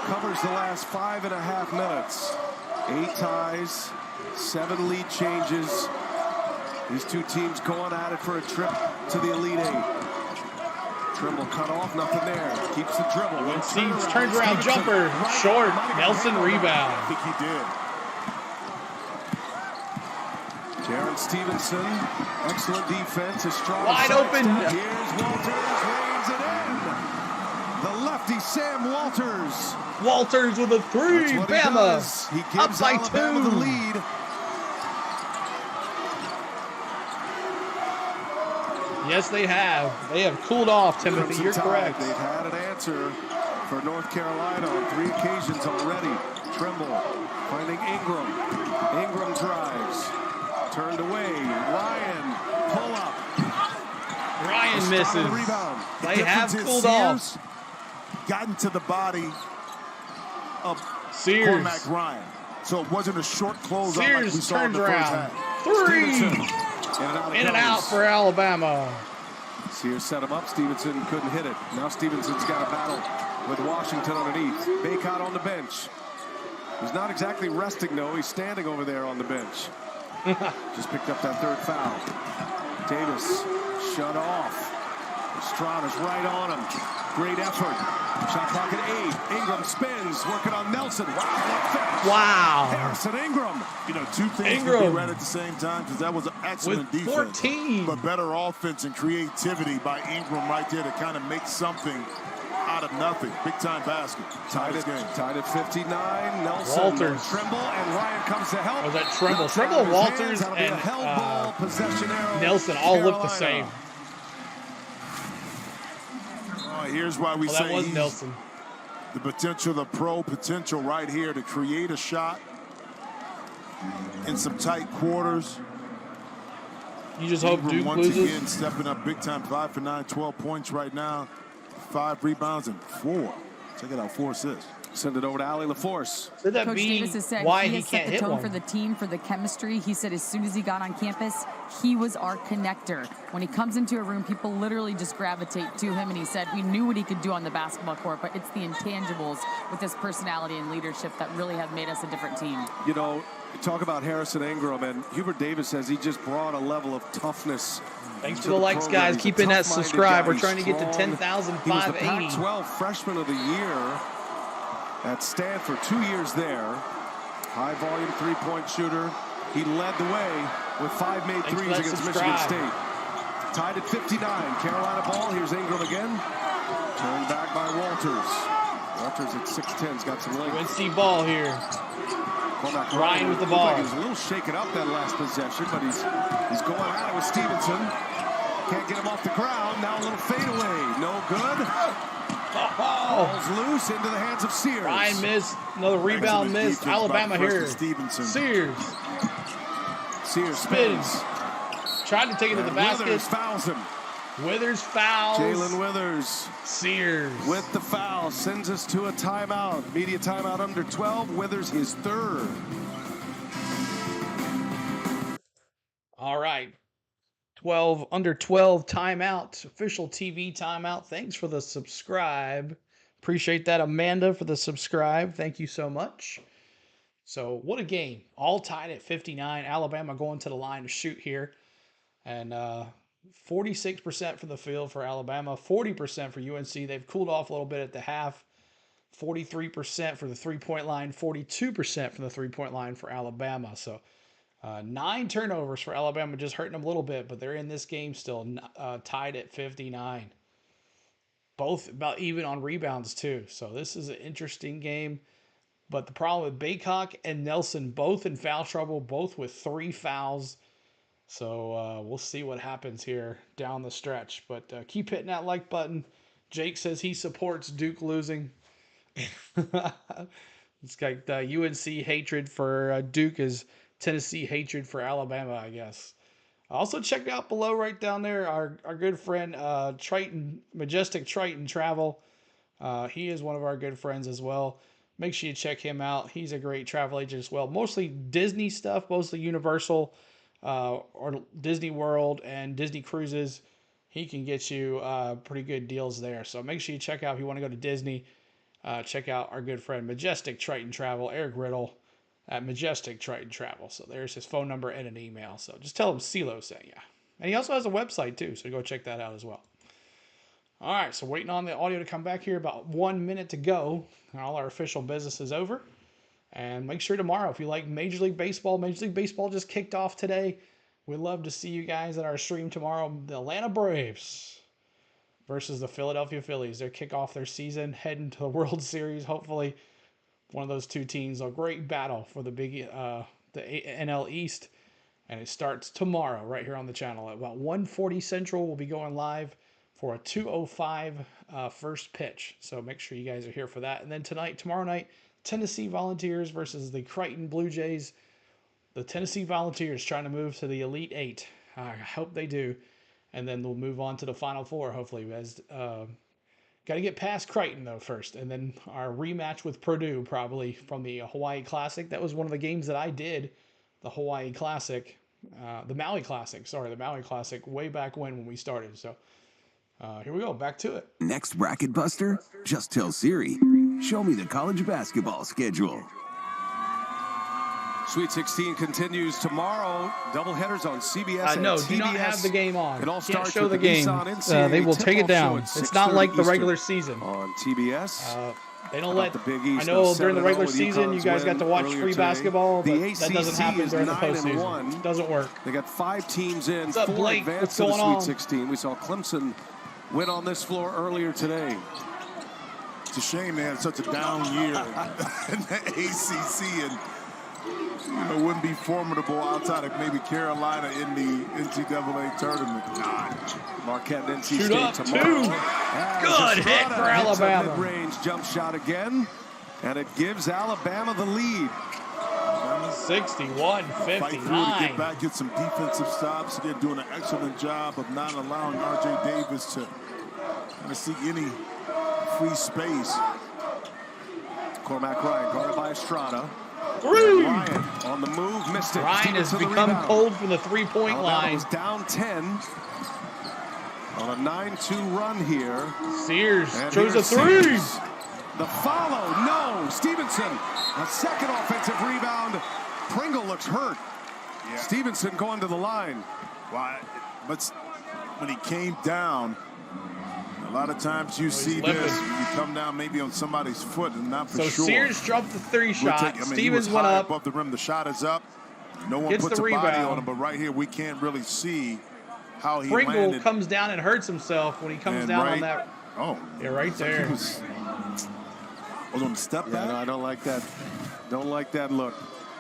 Covers the last 5.5 minutes. 8 ties, 7 lead changes. These two teams going at it for a trip to the Elite Eight. Trimble cut off, nothing there. Keeps the dribble. Turns around jumper, short. Nelson rebound. I think he did. Jaron Stevenson, excellent defense, is strong. Wide open. Here's Walters, lays it in. The lefty Sam Walters. Walters with a 3. Bama He gives up by Alabama 2. the lead. Yes, they have. They have cooled off, Timothy. Crimson You're Tide, correct. They've had an answer for North Carolina on 3 occasions already. Trimble finding Ingram. Ingram drives. Turned away. Ryan, pull up. Ryan misses. Rebound. They have cooled off. Gotten to the body of Sears. Cormac Ryan. So it wasn't a short closeout like we Sears saw in turns the first around. half. 3. In and out for Alabama. Sears set him up. Stevenson couldn't hit it. Now Stevenson's got a battle with Washington underneath. Baycott on the bench. He's not exactly resting, though. He's standing over there on the bench. Just picked up that third foul. Davis shut off. Estrada's right on him. Great effort. Shot clock at 8. Ingram spins, working on Nelson. Wow, what finish. Wow. Harrison Ingram. You know, two things can be read at the same time because that was an excellent with defense. 14. But better offense and creativity by Ingram right there to kind of make something out of nothing. Big-time basket. Tied at 59. Nelson, Walters. Trimble, and Ryan comes to help. Was that Trimble? Trimble, Walters, and Nelson all look the same. Here's why we say that was Nelson. The potential, the pro potential right here to create a shot in some tight quarters. You just hope Duke once loses. Again, stepping up big time, 5 for 9, 12 points right now, 5 rebounds and 4. Check it out, 4 assists. Send it over to Allie LaForce. Could that Coach be Davis has said why he he has set can't the hit tone one? for the team, for the chemistry. He said as soon as he got on campus, he was our connector. When he comes into a room, people literally just gravitate to him. And he said we knew what he could do on the basketball court, but it's the intangibles with his personality and leadership that really have made us a different team. You know, talk about Harrison Ingram, and Hubert Davis says he just brought a level of toughness. Thanks for the likes, guys. He's Keep a in that tough-minded subscribe. guy. We're trying to get to He's 10,580. He was the Pac-12 Freshman of the Year at Stanford, 2 years there. High-volume three-point shooter. He led the way with 5 made threes against Michigan State. Tied at 59. Carolina ball. Here's Ingram again. Turned back by Walters. Walters at 6'10's got some length. UNC ball here. Ryan with the ball. Like he was a little shaken up that last possession, but he's going at it with Stevenson. Can't get him off the ground. Now a little fadeaway. No good. Ball's loose into the hands of Sears. Ryan missed. Another rebound miss. Alabama here. Stevenson. Sears spins. Tried to take it to the basket. Withers fouls him. Withers fouls. Jalen Withers. Sears with the foul sends us to a timeout. Media timeout under 12. Withers his third. All right. 12 under 12 timeout. Official TV timeout. Thanks for the subscribe. Appreciate that, Amanda, for the subscribe. Thank you so much. So what a game. All tied at 59. Alabama going to the line to shoot here. And 46% from the field for Alabama, 40% for UNC. They've cooled off a little bit at the half. 43% for the three-point line, 42% from the three-point line for Alabama. So 9 turnovers for Alabama, just hurting them a little bit, but they're in this game still, tied at 59. Both about even on rebounds too. So this is an interesting game. But the problem with Baycock and Nelson, both in foul trouble, both with 3 fouls. So we'll see what happens here down the stretch. But keep hitting that like button. Jake says he supports Duke losing. It's like the UNC hatred for Duke is Tennessee hatred for Alabama, I guess. Also check out below right down there our good friend Triton, Majestic Triton Travel. He is one of our good friends as well. Make sure you check him out. He's a great travel agent as well. Mostly Disney stuff, mostly Universal or Disney World and Disney Cruises. He can get you pretty good deals there. So make sure you check out if you want to go to Disney. Check out our good friend Majestic Triton Travel, Eric Riddle at Majestic Triton Travel. So there's his phone number and an email. So just tell him CeeLo sent you. And he also has a website too, so go check that out as well. All right, so waiting on the audio to come back here. About 1 minute to go. And all our official business is over. And make sure tomorrow, if you like Major League Baseball just kicked off today. We'd love to see you guys at our stream tomorrow. The Atlanta Braves versus the Philadelphia Phillies. They kick off their season, heading to the World Series. Hopefully, one of those two teams. A great battle for the NL East. And it starts tomorrow right here on the channel. At about 1:40 Central, we'll be going live for a 2:05 first pitch. So make sure you guys are here for that. And then tomorrow night, Tennessee Volunteers versus the Crichton Blue Jays. The Tennessee Volunteers trying to move to the Elite Eight. I hope they do. And then they'll move on to the Final Four, hopefully. As got to get past Crichton, though, first. And then our rematch with Purdue, probably, from the Hawaii Classic. That was one of the games that I did, the Hawaii Classic. The Maui Classic, way back when we started. So Here we go. Back to it. Next bracket buster? Just tell Siri, show me the college basketball schedule. Sweet 16 continues tomorrow. Doubleheaders on CBS and No, TBS. do not have the game on. It all Can't starts show with the game. They will take it down. It's not like the regular season. On TBS. They don't let the Big East. I know during the regular season you guys got to watch free basketball, but that doesn't happen during the postseason. It doesn't work. They got 5 teams in. What's up, 4 Blake? advance What's to the going Sweet on? 16. We saw Clemson win on this floor earlier today. It's a shame they had such a down year in the ACC, and it wouldn't be formidable outside of maybe Carolina in the NCAA tournament. Marquette and NC Shoot State up, tomorrow. two. Good hit for Alabama. Mid-range jump shot again, and it gives Alabama the lead. 61-59. Fight through to get back, get some defensive stops. Again, doing an excellent job of not allowing R.J. Davis to kind of see any free space. Cormac Ryan guarded by Estrada. Ryan on the move, missed it. Ryan has become cold from the three-point line. Was down 10 on a 9-2 run here. Sears and throws a three. Sears. The follow, no. Stevenson, a second offensive rebound. Pringle looks hurt. Yeah. Stevenson going to the line. Why? But when he came down, a lot of times you see this, you come down maybe on somebody's foot and not for so sure. Sears dropped the three shot. Stevens went up. Above the rim, the shot is up. No one puts a body on him, but right here we can't really see how he Pringle landed. comes down and hurts himself when he comes down on that. Oh. Yeah, right there. Was on the step back? No, I don't like that. Don't like that look.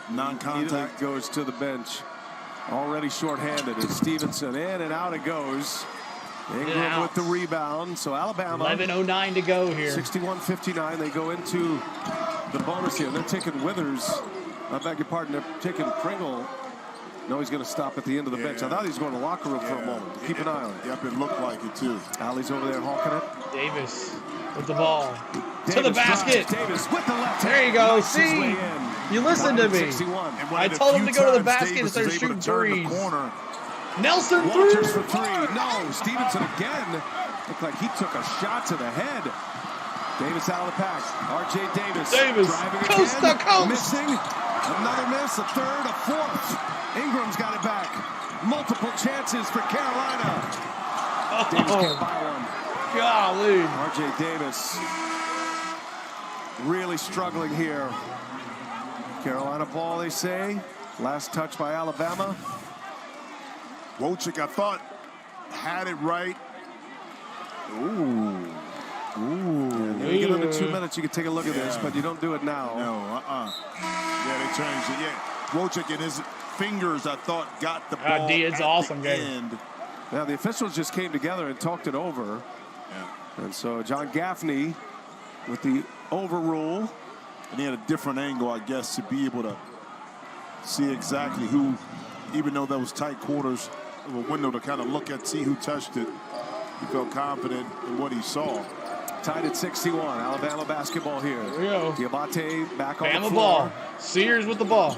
Non-contact. Goes to the bench. Already shorthanded. It's Stevenson in and out it goes. Ingram with the rebound. So Alabama. 11:09 to go here. 61-59. They go into the bonus here. They're taking Withers. I beg your pardon. They're taking Pringle. No, he's going to stop at the end of the bench. I thought he was going to the locker room for a moment. Keep an eye on it. Yep, it looked like it too. Ali's over there hawking it. Davis with the ball. Davis to the basket. Davis with the left. There you go. See? You listened to me. I told him to go to the basket and start shooting threes. Nelson Walters for three. No, Stevenson again. Looked like he took a shot to the head. Davis out of the pack. R.J. Davis. Driving coast again, to coast. Missing. Another miss. A third. A fourth. Ingram's got it back. Multiple chances for Carolina. Davis can't buy one. Golly. R.J. Davis really struggling here. Carolina ball, they say. Last touch by Alabama. Wojcik, I thought, had it right. Ooh. You get under 2 minutes, you can take a look at this, but you don't do it now. No, Yeah, they changed it. Yeah, Wojcik and his fingers, I thought, got the ball it's at awesome the game. end. Now, the officials just came together and talked it over. Yeah. And so John Gaffney with the overrule. And he had a different angle, I guess, to be able to see exactly who, even though there was tight quarters, of a window to kind of look at, see who touched it. He felt confident in what he saw. Tied at 61. Alabama basketball here. Here we go. Diabate back on the Bama floor. ball. Sears with the ball.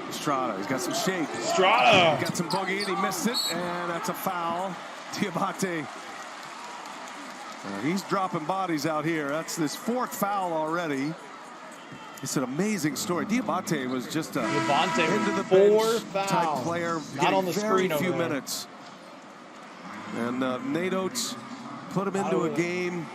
Estrada, he's got some shake. Estrada. Got some boogie and he missed it, and that's a foul. Diabate. He's dropping bodies out here. That's his fourth foul already. It's an amazing story. Diabate was just a into the bench type player. Not on the very screen few over there. minutes. And Nate Oates put him into a game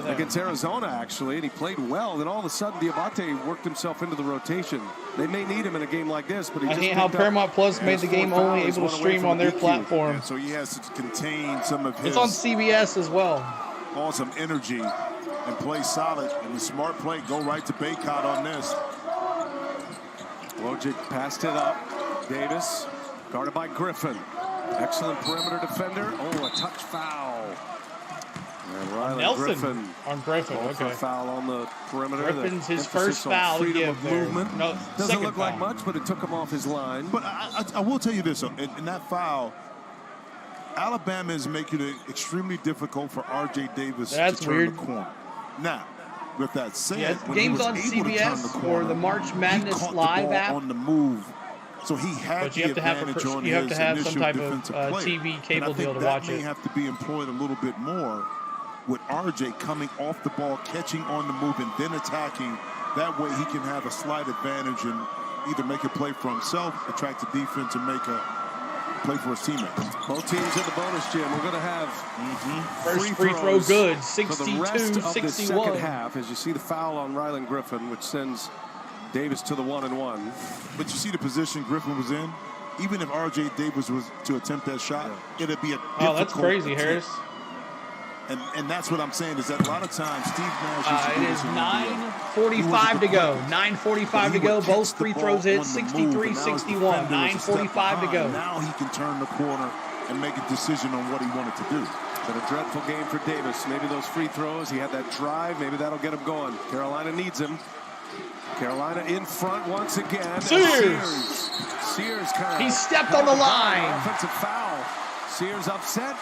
against Arizona, actually, and he played well. Then all of a sudden, Diabate worked himself into the rotation. They may need him in a game like this, but he I just hate how picked up Paramount Plus made the his game fourth foul. only He's able to one away stream from on the their DQ. platform. And so he has to contain some of his It's on CBS as well. awesome energy and play solid. And the smart play, go right to Baycott on this. Wojcik passed it up. Davis guarded by Griffin. Excellent perimeter defender. Oh, a touch foul. And Rylan Nelson Griffin. on Griffin. For a Okay. foul on the perimeter. Griffin's The his emphasis first on foul to freedom give of there. movement. No, Doesn't second look like foul. much, but it took him off his line. But I will tell you this, though, in that foul, Alabama is making it extremely difficult for R.J. Davis That's to turn weird. the corner. Now, with that said, Yeah, when he games was on able to turn CBS the or corner, the March he Madness caught the Live ball app. on the move So he had But you have to have some type of TV cable deal to watch it. That may have to be employed a little bit more with RJ coming off the ball, catching on the move, and then attacking. That way he can have a slight advantage and either make a play for himself, attract the defense, and make a play for his teammates. Both teams in the bonus gym. We're going to have first free throw good, 62-61. For the rest of the second half, as you see the foul on Rylan Griffin, which sends Davis to the 1-and-1. But you see the position Griffin was in? Even if R.J. Davis was to attempt that shot, it'd be a difficult Oh, that's crazy, attempt. Harris. And that's what I'm saying is that a lot of times Steve Nash it is 9:45 to go. 9:45 to go. Both free throws hit. 63-61. 9:45 to go. Now he can turn the corner and make a decision on what he wanted to do. But a dreadful game for Davis. Maybe those free throws, he had that drive, maybe that'll get him going. Carolina needs him. Carolina in front once again. Sears kind of... He stepped on the line. Offensive foul. Sears upset.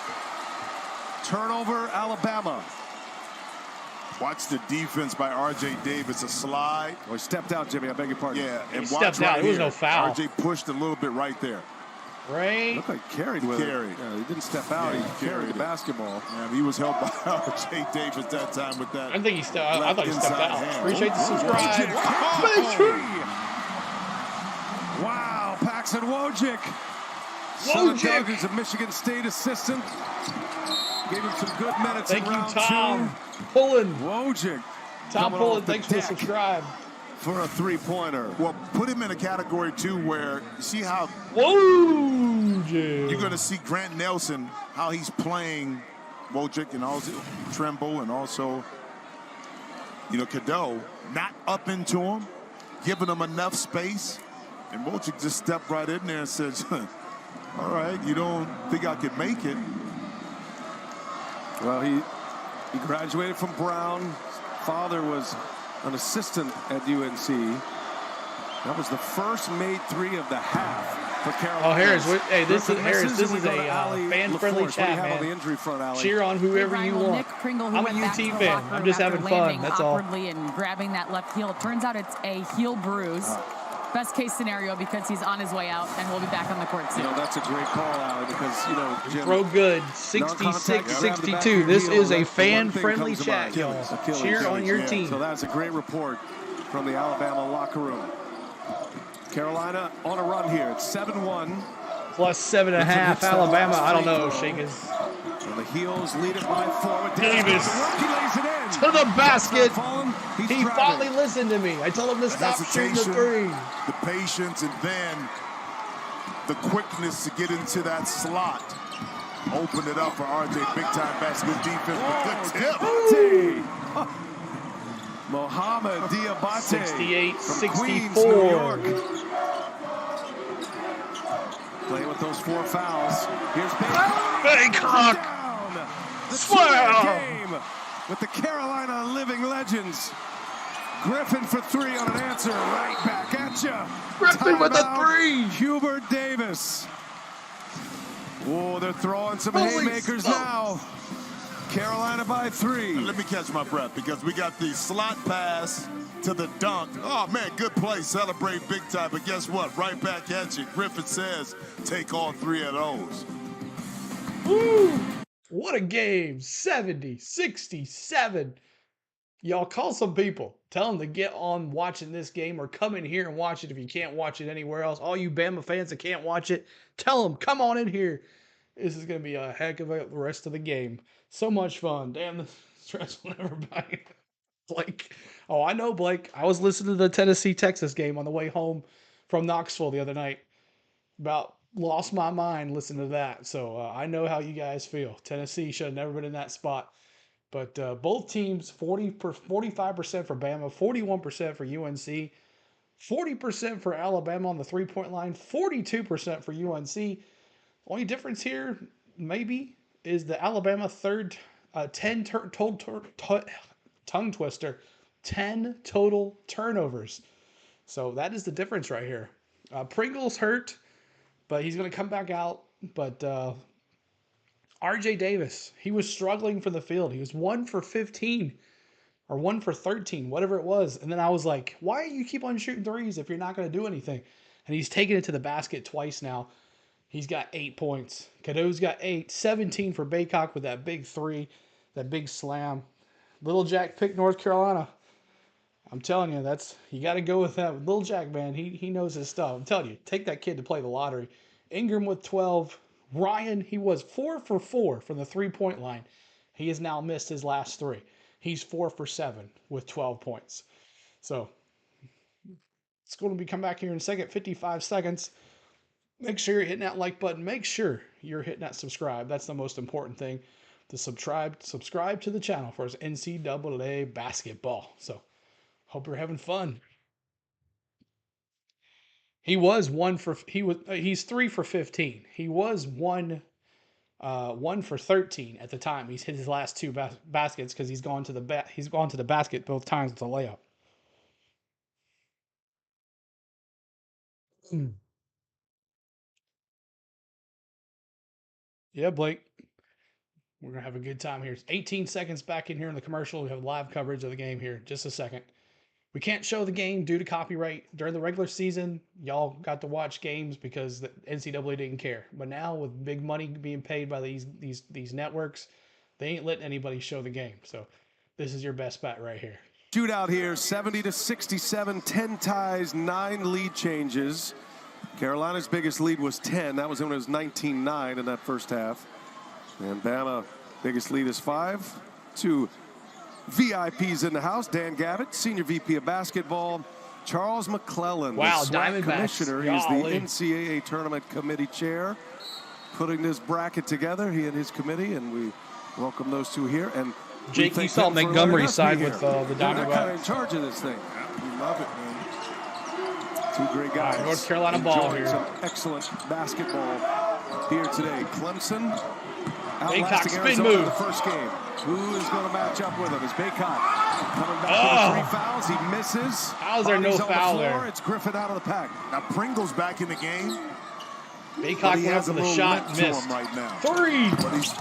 Turnover, Alabama. Watch the defense by R.J. Davis, a slide. Oh, he stepped out, Jimmy. I beg your pardon. Yeah, and he watch stepped out. There was no foul. R.J. pushed a little bit right there. Right. Looked like carried with it. Yeah, he didn't step out. Yeah, he carried the basketball. Yeah, he was held by R.J. Davis that time with that. I think he stepped. I thought he stepped out. Hand. Appreciate the subscribe. Wow, Paxton Wojcik. Son of Douglas, a Michigan State assistant. Gave him some good minutes in round two. Thank you, Tom Pullen. Wojcik. Tom Pullen, thanks for the subscribe. For a three-pointer. Well, put him in a category, too, where you see how Wojcik. You're going to see Grant Nelson, how he's playing Wojcik and also Trimble and also, Cadeau, not up into him, giving him enough space. And Wojcik just stepped right in there and said, all right, you don't think I could make it? Well, he graduated from Brown. Father was an assistant at UNC. That was the first made three of the half for Carolina. Oh, Harris, hey, this is Harris. This is a fan-friendly chat, man. On the injury front, Allie? Cheer on whoever you want. Nick Pringle, who I'm went a back UT to the fan. locker I'm room just after having fun. landing That's all. awkwardly and grabbing that left heel. It turns out it's a heel bruise. Best case scenario because he's on his way out and we'll be back on the court soon. That's a great call, Allie, because, Jim, throw good. 66-62. This is a fan-friendly chat, y'all. Cheer on your team. So that's a great report from the Alabama locker room. Carolina on a run here. It's 7-1. Plus 7.5. Alabama, I don't know, Shakers. And the Heels lead it by 4. Davis to the basket. He finally listened to me. I told him to stop shooting the three. The patience and then the quickness to get into that slot. Open it up for RJ. Big-time basketball defense. Good tip. Mohamed Diabate. 68-64. Playing with those 4 fouls. Here's Bangkok. Game with the Carolina Living Legends. Griffin for 3 on an answer. Right back at you. Griffin with a 3. Hubert Davis. Whoa, they're throwing some haymakers now. Carolina by 3. Let me catch my breath because we got the slot pass to the dunk. Oh, man, good play. Celebrate big time. But guess what? Right back at you. Griffin says, take all 3 of those. Woo! What a game. 70-67. Y'all call some people. Tell them to get on watching this game or come in here and watch it if you can't watch it anywhere else. All you Bama fans that can't watch it, tell them, come on in here. This is going to be a heck of a rest of the game. So much fun. Damn, the stress will never bite. Blake. Oh, I know, Blake. I was listening to the Tennessee-Texas game on the way home from Knoxville the other night. About lost my mind listening to that. So I know how you guys feel. Tennessee should have never been in that spot. But both teams, 45% for Bama, 41% for UNC, 40% for Alabama on the three-point line, 42% for UNC. Only difference here, maybe, is the Alabama third 10 tongue twister, 10 total turnovers. So that is the difference right here. Pringle's hurt, but he's going to come back out. But RJ Davis, he was struggling for the field. He was 1 for 15 or 1 for 13, whatever it was. And then I was like, why do you keep on shooting threes if you're not going to do anything? and he's taken it to the basket twice now. He's got 8 points. Cadeau's got 8. 17 for Baycock with that big 3, that big slam. Little Jack picked North Carolina. I'm telling you, you got to go with that. Little Jack, man, he knows his stuff. I'm telling you, take that kid to play the lottery. Ingram with 12. Ryan, he was 4 for 4 from the 3-point line. He has now missed his last 3. He's 4 for 7 with 12 points. So it's going to be come back here in a second, 55 seconds. Make sure you're hitting that like button. Make sure you're hitting that subscribe. That's the most important thing. To subscribe to the channel for his NCAA basketball. So hope you're having fun. He's 3 for 15. He was 1 for 13 at the time. He's hit his last 2 baskets because he's gone to the basket both times with a layup. Yeah, Blake. We're going to have a good time here. It's 18 seconds back in here in the commercial. We have live coverage of the game here. Just a second. We can't show the game due to copyright. During the regular season, y'all got to watch games because the NCAA didn't care. But now with big money being paid by these networks, they ain't letting anybody show the game. So this is your best bet right here. Shootout here, 70-67, 10 ties, 9 lead changes. Carolina's biggest lead was 10. That was when it was 19-9 in that first half. And Bama, biggest lead is 5. 2 VIPs in the house. Dan Gavitt, Senior VP of Basketball. Charles McClellan, wow, the SWAC Diamondbacks. Commissioner. He's the NCAA Tournament Committee Chair. Putting this bracket together, he and his committee, and we welcome those 2 here. And Jake, you saw Montgomery side with the Diamondbacks. They're kind of in charge of this thing. We love it, man. 2 great guys. North Carolina ball here. Some excellent basketball here today. Clemson Baycock spin Arizona move. In the first game. Who is going to match up with him? Is Baycock coming back to the 3 fouls? He misses. How's there no foul there? It's Griffin out of the pack. Now Pringle's back in the game. Baycock went up for the shot, missed. Right now. 3. But he's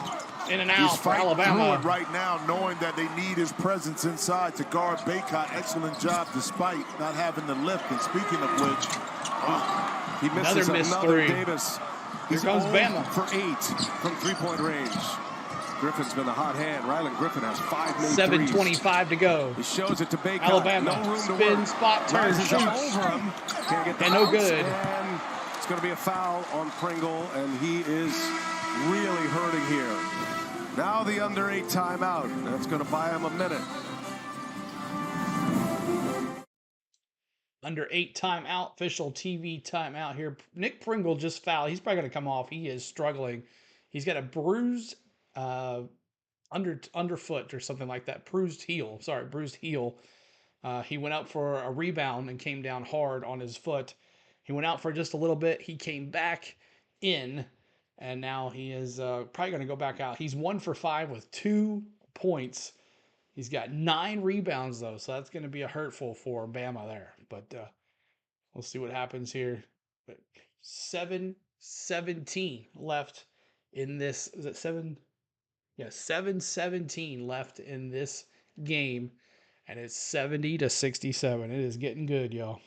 in and out for fighting Alabama. through it right now, knowing that they need his presence inside to guard Baycock. Excellent job despite not having the lift. And speaking of which, he misses another 3. Davis. Here comes Bama. For 8 from 3-point range. Griffin's been a hot hand. Rylan Griffin has 5 made 7:25 to go. He shows it to Baycock. Alabama. No room Spin, to work. spot, turn, Rises shoots. up over him. Can't get the And no bounce, good. And it's going to be a foul on Pringle, and he is really hurting here. Now the under 8 timeout. That's going to buy him a minute. Under 8 timeout, official TV timeout here. Nick Pringle just fouled. He's probably going to come off. He is struggling. He's got a bruised underfoot or something like that. Bruised heel. He went out for a rebound and came down hard on his foot. He went out for just a little bit. He came back in, and now he is probably going to go back out. He's 1 for 5 with 2 points. He's got 9 rebounds, though, so that's going to be a hurtful for Bama there. But we'll see what happens here. But 7:17 left in this. Is it 7? Yeah, 7:17 left in this game, and it's 70-67. It is getting good, y'all.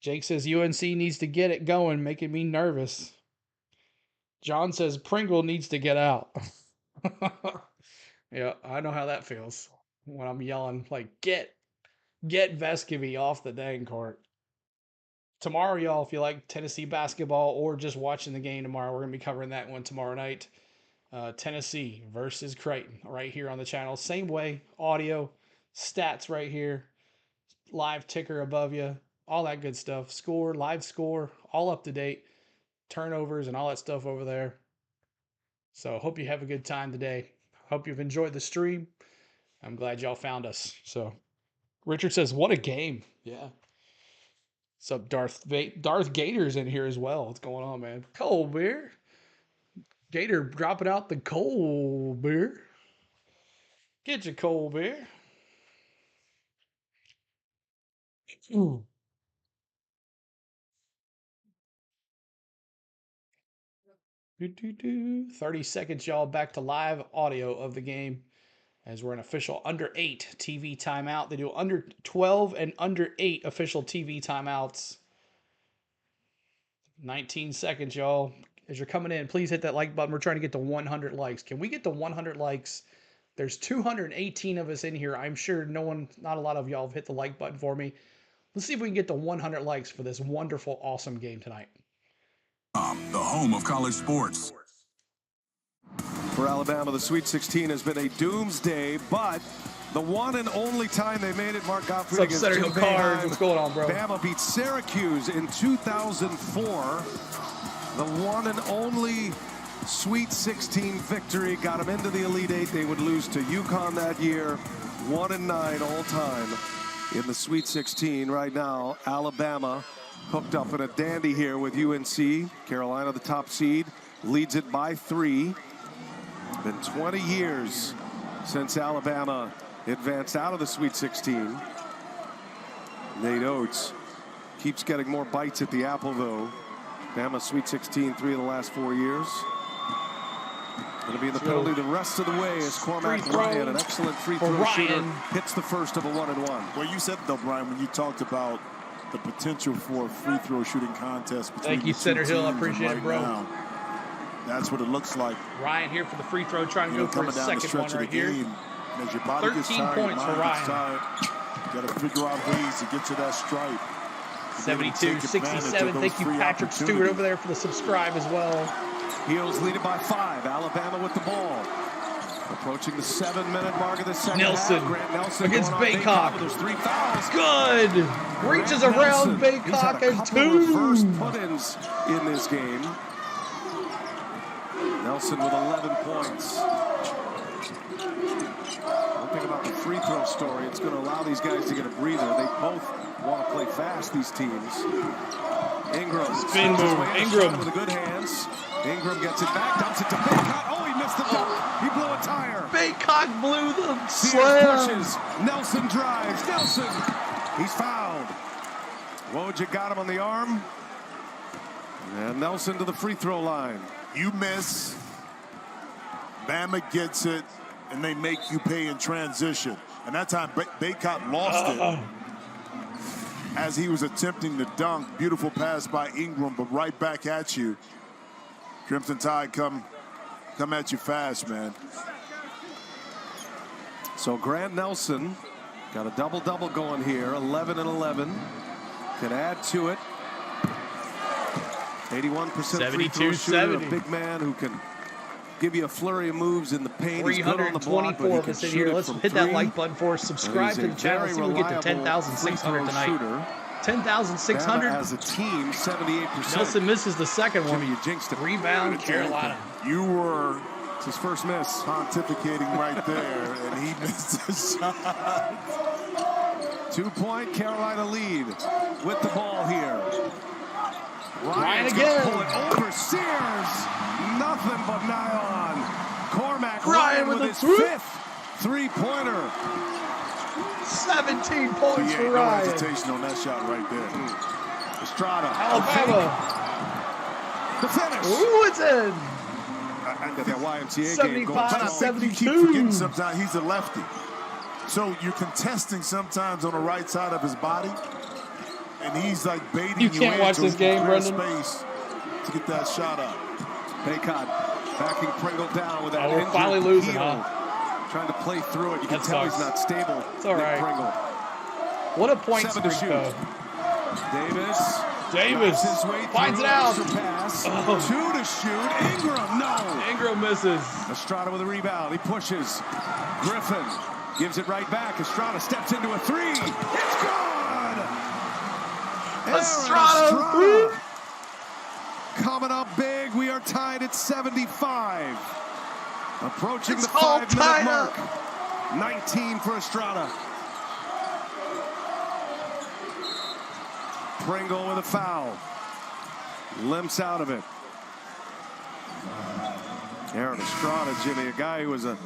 Jake says UNC needs to get it going, making me nervous. John says Pringle needs to get out. Yeah, I know how that feels when I'm yelling, like, get Vescovy off the dang court. Tomorrow, y'all, if you like Tennessee basketball or just watching the game tomorrow, we're going to be covering that one tomorrow night. Tennessee versus Creighton right here on the channel. Same way, audio, stats right here, live ticker above you, all that good stuff. Score, live score, all up to date, turnovers and all that stuff over there. So hope you have a good time today. Hope you've enjoyed the stream. I'm glad y'all found us. So Richard says, what a game. Yeah. What's up, Darth Gator's in here as well. What's going on, man? Cold beer. Gator dropping out the cold beer. Get your cold beer. Ooh. Do. 30 seconds, y'all. Back to live audio of the game as we're an official under 8 TV timeout. They do under 12 and under 8 official TV timeouts 19 seconds, y'all. As you're coming in, please hit that like button. We're trying to get to 100 likes. Can we get to 100 likes? There's 218 of us in here. I'm sure not a lot of y'all have hit the like button for me. Let's see if we can get to 100 likes for this wonderful, awesome game tonight. The home of college sports. For Alabama, the Sweet 16 has been a doomsday, but the one and only time they made it, Mark Gottfried against Center Hill Cards. What's going on, bro? Bama beat Syracuse in 2004. The one and only Sweet 16 victory got them into the Elite Eight. They would lose to UConn that year, 1-9 all time in the Sweet 16. Right now, Alabama hooked up in a dandy here with UNC. Carolina, the top seed, leads it by 3. Been 20 years since Alabama advanced out of the Sweet 16. Nate Oates keeps getting more bites at the apple, though. Bama Sweet 16 3 of the last 4 years. Going to be in the penalty the rest of the way as Cormac Ryan, an excellent free throw shooter, hits the first of a 1-and-1. Well, you said, though, Brian, when you talked about the potential for a free throw shooting contest between Thank you, Center Hill. I appreciate it, bro. Now, that's what it looks like. Ryan here for the free throw, trying to go for his second one right here. As your body 13 gets tired, points for Ryan. You got to figure out ways to get to that stripe. 72-67. Thank you, Patrick Stewart, over there for the subscribe as well. Heels lead it by 5. Alabama with the ball. Approaching the 7-minute mark of the second half. Grant Nelson against Baycock. There's 3 fouls. Good. Reaches around Baycock and 2. Reverse put-ins in this game. Nelson with 11 points. One thing about the free throw story, it's going to allow these guys to get a breather. They both want to play fast, these teams. Ingram. Spin move. Ingram. With the good hands. Ingram gets it back, dumps it to Baycock. Oh, he missed the dunk. He blew a tire. Baycock blew the slam. Pushes. Nelson drives. Nelson. He's fouled. Woj got him on the arm. And Nelson to the free throw line. You miss. Bama gets it, and they make you pay in transition. And that time, Baycott lost it as he was attempting to dunk. Beautiful pass by Ingram, but right back at you. Crimson Tide come at you fast, man. So Grant Nelson got a double-double going here, 11 and 11. Can add to it. 81% free throw shooter, a big man who can give you a flurry of moves in the paint. 324 of us in here. Let's hit that like button for us. Subscribe to the channel. See if we get to 10,600 tonight. 10,600 as a team, 78%. Nelson misses the second one. Jimmy, you jinxed it. Rebound, Carolina. You were it's his first miss. Pontificating right there, and he missed a shot. 2-point Carolina lead with the ball here. Ryan again. Pull it over Sears. Nothing but nylon. Cormac Ryan with his 5th three-pointer. 17 points for No Ryan. hesitation on that shot right there. Estrada. Alabama. The finish. Ooh, it's in. I got that YMCA 75-72. You keep forgetting sometimes he's a lefty. So you're contesting sometimes on the right side of his body. And he's like baiting you can't watch this game, Brendan. Space to get that shot up. Baycott backing Pringle down with that we're finally losing, heel. Trying to play through it. You can tell he's not stable. It's all right. Pringle. What a point 7 to streak, shoot. though. Davis His finds it out. Pass. 2 to shoot. Ingram, no. Ingram misses. Estrada with a rebound. He pushes. Griffin gives it right back. Estrada steps into a 3. It's good. Estrada. Coming up big. We are tied at 75. Approaching It's the all 5-minute tied mark. up. 19 for Estrada. Pringle with a foul. Limps out of it. Aaron Estrada, Jimmy, a guy who was a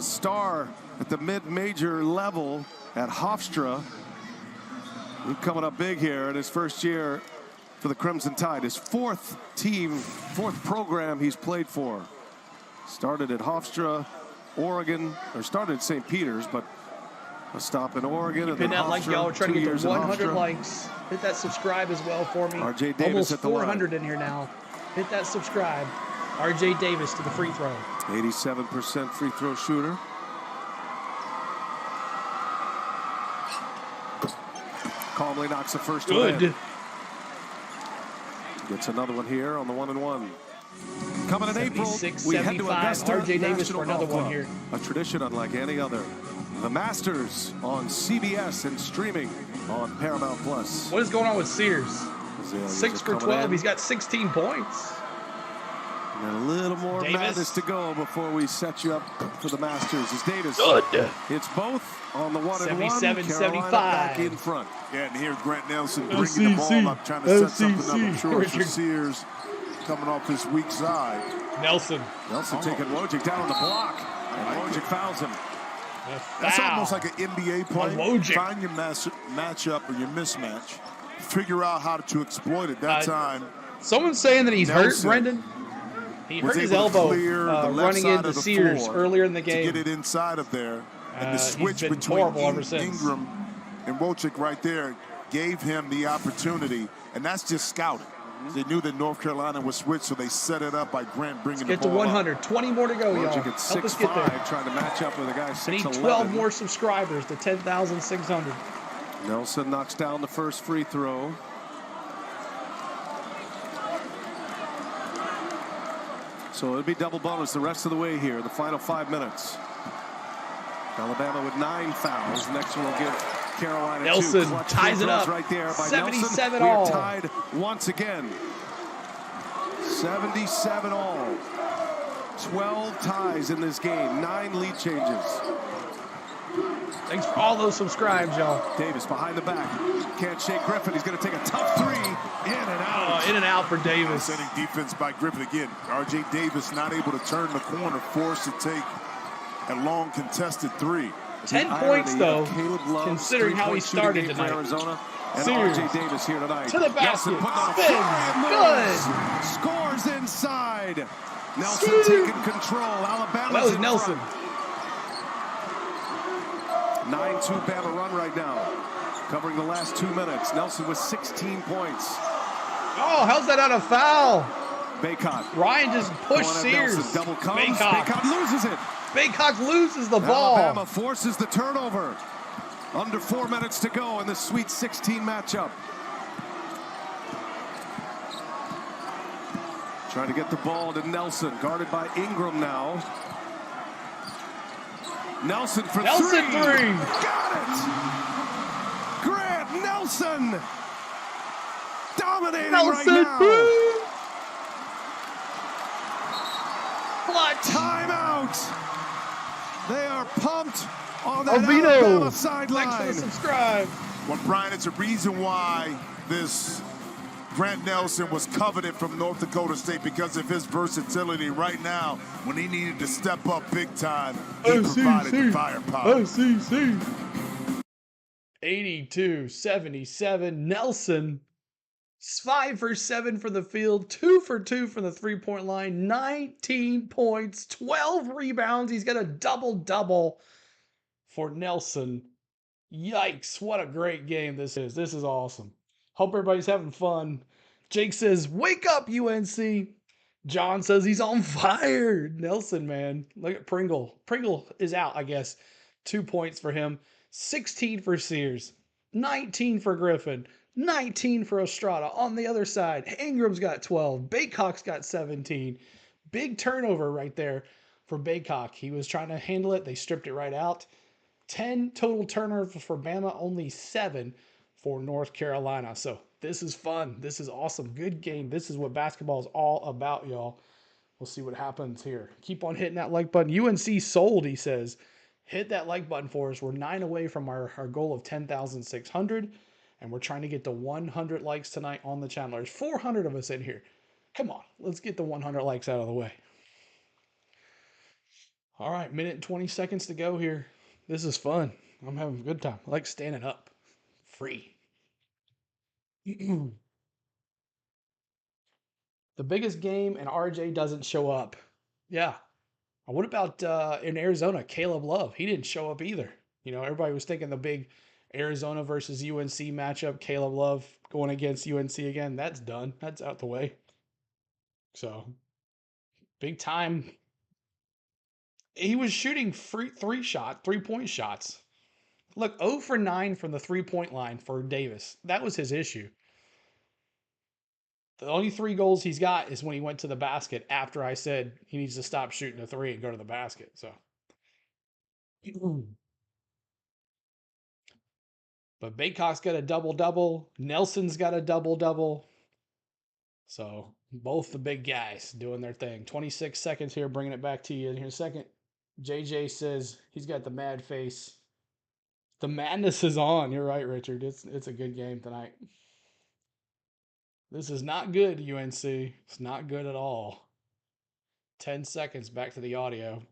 star at the mid-major level at Hofstra. He's coming up big here in his first year for the Crimson Tide. His 4th program he's played for. Started at Hofstra, Oregon, or started at St. Peter's, but A stop in Oregon. And Hit that like y'all. We're trying to get to 100 Hofstra. likes. Hit that subscribe as well for me. RJ Davis almost at the 400 line. in here now. Hit that subscribe. RJ Davis to the free throw. 87% free throw shooter. Calmly knocks the first one in. Gets another one here on the 1-and-1. Coming in April, we head to Augusta RJ Davis for another National one Golf here. Club. A tradition unlike any other. The Masters on CBS and streaming on Paramount Plus. What is going on with Sears? 6 for 12. In. He's got 16 points. And a little more Davis. madness to go before we set you up for the Masters. As Davis hits both on the 1-and-1. 77-75. Back in front. Yeah, and here's Grant Nelson bringing the ball up, trying to set something up. I'm sure it's for Sears coming off this weak side. Nelson taking Wojcik down on the block. And Wojcik fouls him. That's almost like an NBA play. Wojcik. Find your matchup or your mismatch. Figure out how to exploit it. That time. Someone's saying that he's Nelson hurt, Brendan. He was hurt his able to elbow clear the left running side into of the Sears floor earlier in the game. to get it inside of there. And the switch he's been between horrible ever since. Ingram and Wojcik right there gave him the opportunity. And that's just scouting. They knew that North Carolina would switch, so they set it up by Grant bringing the Get to ball 100. up. 20 more to go, y'all. Wojcik at Help us get there. 6'5", trying to match up with a guy 6'11". I need 12 more subscribers to 10,600. Nelson knocks down the first free throw. So it'll be double bonus the rest of the way here, the final 5 minutes. Alabama with 9 fouls. Next one will give Carolina Nelson 2. Clutch ties it up. Right there by 77 Nelson. all. We are tied once again. 77 all. 12 ties in this game. 9 lead changes. Thanks for all those subscribes, y'all. Davis behind the back. Can't shake Griffin. He's going to take a tough three. In and out. In and out for Davis. Setting defense by Griffin again. R.J. Davis not able to turn the corner, forced to take a long contested three. 10 points, though, considering how he started tonight. Arizona. And Sears. R.J. Davis here tonight. To the basket. Good. Scores inside. Nelson taking control. Alabama. That was Nelson. 9-2 Bama run right now. Covering the last 2 minutes. Nelson with 16 points. Oh, how's that not a foul? Baycott. Ryan just pushed Sears. Nelson double comes. Baycott. Baycott loses it. Baycott loses the ball. Alabama forces the turnover. Under 4 minutes to go in the Sweet 16 matchup. Trying to get the ball to Nelson. Guarded by Ingram now. Nelson for Nelson three. Got it. Grant Nelson. Dominating right now. Clutch. Timeout. They are pumped on that Alvino. Alabama sideline. Thanks for the subscribe. Well, Brian, it's a reason why this Grant Nelson was coveted from North Dakota State, because of his versatility right now. When he needed to step up big time, he provided the firepower. OCC. 82-77. Nelson, 5 for 7 for the field, 2 for 2 from the three-point line, 19 points, 12 rebounds. He's got a double-double for Nelson. Yikes, what a great game this is. This is awesome. Hope everybody's having fun. Jake says, wake up, UNC. John says he's on fire. Nelson, man. Look at Pringle. Pringle is out, I guess. 2 points for him. 16 for Sears. 19 for Griffin. 19 for Estrada. On the other side, Ingram's got 12. Baycock's got 17. Big turnover right there for Baycock. He was trying to handle it. They stripped it right out. 10 total turnovers for Bama. Only 7 for North Carolina. So this is fun. This is awesome. Good game. This is what basketball is all about, y'all. We'll see what happens here. Keep on hitting that like button. UNC sold, he says. Hit that like button for us. We're 9 away from our goal of 10,600. And we're trying to get to 100 likes tonight on the channel. There's 400 of us in here. Come on. Let's get the 100 likes out of the way. All right. Minute and 20 seconds to go here. This is fun. I'm having a good time. I like standing up. Free. The biggest game, and RJ doesn't show up. Yeah. What about in Arizona, Caleb Love? He didn't show up either. You know, everybody was thinking the big Arizona versus UNC matchup, Caleb Love going against UNC again. That's done. That's out the way. So, big time. He was shooting three-point shots. Look, 0 for 9 from the three-point line for Davis. That was his issue. The only 3 goals he's got is when he went to the basket after I said he needs to stop shooting a 3 and go to the basket. So, but Baycock's got a double-double. Nelson's got a double-double. So, both the big guys doing their thing. 26 seconds here, bringing it back to you in here a second. JJ says he's got the mad face. The madness is on. You're right, Richard. It's a good game tonight. This is not good, UNC. It's not good at all. 10 seconds back to the audio.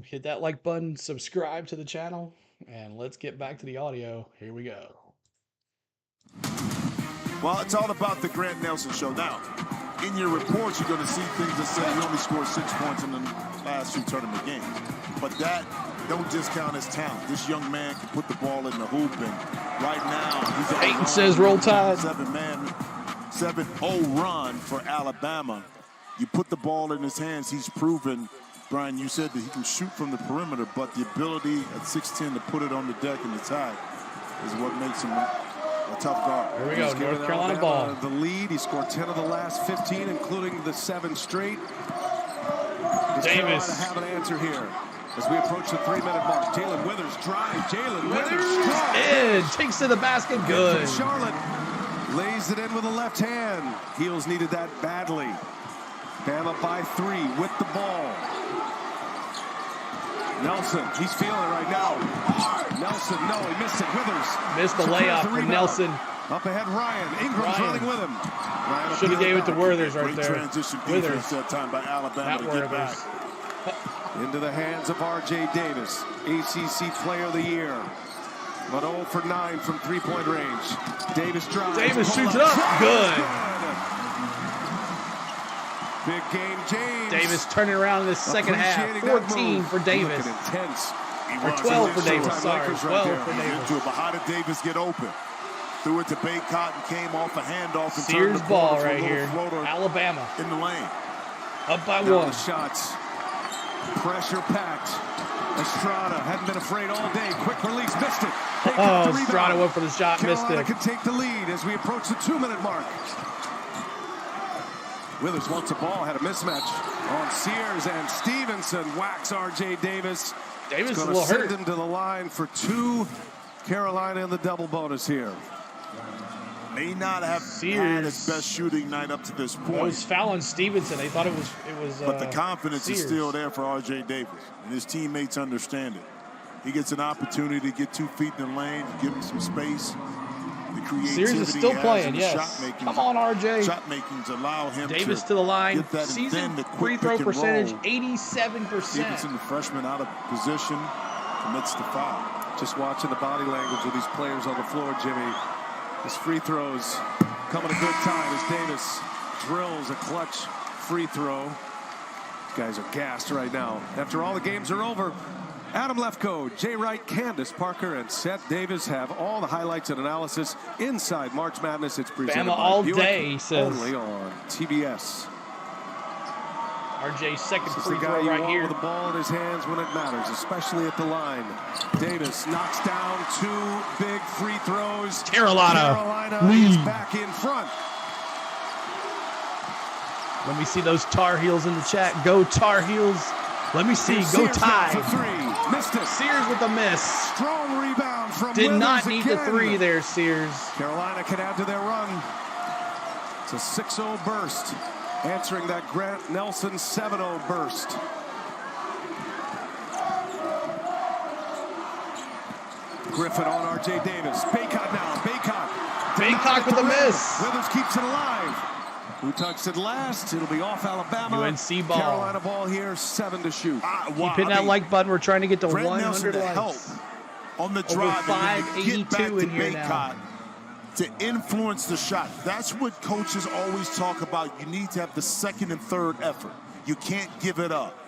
Hit that like button, subscribe to the channel, and let's get back to the audio. Here we go. Well, it's all about the Grant Nelson show. Now, in your reports, you're going to see things that say he only scored 6 points in the last 2 tournament games. But that don't discount his talent. This young man can put the ball in the hoop, and right now he's on Peyton says roll tide. 7-0 run for Alabama. You put the ball in his hands, he's proven, Brian, you said that he can shoot from the perimeter, but the ability at 6'10" to put it on the deck and attack is what makes him a tough guard. Here we go, North Carolina ball. The lead, he scored 10 of the last 15, including the 7 straight. Does Davis Carolina have an answer here as we approach the 3-minute mark? Jalen Withers drive. Jalen Withers in, takes to the basket, good. Charlotte lays it in with a left hand. Heels needed that badly. Bama by 3 with the ball. Nelson, he's feeling it right now. Nelson, no, he missed it. Withers missed the layup from Nelson. Up ahead, Ryan. Ingram's running with him. Should have gave it to Withers right there. Transition Withers that time by Alabama to get back. Into the hands of R.J. Davis, ACC Player of the Year. But 0 for 9 from 3-point range. Davis drives. Davis shoots it up. Good. Big game, James. Davis turning around in the second half. 14 for Davis. Intense. Or 12 for Davis. Sorry, 12 for Davis. But how did Davis get open? Threw it to Baycott and came off a handoff. And Sears ball right here. Alabama. In the lane. Up by Now 1. the shots. Pressure packed. Estrada hadn't been afraid all day. Quick release. Missed it. Oh, Estrada went for the shot. Missed Carolina it. can take the lead as we approach the 2-minute mark. Withers wants the ball. Had a mismatch on Sears, and Stevenson whacks R.J. Davis. Davis is a going to little send hurt. him to the line for 2. Carolina in the double bonus here. May not have had his best shooting night up to this point. It was foul on Stevenson. They thought it was. But the confidence is Sears. still there for R.J. Davis, and his teammates understand it. He gets an opportunity to get 2 feet in the lane, give him some space. The creativity Sears is still he has playing, in the yes. shot makings, Come on, RJ. Shot makings allow him Davis to the line. get that, Season and then the free quick throw pick and percentage, roll. 87%. Stevenson, the freshman, out of position, commits the foul. Just watching the body language of these players on the floor, Jimmy. His free throws come at a good time as Davis drills a clutch free throw. Guys are gassed right now. After all the games are over, Adam Lefkoe, Jay Wright, Candace Parker, and Seth Davis have all the highlights and analysis inside March Madness. It's presented Bama by all Buick, day, he says. only on TBS. RJ's second This is free the guy throw you right want here. with the ball in his hands when it matters, especially at the line. Davis knocks down 2 big free throws. Carolina is back in front. Let me see those Tar Heels in the chat. Go Tar Heels. Let me see. Go Sears Tide. for 3. Missed it. Sears with a miss. Strong rebound from Did Withers not need the again. 3 there, Sears. Carolina can add to their run. It's a 6-0 burst, answering that Grant Nelson 7-0 burst. Griffin on R.J. Davis. Baycott now. Baycott with a miss. Withers keeps it alive. Who touched it last? It'll be off Alabama. UNC ball. Carolina ball here, 7 to shoot. Keep hitting that like button. We're trying to get to Grant 100 Nelson to likes. help on the Over drive. and then to get back 582 to in here Baycott now. to influence the shot. That's what coaches always talk about. You need to have the second and third effort. You can't give it up.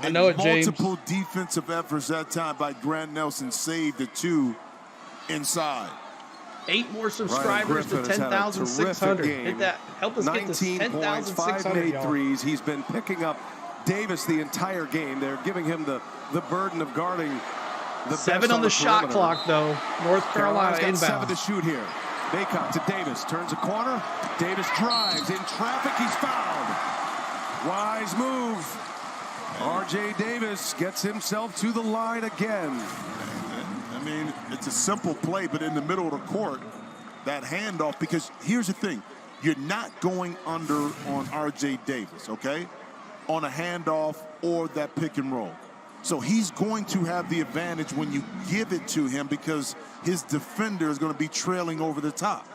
I know it, James. Multiple defensive efforts that time by Grant Nelson saved the 2 inside. 8 more subscribers to 10,600. Hit that. Help us get to 10,600, y'all. threes. He's been picking up Davis the entire game. They're giving him the burden of guarding the 7 on the shot clock, though. North Carolina got inbound. 7 to shoot here. Baycott to Davis. Turns a corner. Davis drives. In traffic, he's fouled. Wise move. R.J. Davis gets himself to the line again. I mean, it's a simple play, but in the middle of the court, that handoff, because here's the thing. You're not going under on R.J. Davis, okay, on a handoff or that pick and roll. So he's going to have the advantage when you give it to him because his defender is going to be trailing over the top.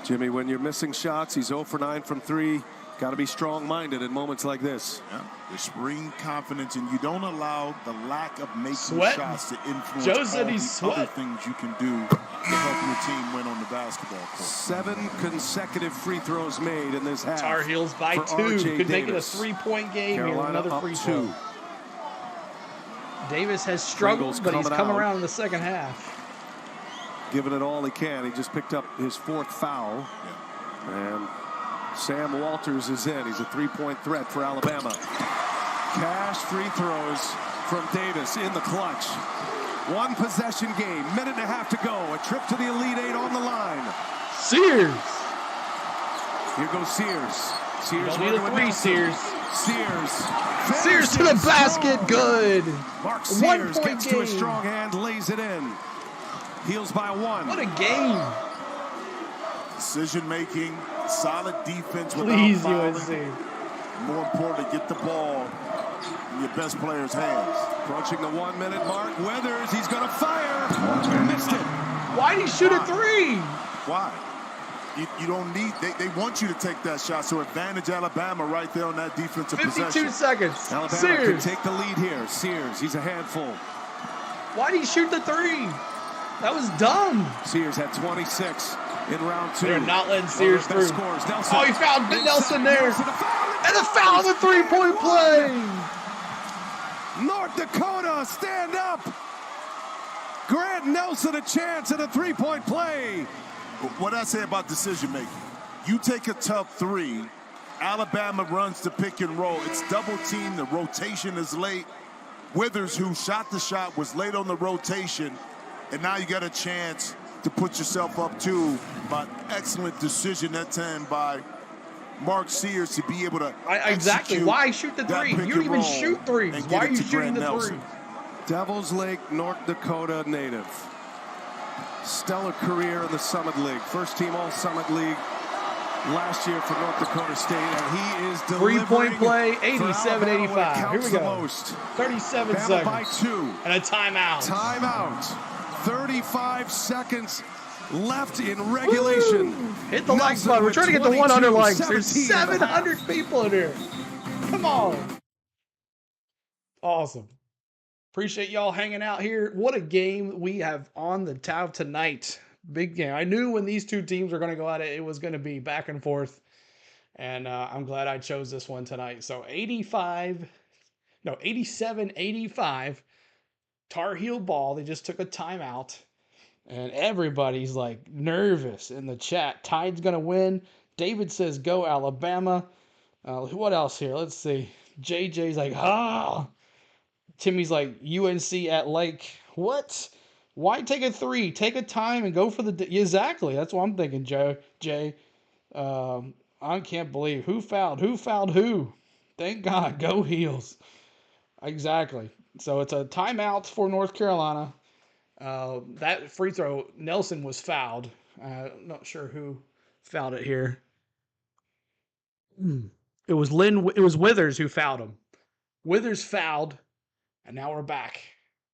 Jimmy, when you're missing shots, he's 0 for 9 from 3. Got to be strong-minded in moments like this. Yeah, the spring confidence, and you don't allow the lack of making shots to influence Joe said all he's the other things you can do to help your team win on the basketball court. 7 consecutive free throws made in this half. Tar Heels by 2. Could make it a 3-point game Carolina here. Another free throw. 2. Davis has struggled, but he's come around in the second half. Giving it all he can. He just picked up his 4th foul. Yeah. And Sam Walters is in. He's a 3-point threat for Alabama. Cash free throws from Davis in the clutch. 1 possession game. Minute and a half to go. A trip to the Elite 8 on the line. Sears. Here goes Sears. Sears Don't need a 3, Sears. Sears to the basket. Good. Mark Sears gets game. to a strong hand, lays it in. Heels by 1. What a game. Decision making, solid defense Please, without UNC. fouling. More importantly, get the ball in your best player's hands. Approaching the 1-minute mark. Weathers, he's going to fire. Missed it. Why did he shoot a 3? Why? You don't need, they want you to take that shot, so advantage Alabama right there on that defensive 52 possession. seconds. Alabama Sears. can take the lead here. Sears, he's a handful. Why did he shoot the 3? That was dumb. Sears had 26 in round 2. They're not letting Sears through. Scores. Nelson. Oh, he fouled Nelson there. And a foul on the 3-point play. North Dakota, stand up. Grant Nelson a chance at a 3-point play. What I say about decision making, you take a tough 3, Alabama runs the pick and roll, it's double team, the rotation is late. Withers, who shot the shot, was late on the rotation, and now you got a chance to put yourself up 2 by excellent decision that time by Mark Sears to be able to exactly. Why shoot the 3? You don't even shoot 3s. Why are you shooting the 3? Devils Lake, North Dakota native. Stellar career in the Summit League. First team All-Summit League last year for North Dakota State, and he is delivering. 3-point play, 87-85. Here we go. Most. 37 Bama seconds. by 2. And a timeout. 35 seconds left in regulation. Woo! Hit the like button. We're trying to get to 100 likes. There's 700 people in here. Come on. Awesome. Appreciate y'all hanging out here. What a game we have on the tab tonight. Big game. I knew when these 2 teams were going to go at it, it was going to be back and forth. And I'm glad I chose this one tonight. So 87-85. Tar Heel ball. They just took a timeout. And everybody's like nervous in the chat. Tide's going to win. David says, go Alabama. What else here? Let's see. JJ's like, Timmy's like, UNC at Lake. What? Why take a 3? Take a time and go for the... Exactly. That's what I'm thinking, Jay. I can't believe. Who fouled? Who fouled who? Thank God. Go Heels. Exactly. So it's a timeout for North Carolina. That free throw, Nelson was fouled. I'm not sure who fouled it here. It was Withers who fouled him. Withers fouled, and now we're back.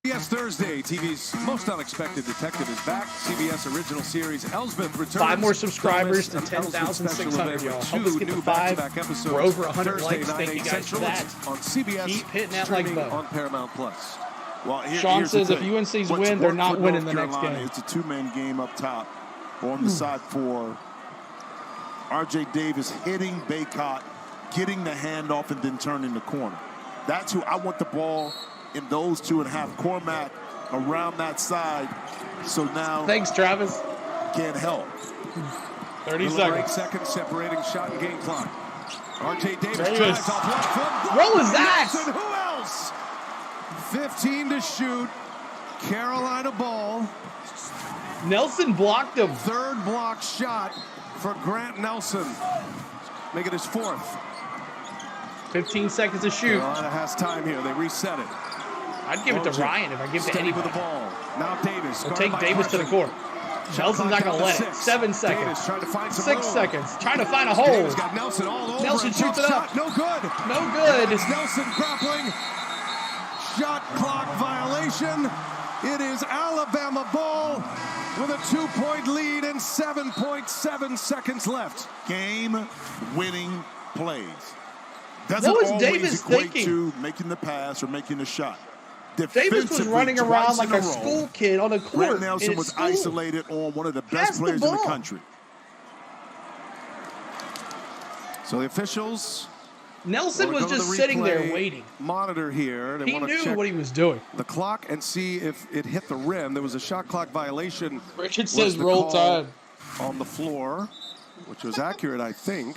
CBS Thursday, TV's most unexpected detective is back. CBS original series Elsbeth returns. 5 more subscribers to 10,600, y'all. Help us get to 5. We're over 100 likes. Thank you guys for that. On CBS, keep hitting that like button. On Paramount Plus. Well, Sean says if UNC's win, they're not winning the next game. It's a 2-man game up top. On the side for R.J. Davis hitting Baycott, getting the handoff and then turning the corner. That's who I want the ball in those two and have Cormac around that side. So now. Thanks, Travis. Can't help. 30 seconds. Seconds separating shot and game clock. R.J. Davis Davis. drives off left foot. Roll his ass. Nelson, who else? 15 to shoot. Carolina ball. Nelson blocked him. Third block shot for Grant Nelson. Make it his fourth. 15 seconds to shoot. Carolina has time here. They reset it. I'd give it to Ryan if I give it to anybody. With the ball. Now Davis. We'll take Davis to the court. Nelson's not going to let it. 7 seconds. Davis trying to find some 6 room. seconds. Trying to find a hole. Davis got Nelson all over. Nelson shoots it up. No good. No good. It's Nelson grappling. Shot clock violation. It is Alabama ball with a 2-point lead and 7.7 seconds left. Game-winning plays. Doesn't What was always Davis equate thinking? to making the pass or making the shot. Davis was running around like a school kid on a court. Grant Nelson was isolated on one of the best players in the country. So the officials. Nelson was just sitting there waiting. Monitor here. They He want to knew check what he was doing. the clock and see if it hit the rim. There was a shot clock violation. Richard says roll tide on the floor, which was accurate, I think.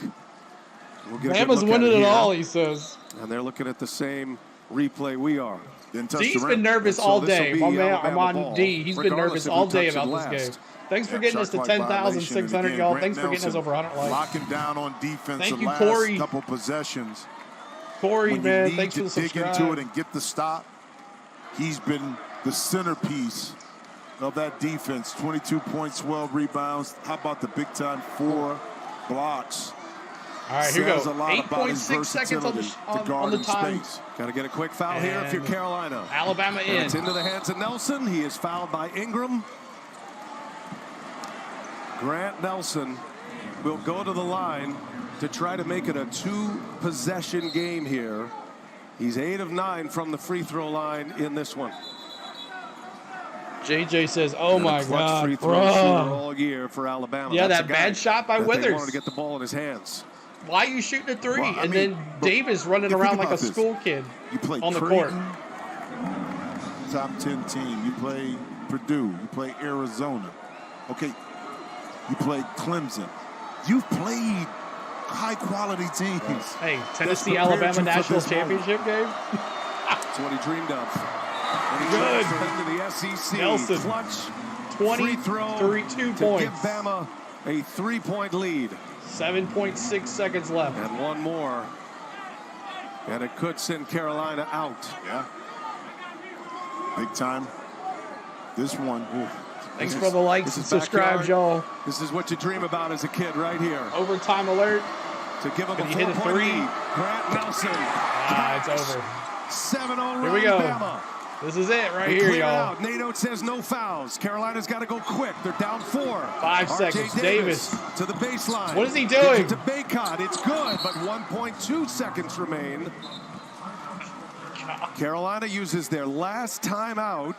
We'll get a good Bama's look at winning it here. all, he says. And they're looking at the same replay we are. D's been nervous all day. My man, I'm on D. He's been nervous all day about this game. Thanks for getting us to 10,600, y'all. Thanks for getting us over 100 likes. Locking down on defense Thank the you, last Corey. couple possessions. Corey, when man, you need thanks to for the dig subscribe. into it and get the stop, he's been the centerpiece of that defense. 22 points, 12 rebounds. How about the big time 4 blocks? All right, here we go. Says a lot about his 8.6 seconds on versatility to on guard the in time. space. Got to get a quick foul here if you're And Carolina. Alabama And in. it's into the hands of Nelson. He is fouled by Ingram. Grant Nelson will go to the line to try to make it a 2-possession game here. He's 8 of 9 from the free throw line in this one. JJ says, "Oh And a my clutch God, free throw shooter bro! all year for Alabama. Yeah, That's that a guy bad shot by that they Withers. wanted to get the ball in his hands. Why are you shooting a 3?" Well, I and mean, then Davis running think around like a about this. school kid You play on the court. Creighton, top 10 team. You play Purdue. You play Arizona. Okay, you play Clemson. You've played high-quality teams. Hey, That's Tennessee, prepared Alabama you for national this moment. championship game. That's what he dreamed of. When he Good. transferred into the SEC. Nelson, Clutch 20, free throw 32 to points. give Bama a 3-point lead. 7.6 seconds left. And one more. And it could send Carolina out. Yeah. Big time. This one. Thanks for the likes and subscribes, y'all. This is what you dream about as a kid right here. Overtime alert. To give him Can a he hit a 4-point 3? lead. Grant Nelson. Ah, it's over. 7-0 run, Here we go. Bama. This is it right They here, clear it y'all. out. Nate Oates says no fouls. Carolina's got to go quick. They're down 4. 5 R.J. seconds. Davis Davis. to the baseline. What is he Gives doing? it to Bacot. It's good, but 1.2 seconds remain. Carolina uses their last timeout.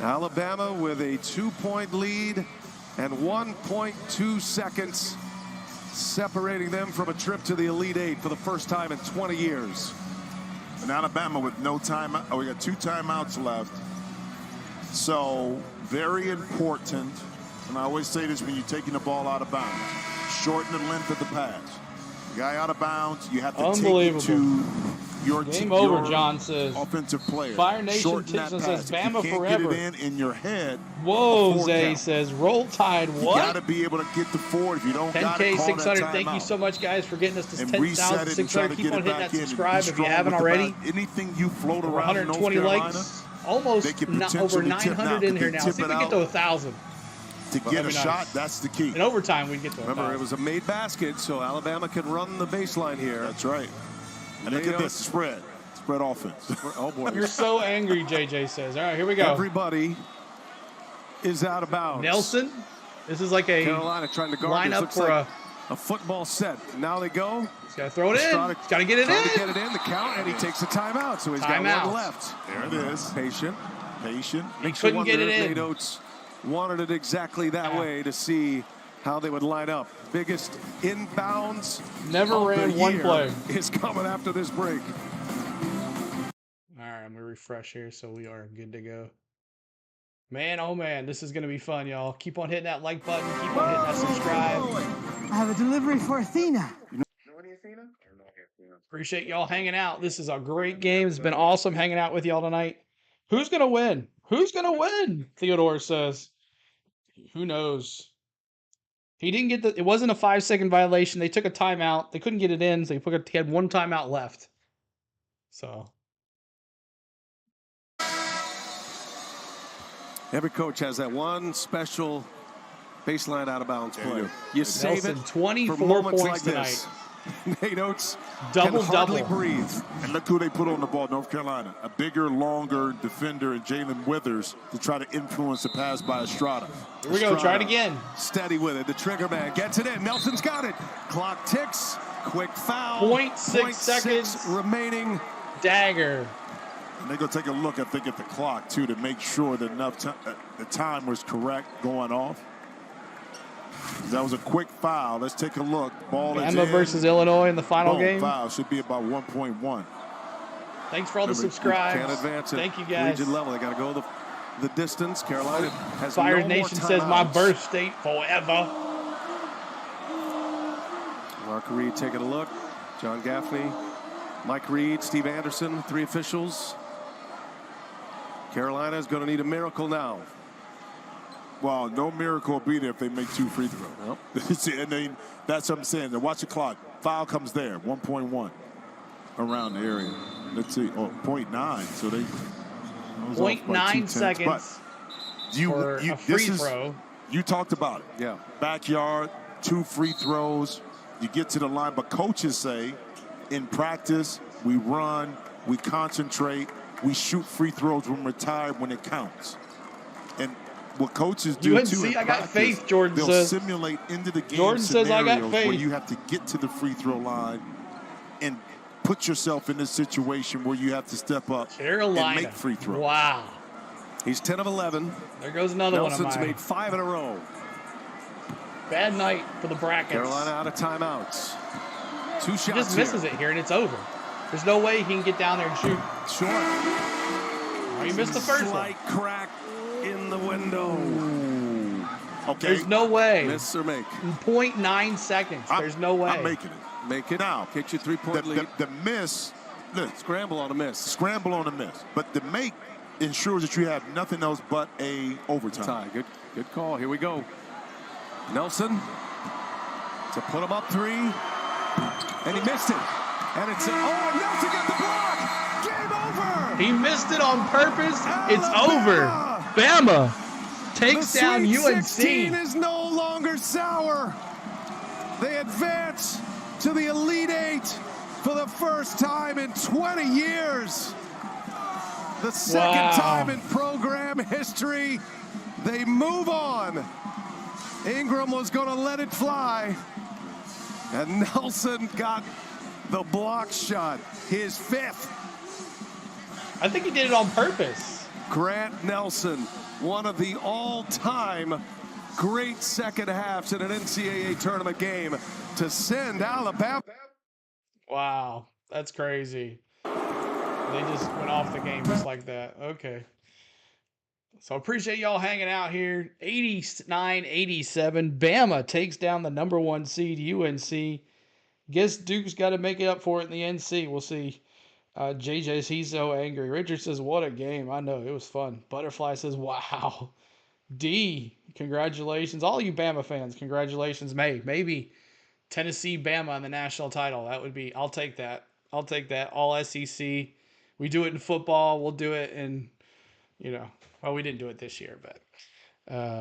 Alabama with a 2-point lead and 1.2 seconds separating them from a trip to the Elite Eight for the first time in 20 years. And Alabama with no timeout. Oh, we got 2 timeouts left. So very important. And I always say this when you're taking the ball out of bounds. Shorten the length of the pass. The guy out of bounds, you have to take it to your Game team. over, your John says. Offensive player. Fire Nation Shorten tips that and pass. says If you Bama can't forever. Get it in your head. Whoa, a 4 Zay count. says roll tide. You What? got to be able to get the forward. If you don't got it, 10K, call 600. that Thank you timeout. so much, guys, for getting us to And reset it and try 10,600. to Keep get on it hitting back that in and be subscribe if you strong haven't with the already. bat. Anything you float Over around in North 120 Carolina, likes. they Almost can not over potentially tip 900 out. in They here can now. tip See if we it get to out. 1,000. To Well, get that'd a be shot, nice. that's the key. In overtime, we get to 1,000. Remember, it was a made basket, so Alabama can run the baseline here. That's right. And look at this spread. Spread offense. Oh, boy. You're so angry, JJ says. All right, here we go. Everybody is out of bounds. Nelson, this is like a Carolina trying to guard this. lineup Looks for like a football set. Now they go. He's got to throw it in. He's got to get it trying in. to get it in, the count, and he takes a timeout. So he's got Timeout. one left. There it is. Patient. Patient. He couldn't get it in. Nate Oates wanted it exactly that way to see how they would line up. Biggest inbounds Never of ran the one year play. is coming after this break. All right, I'm going to refresh here so we are good to go. Man, oh man, this is going to be fun, y'all. Keep on hitting that like button. Keep on hitting that subscribe. I have a delivery for Athena. Appreciate y'all hanging out. This is a great game. It's been awesome hanging out with y'all tonight. Who's going to win? Who's going to win? Theodore says. Who knows? He didn't get it wasn't a 5-second violation. They took a timeout. They couldn't get it in, so he had one timeout left. So. Every coach has that one special baseline out of bounds play. You save Nelson, it 24 for moments points like this. Nate Oates can hardly breathe. And look who they put on the ball, North Carolina. A bigger, longer defender in Jalen Withers to try to influence the pass by Estrada. Here we go, try it again. Steady with it. The trigger man gets it in. Nelson's got it. Clock ticks. Quick foul. 0.6 seconds remaining. Dagger. And they're going to take a look, I think, at the clock, too, to make sure that the time was correct going off. That was a quick foul. Let's take a look. Ball is Bama in. versus Illinois in the final game. Foul should be about 1.1. Thanks for all the subscribes. Can't advance it. Thank you, guys. Region level. They got to go the distance. Carolina has Fire no Nation more says my timeouts. birth state forever. Mark Reed taking a look. John Gaffney, Mike Reed, Steve Anderson, 3 officials. Carolina is going to need a miracle now. Well, no miracle will be there if they make 2 free throws. Nope. And that's what I'm saying. Now watch the clock. Foul comes there, 1.1 around the area. Let's see. Oh, 0.9. So they 0.9 seconds for a free throw. You talked about it. Yeah. Backyard, 2 free throws. You get to the line, but coaches say in practice, we run, we concentrate, we shoot free throws when we're tired when it counts. And what coaches do UNC, too in I got practice, faith, Jordan they'll says. simulate into the game Jordan says I got scenarios where faith. you have to get to the free throw line and put yourself in this situation where you have to step up Carolina. and make free throws. Wow. He's 10 of 11. There goes another one of Nelson's mine. made 5 in a row. Bad night for the brackets. Carolina out of timeouts. 2 shots He just misses it here, and it's over. There's no way he can get down there and shoot. Short. Oh, he missed the first one. Slight crack in the window. Okay. There's no way. Miss or make. In 0.9 seconds. There's no way. I'm making it. Make it. Now, get your 3-point lead. The miss, look, Scramble on a miss. Scramble on a miss. But the make ensures that you have nothing else but a overtime. Tie. Good call. Here we go. Nelson to put him up 3. And he missed it. And it's Nelson got the block. Game over. He missed it on purpose. It's over. Bama takes down Sweet UNC. 16 is no longer sour. They advance to the Elite 8 for the first time in 20 years. The second time in program history. They move on. Ingram was going to let it fly. And Nelson got the block shot, his 5th. I think he did it on purpose. Grant Nelson, one of the all-time great second halves in an NCAA tournament game to send Alabama. Wow, that's crazy. They just went off the game just like that. Okay. So appreciate y'all hanging out here. 89-87. Bama takes down the number 1 seed, UNC. Guess Duke's got to make it up for it in the NC. We'll see. JJ, he's so angry. Richard says, what a game. I know, it was fun. Butterfly says, wow. D, congratulations. All you Bama fans, congratulations. Maybe Tennessee, Bama in the national title. That would be, I'll take that. I'll take that. All SEC. We do it in football. We'll do it in, well, we didn't do it this year, but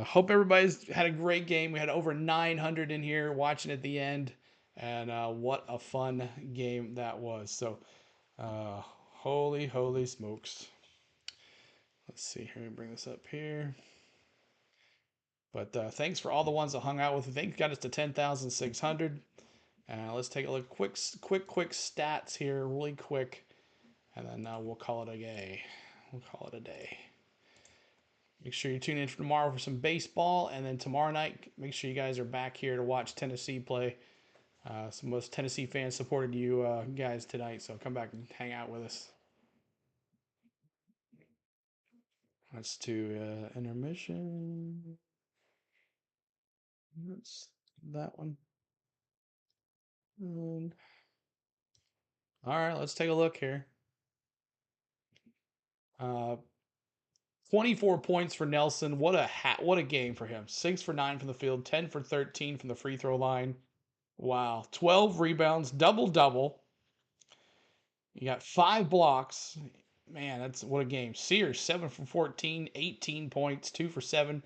hope everybody's had a great game. We had over 900 in here watching at the end, and what a fun game that was. So, holy smokes. Let's see here. Let me bring this up here. But thanks for all the ones that hung out with me. Thanks, got us to 10,600. Let's take a look. Quick stats here, really quick, and then we'll call it a day. Make sure you tune in for tomorrow for some baseball. And then tomorrow night, make sure you guys are back here to watch Tennessee play. Some of us Tennessee fans supported you guys tonight, so come back and hang out with us. Let's do intermission. That's that one. And, all right, let's take a look here. 24 points for Nelson. What a game for him. 6 for 9 from the field, 10 for 13 from the free throw line. Wow. 12 rebounds, double-double. You got 5 blocks. Man, that's what a game. Sears, 7 for 14, 18 points, 2 for 7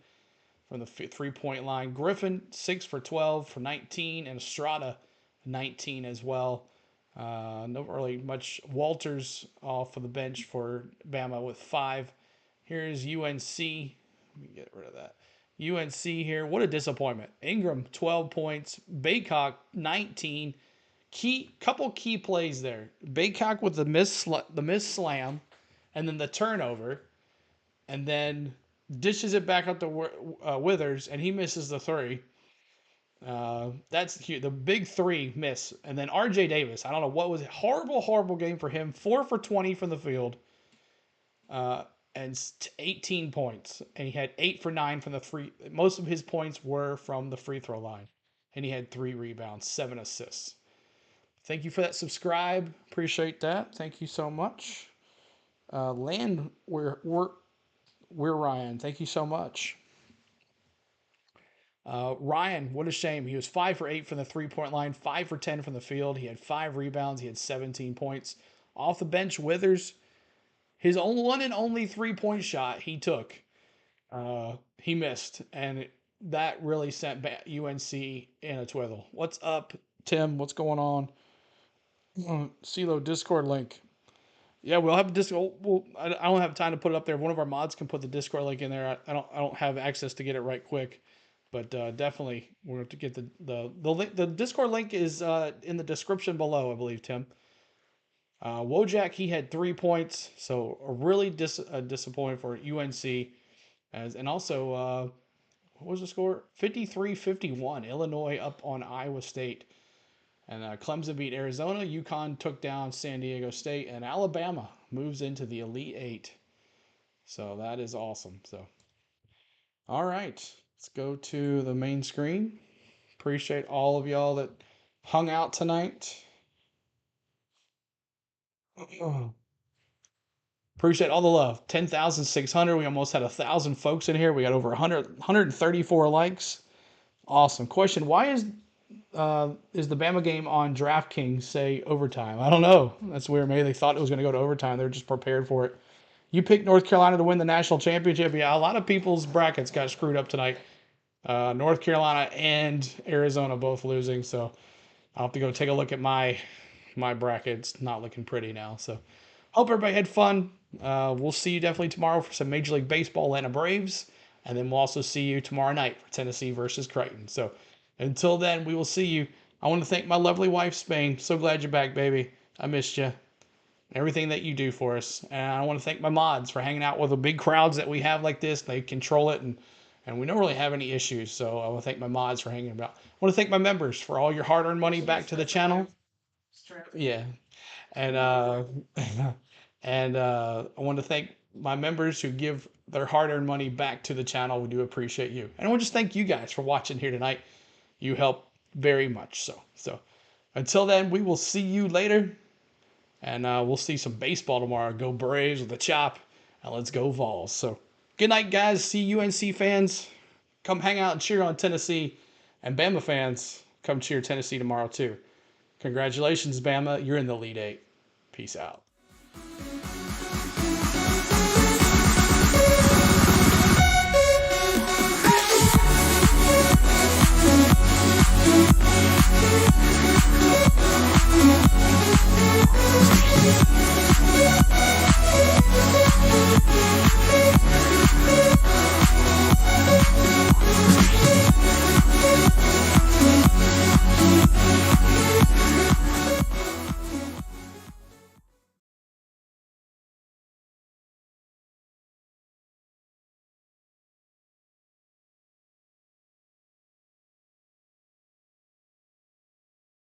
from the three-point line. Griffin, 6 for 12 for 19, and Estrada, 19 as well. Not really much. Walters off of the bench for Bama with 5. Here's UNC. Let me get rid of that. UNC here. What a disappointment. Ingram, 12 points. Baycock, 19. Couple key plays there. Baycock with the miss slam, and then the turnover, and then dishes it back up to Withers, and he misses the 3. That's huge. The big 3 miss. And then RJ Davis, I don't know what was it. Horrible game for him. 4 for 20 from the field. And 18 points. And he had 8 for 9 from the free. Most of his points were from the free throw line. And he had 3 rebounds, 7 assists. Thank you for that subscribe. Appreciate that. Thank you so much. We're Ryan. Thank you so much. Ryan, what a shame. He was 5 for 8 from the 3-point line, 5 for 10 from the field. He had 5 rebounds. He had 17 points. Off the bench, Withers, his one and only 3-point shot he took, he missed. And that really sent UNC in a twiddle. What's up, Tim? What's going on? CeeLo Discord link. Yeah, we'll have a Discord. I don't have time to put it up there. One of our mods can put the Discord link in there. I don't have access to get it right quick. But definitely, we're going to get the link. The Discord link is in the description below, I believe, Tim. Wojak, he had 3 points, so a really disappointing for UNC. And also, what was the score? 53-51. Illinois up on Iowa State. And Clemson beat Arizona. UConn took down San Diego State. And Alabama moves into the Elite 8. So that is awesome. So, all right. Let's go to the main screen. Appreciate all of y'all that hung out tonight. Appreciate all the love. 10,600. We almost had 1,000 folks in here. We got over 134 likes. Awesome. Question: why is the Bama game on DraftKings say overtime? I don't know. That's weird. Maybe they thought it was going to go to overtime. They're just prepared for it. You picked North Carolina to win the national championship. Yeah, a lot of people's brackets got screwed up tonight. North Carolina and Arizona both losing, so I'll have to go take a look at my bracket. It's not looking pretty now. So hope everybody had fun. We'll see you definitely tomorrow for some Major League Baseball Atlanta Braves, and then we'll also see you tomorrow night for Tennessee versus Creighton. So until then, we will see you. I want to thank my lovely wife, Spain. So glad you're back, baby. I missed you. Everything that you do for us. And I want to thank my mods for hanging out with the big crowds that we have like this. They control it, and we don't really have any issues. So I want to thank my mods for hanging about. I want to thank my members for all your hard-earned money back to the channel. Yeah. And I want to thank my members who give their hard-earned money back to the channel. We do appreciate you. And I want to just thank you guys for watching here tonight. You help very much. So until then, we will see you later. And we'll see some baseball tomorrow. Go Braves with the chop. And let's go Vols. So good night, guys. See UNC fans. Come hang out and cheer on Tennessee. And Bama fans, come cheer Tennessee tomorrow too. Congratulations, Bama. You're in the Elite 8. Peace out.